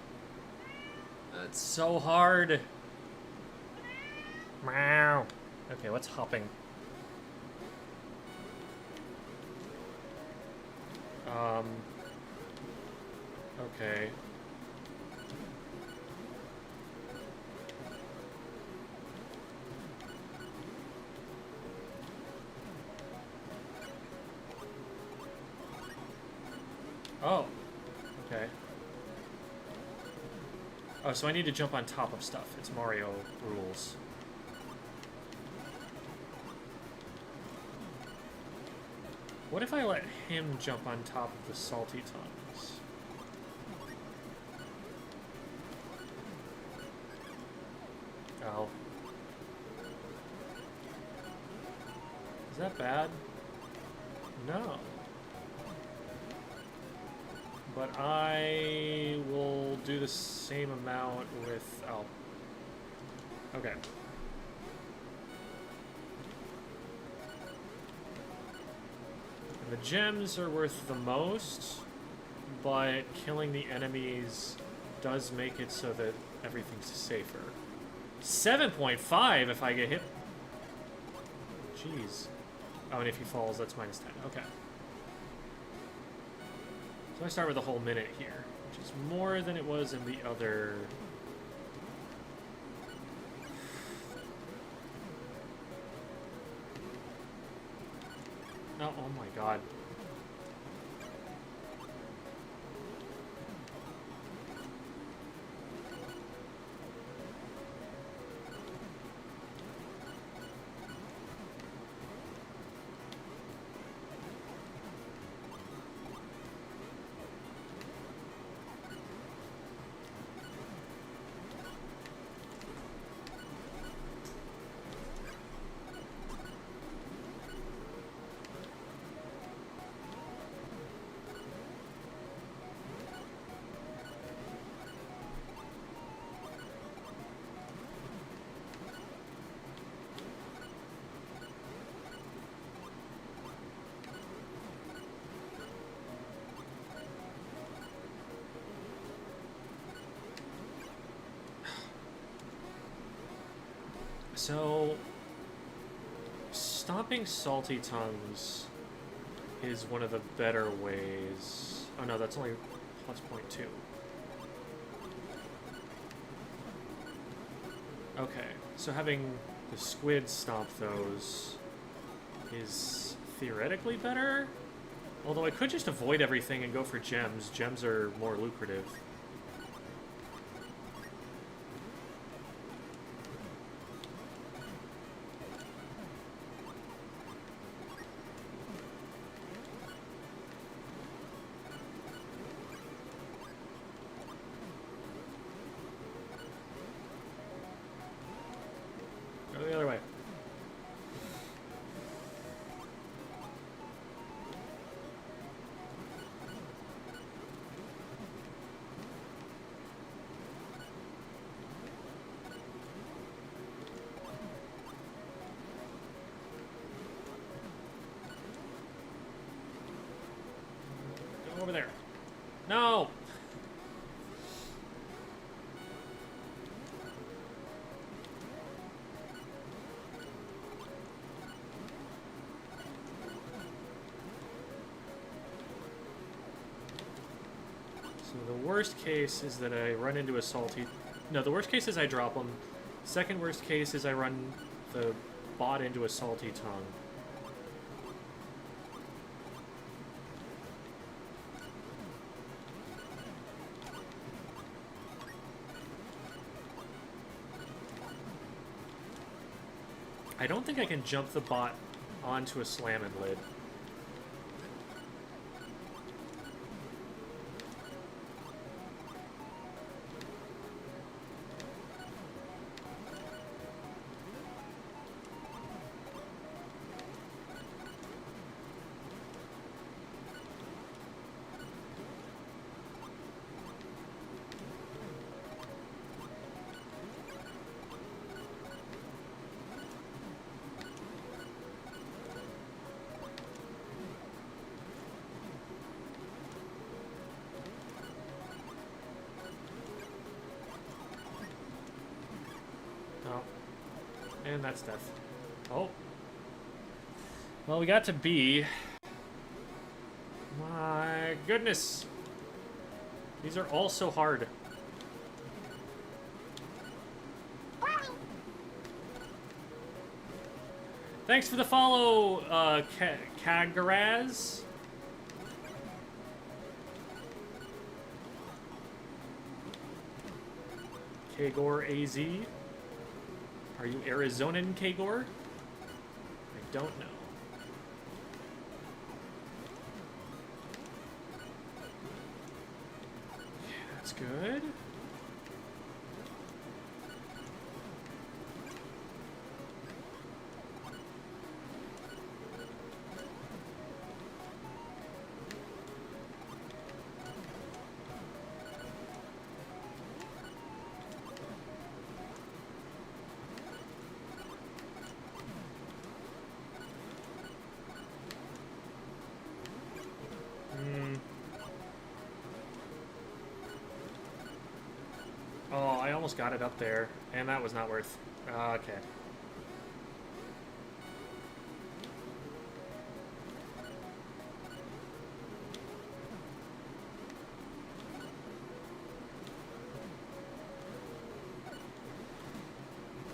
That's so hard. Meow. Okay, what's hopping? Okay. Oh. Okay. Oh, so I need to jump on top of stuff. It's Mario rules. What if I let him jump on top of the salty tongues? Oh. Is that bad? No. But I will do the same amount with... Oh. Okay. The gems are worth the most, but killing the enemies does make it so that everything's safer. 7.5 if I get hit. Jeez. Oh, and if he falls, that's -10. Okay. So I start with a whole minute here, which is more than it was in the other... No, oh my god. So, stomping salty tongues is one of the better ways. Oh no, that's only plus 0.2. Okay, so having the squid stomp those is theoretically better. Although I could just avoid everything and go for gems. Gems are more lucrative. Go the other way. Over there. No! So the worst case is that I run into a salty... No, the worst case is I drop them. Second worst case is I run the bot into a salty tongue. I don't think I can jump the bot onto a slam and lid. And that's death. Oh. Well, we got to B. My goodness. These are all so hard. Thanks for the follow, Kagaraz. Kagor AZ. Are you Arizonan, Kagor? I don't know. Yeah, that's good. Oh, I almost got it up there, and that was not worth... okay.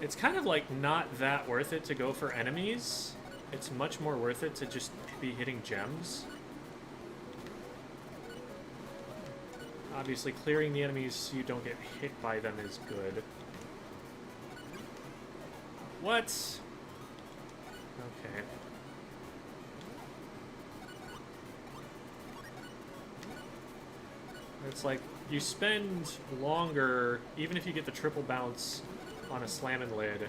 It's kind of like not that worth it to go for enemies. It's much more worth it to just be hitting gems. Obviously, clearing the enemies so you don't get hit by them is good. What? Okay. It's like, you spend longer, even if you get the triple bounce on a slam and lid,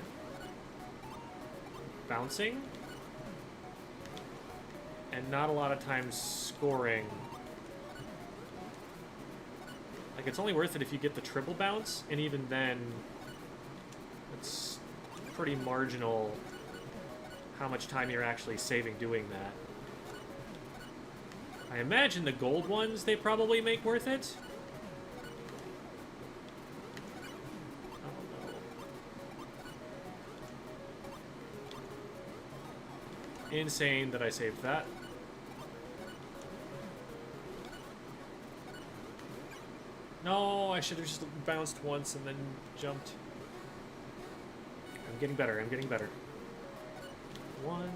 bouncing, and not a lot of times scoring. Like, it's only worth it if you get the triple bounce, and even then, it's pretty marginal how much time you're actually saving doing that. I imagine the gold ones they probably make worth it. Oh no. insane that I saved that. No, I should have just bounced once and then jumped. I'm getting better, I'm getting better. One.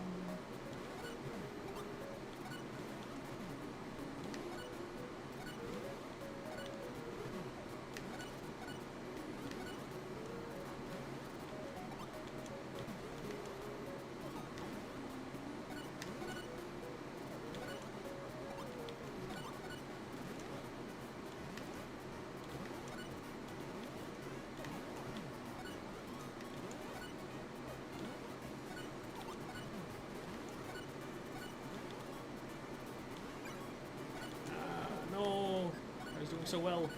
No, I was doing so well.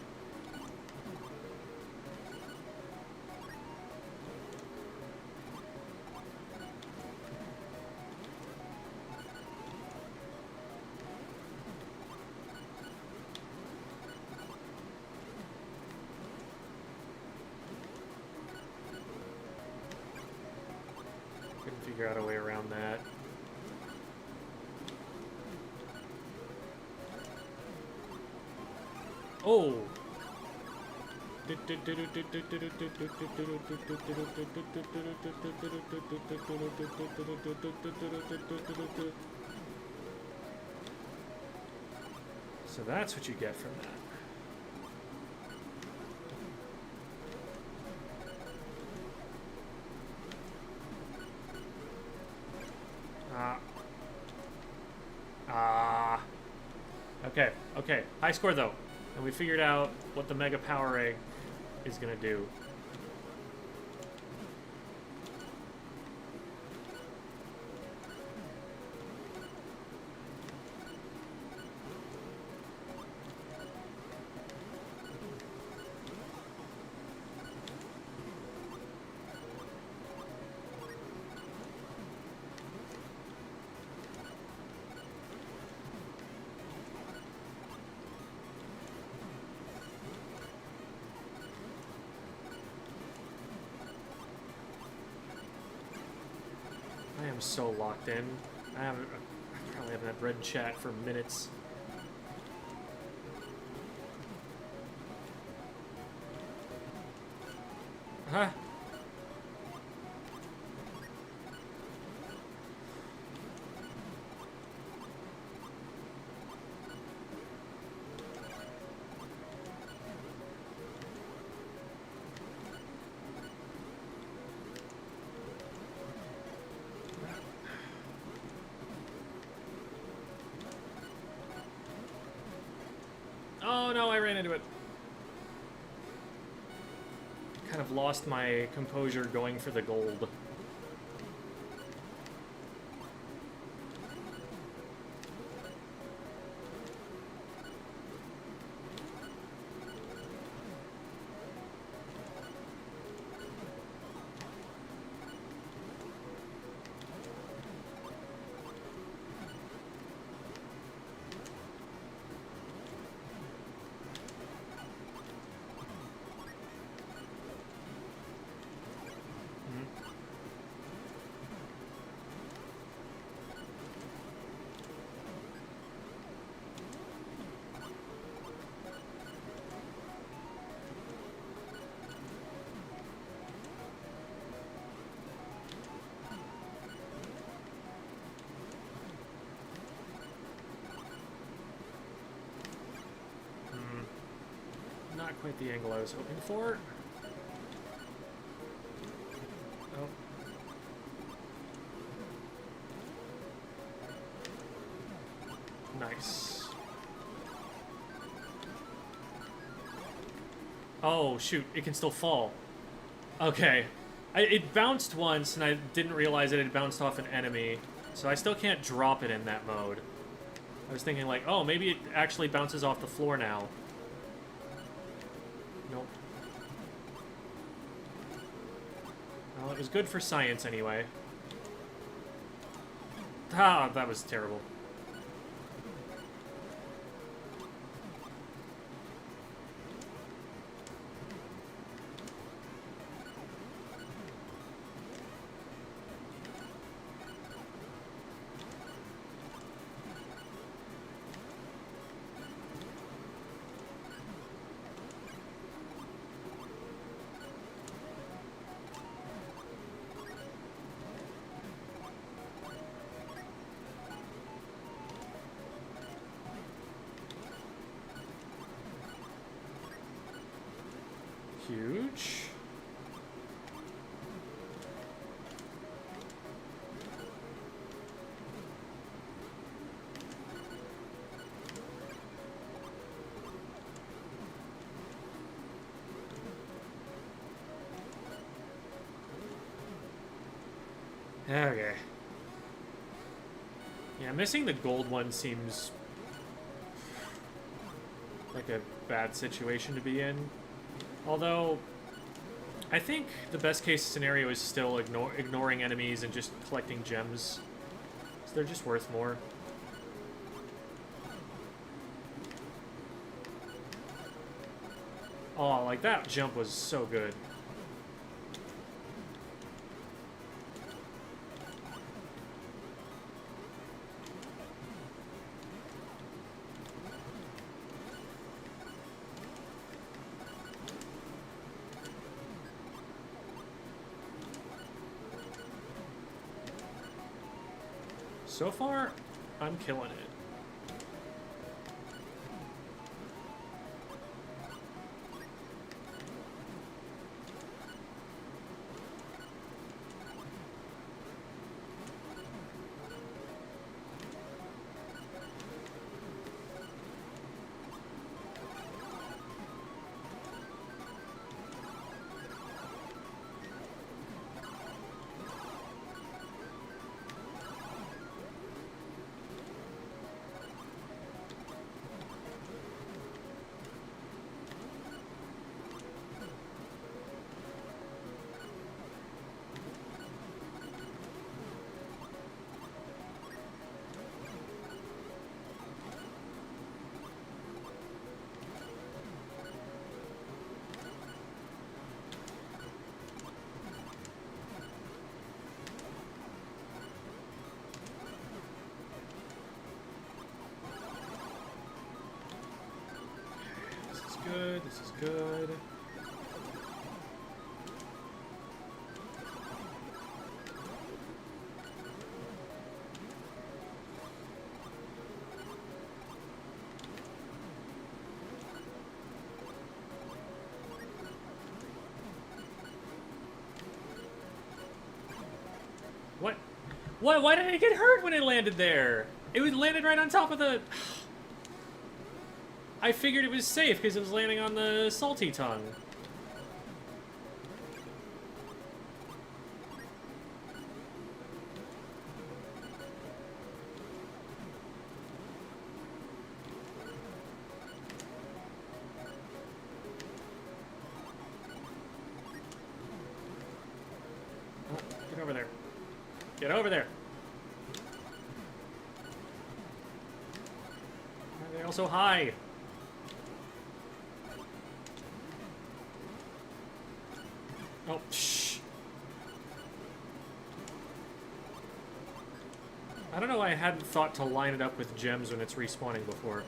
Couldn't figure out a way around that. Oh! So that's what you get from that. Okay, okay. High score, though. And we figured out what the Mega Power Egg is going to do. I am so locked in. I probably haven't had red chat for minutes. Huh? Oh no, I ran into it. Kind of lost my composure going for the gold. Not quite the angle I was hoping for. Oh. Nice. Oh, shoot. It can still fall. Okay. It bounced once, and I didn't realize it had bounced off an enemy, so I still can't drop it in that mode. I was thinking, like, oh, maybe it actually bounces off the floor now. Nope. Well, it was good for science anyway. Ah, that was terrible. huge. Okay. Yeah, missing the gold one seems like a bad situation to be in. Although, I think the best case scenario is still ignoring enemies and just collecting gems. So they're just worth more. Oh, like that jump was so good. So far, I'm killing it. Good, this is good. What? What? Why did it get hurt when it landed there? It was landed right on top of the... I figured it was safe because it was landing on the salty tongue. Oh, get over there. Get over there. Why are they all so high? Oh, shh. I don't know why I hadn't thought to line it up with gems when it's respawning before.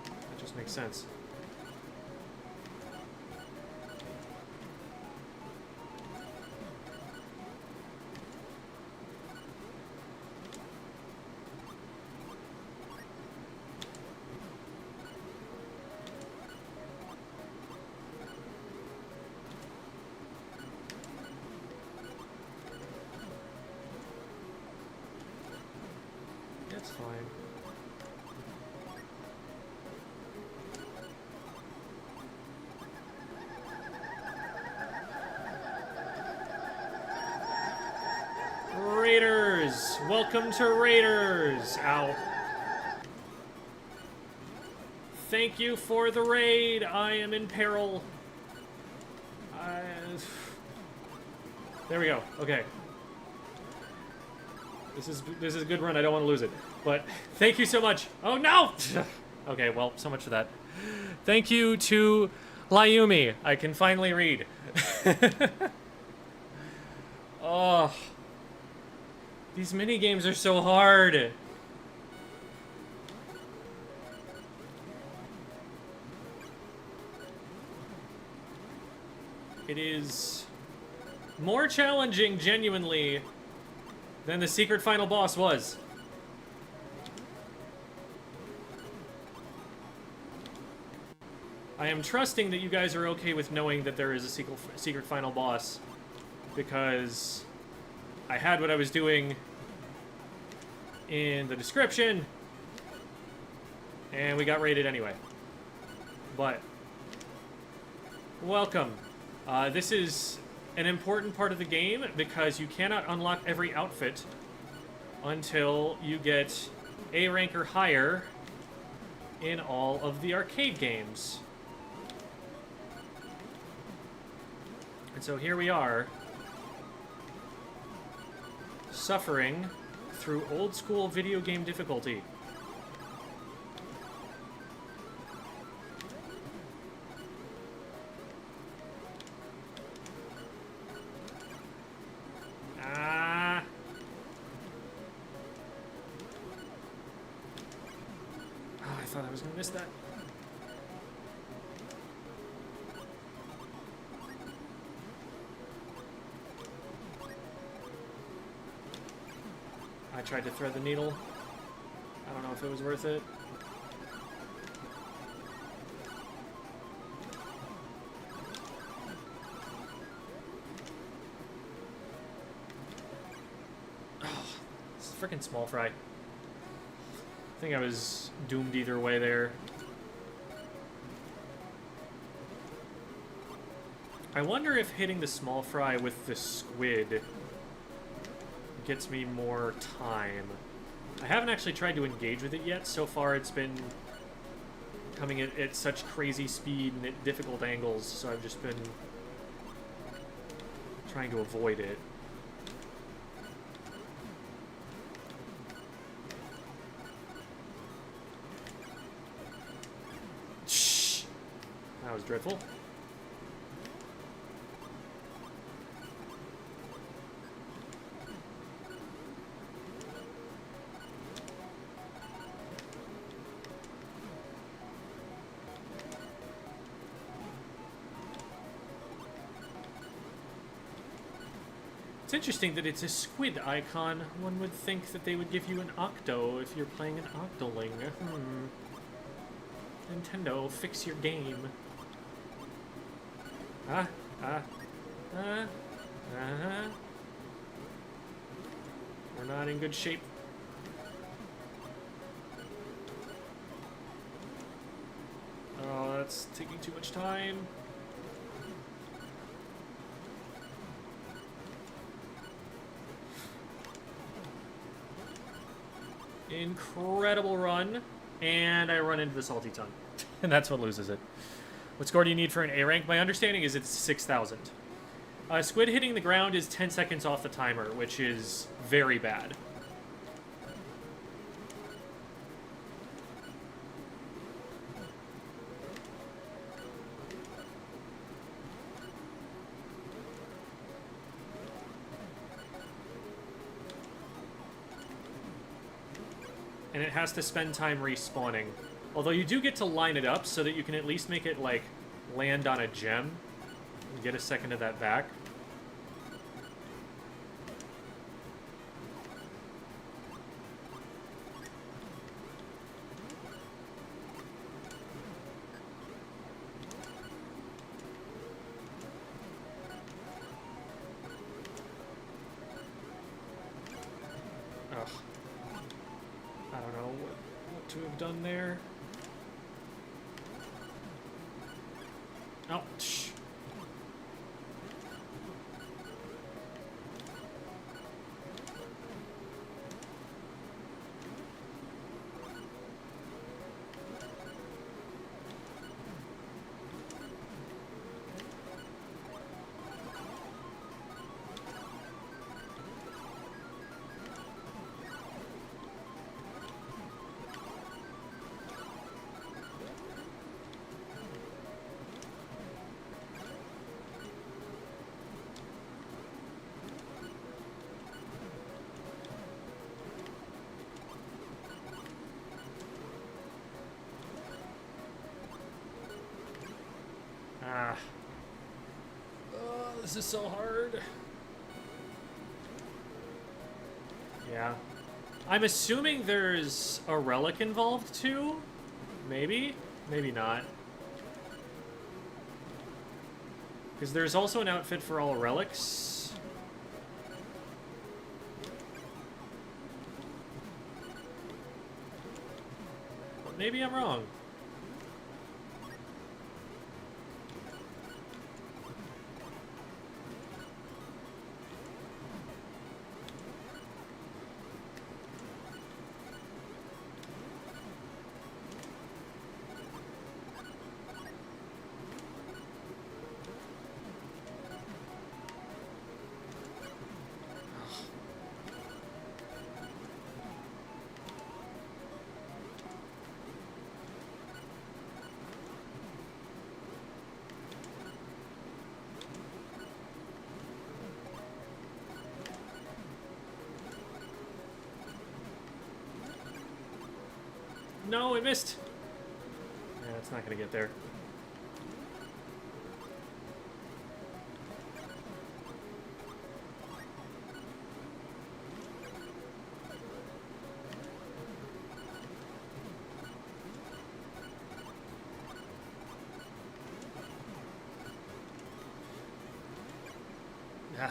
That just makes sense. That's fine. Raiders! Welcome to Raiders! Ow. Thank you for the raid. I am in peril. There we go. Okay. This is a good run. I don't want to lose it. But thank you so much. Oh no! Okay, well, so much for that. Thank you to Lyumi. I can finally read. Oh. These mini games are so hard. It is more challenging, genuinely, than the secret final boss was. I am trusting that you guys are okay with knowing that there is a secret final boss, because I had what I was doing in the description, and we got raided anyway. But welcome. This is an important part of the game because you cannot unlock every outfit until you get A rank or higher in all of the arcade games. And so here we are, suffering through old school video game difficulty. I thought I was gonna miss that. I tried to thread the needle. I don't know if it was worth it. Oh, it's freaking small fry. I think I was doomed either way there. I wonder if hitting the small fry with the squid gets me more time. I haven't actually tried to engage with it yet. So far it's been coming at such crazy speed and at difficult angles, so I've just been trying to avoid it. Shh! That was dreadful. It's interesting that it's a squid icon. One would think that they would give you an octo if you're playing an octoling. Nintendo, fix your game. We're not in good shape. Oh, that's taking too much time. Incredible run, and I run into the salty tongue, and that's what loses it. What score do you need for an A rank? My understanding is it's 6,000. Squid hitting the ground is 10 seconds off the timer, which is very bad. And it has to spend time respawning. Although you do get to line it up so that you can at least make it, like, land on a gem and get a second of that back. Ugh. I don't know what to have done there. Oh, shh. Oh, this is so hard. Yeah. I'm assuming there's a relic involved too? Maybe? Maybe not. Because there's also an outfit for all relics. But maybe I'm wrong. No, it missed. Yeah, it's not gonna get there. Ah.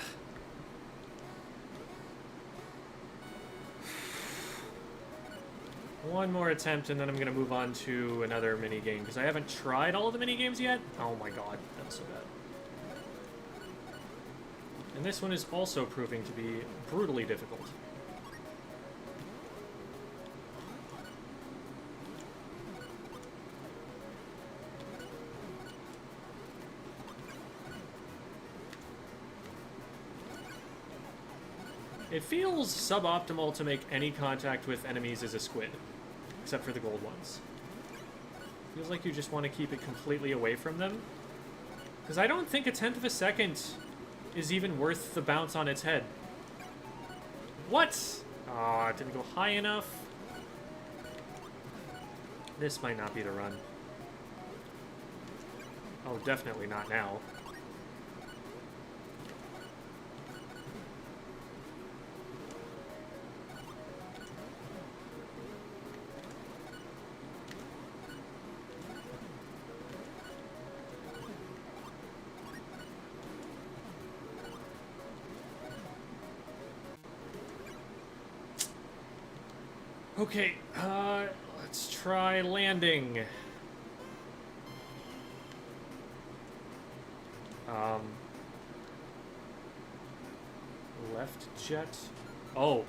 One more attempt, and then I'm going to move on to another mini-game, because I haven't tried all of the mini-games yet. Oh my god, that's so bad. And this one is also proving to be brutally difficult. It feels suboptimal to make any contact with enemies as a squid. Except for the gold ones. Feels like you just want to keep it completely away from them. Because I don't think a tenth of a second is even worth the bounce on its head. What? Oh, it didn't go high enough. This might not be the run. Oh, definitely not now. Okay, let's try landing. Left jet. Oh.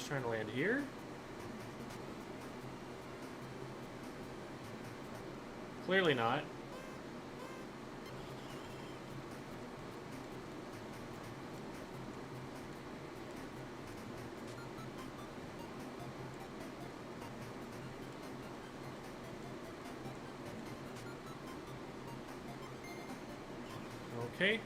Trying to land here. Clearly not. Okay.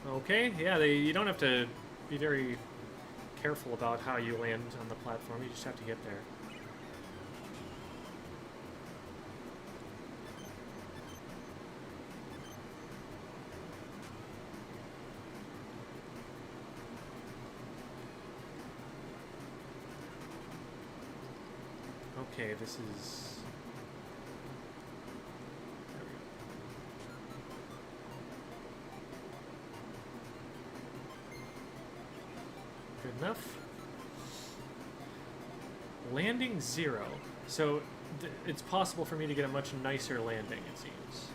Okay, yeah, you don't have to be very careful about how you land on the platform, you just have to get there. Okay, this is... Good enough. Landing 0. So it's possible for me to get a much nicer landing, it seems.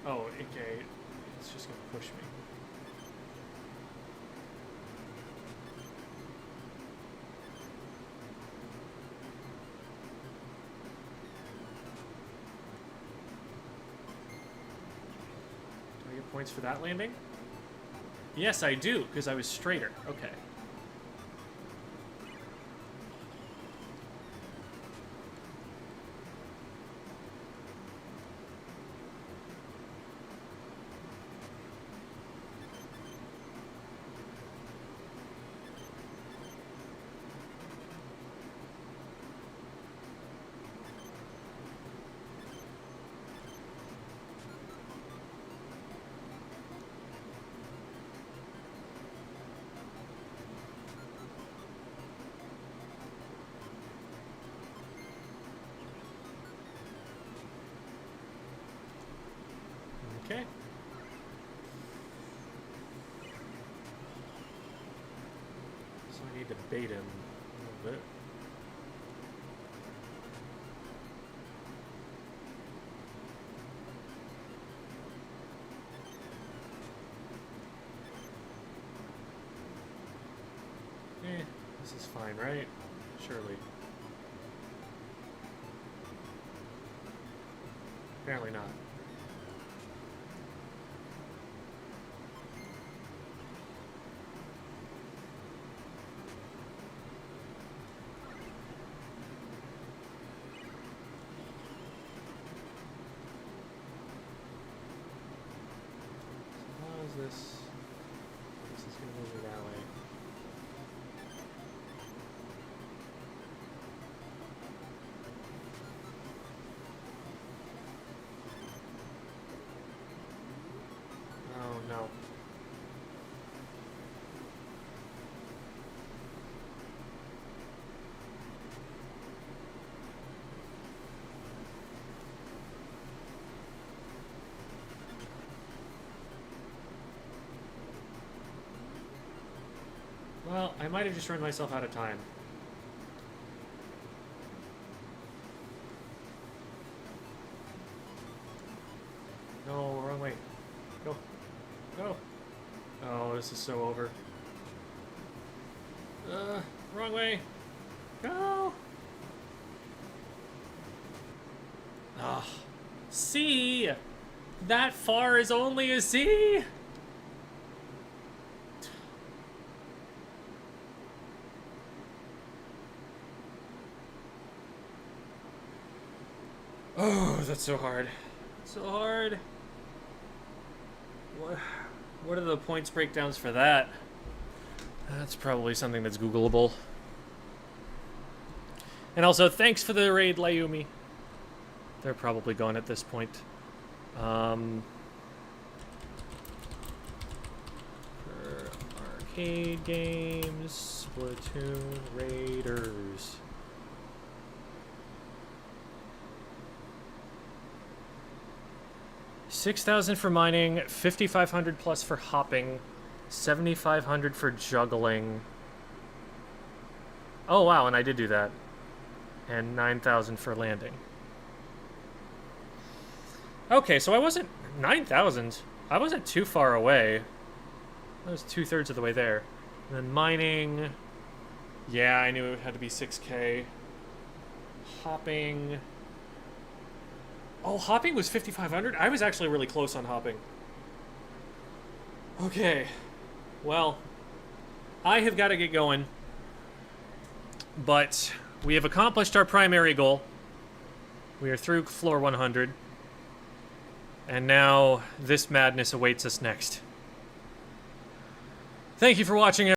Oh, okay. It's just gonna push me. points for that landing? Yes, I do, because I was straighter. Okay. Okay. So I need to bait him a little bit. This is fine, right? Surely. Apparently not. This is going to move me that way. Oh no. Well, I might have just run myself out of time. No, wrong way. Go. Go. Oh, this is so over. Wrong way. Go. Ah. C. That far is only a C. Oh, that's so hard. So hard. What are the points breakdowns for that? That's probably something that's Googleable. And also, thanks for the raid, Layumi. They're probably gone at this point. For arcade games, Splatoon Raiders. $6,000 for mining, $5,500 plus for hopping, $7,500 for juggling. Oh wow, and I did do that. And $9,000 for landing. Okay, so I wasn't 9,000. I wasn't too far away. I was 2/3 of the way there. And then mining. Yeah, I knew it had to be 6K. Hopping. Oh, hopping was 5,500? I was actually really close on hopping. Okay. Well, I have got to get going. But we have accomplished our primary goal. We are through floor 100. And now this madness awaits us next. Thank you for watching,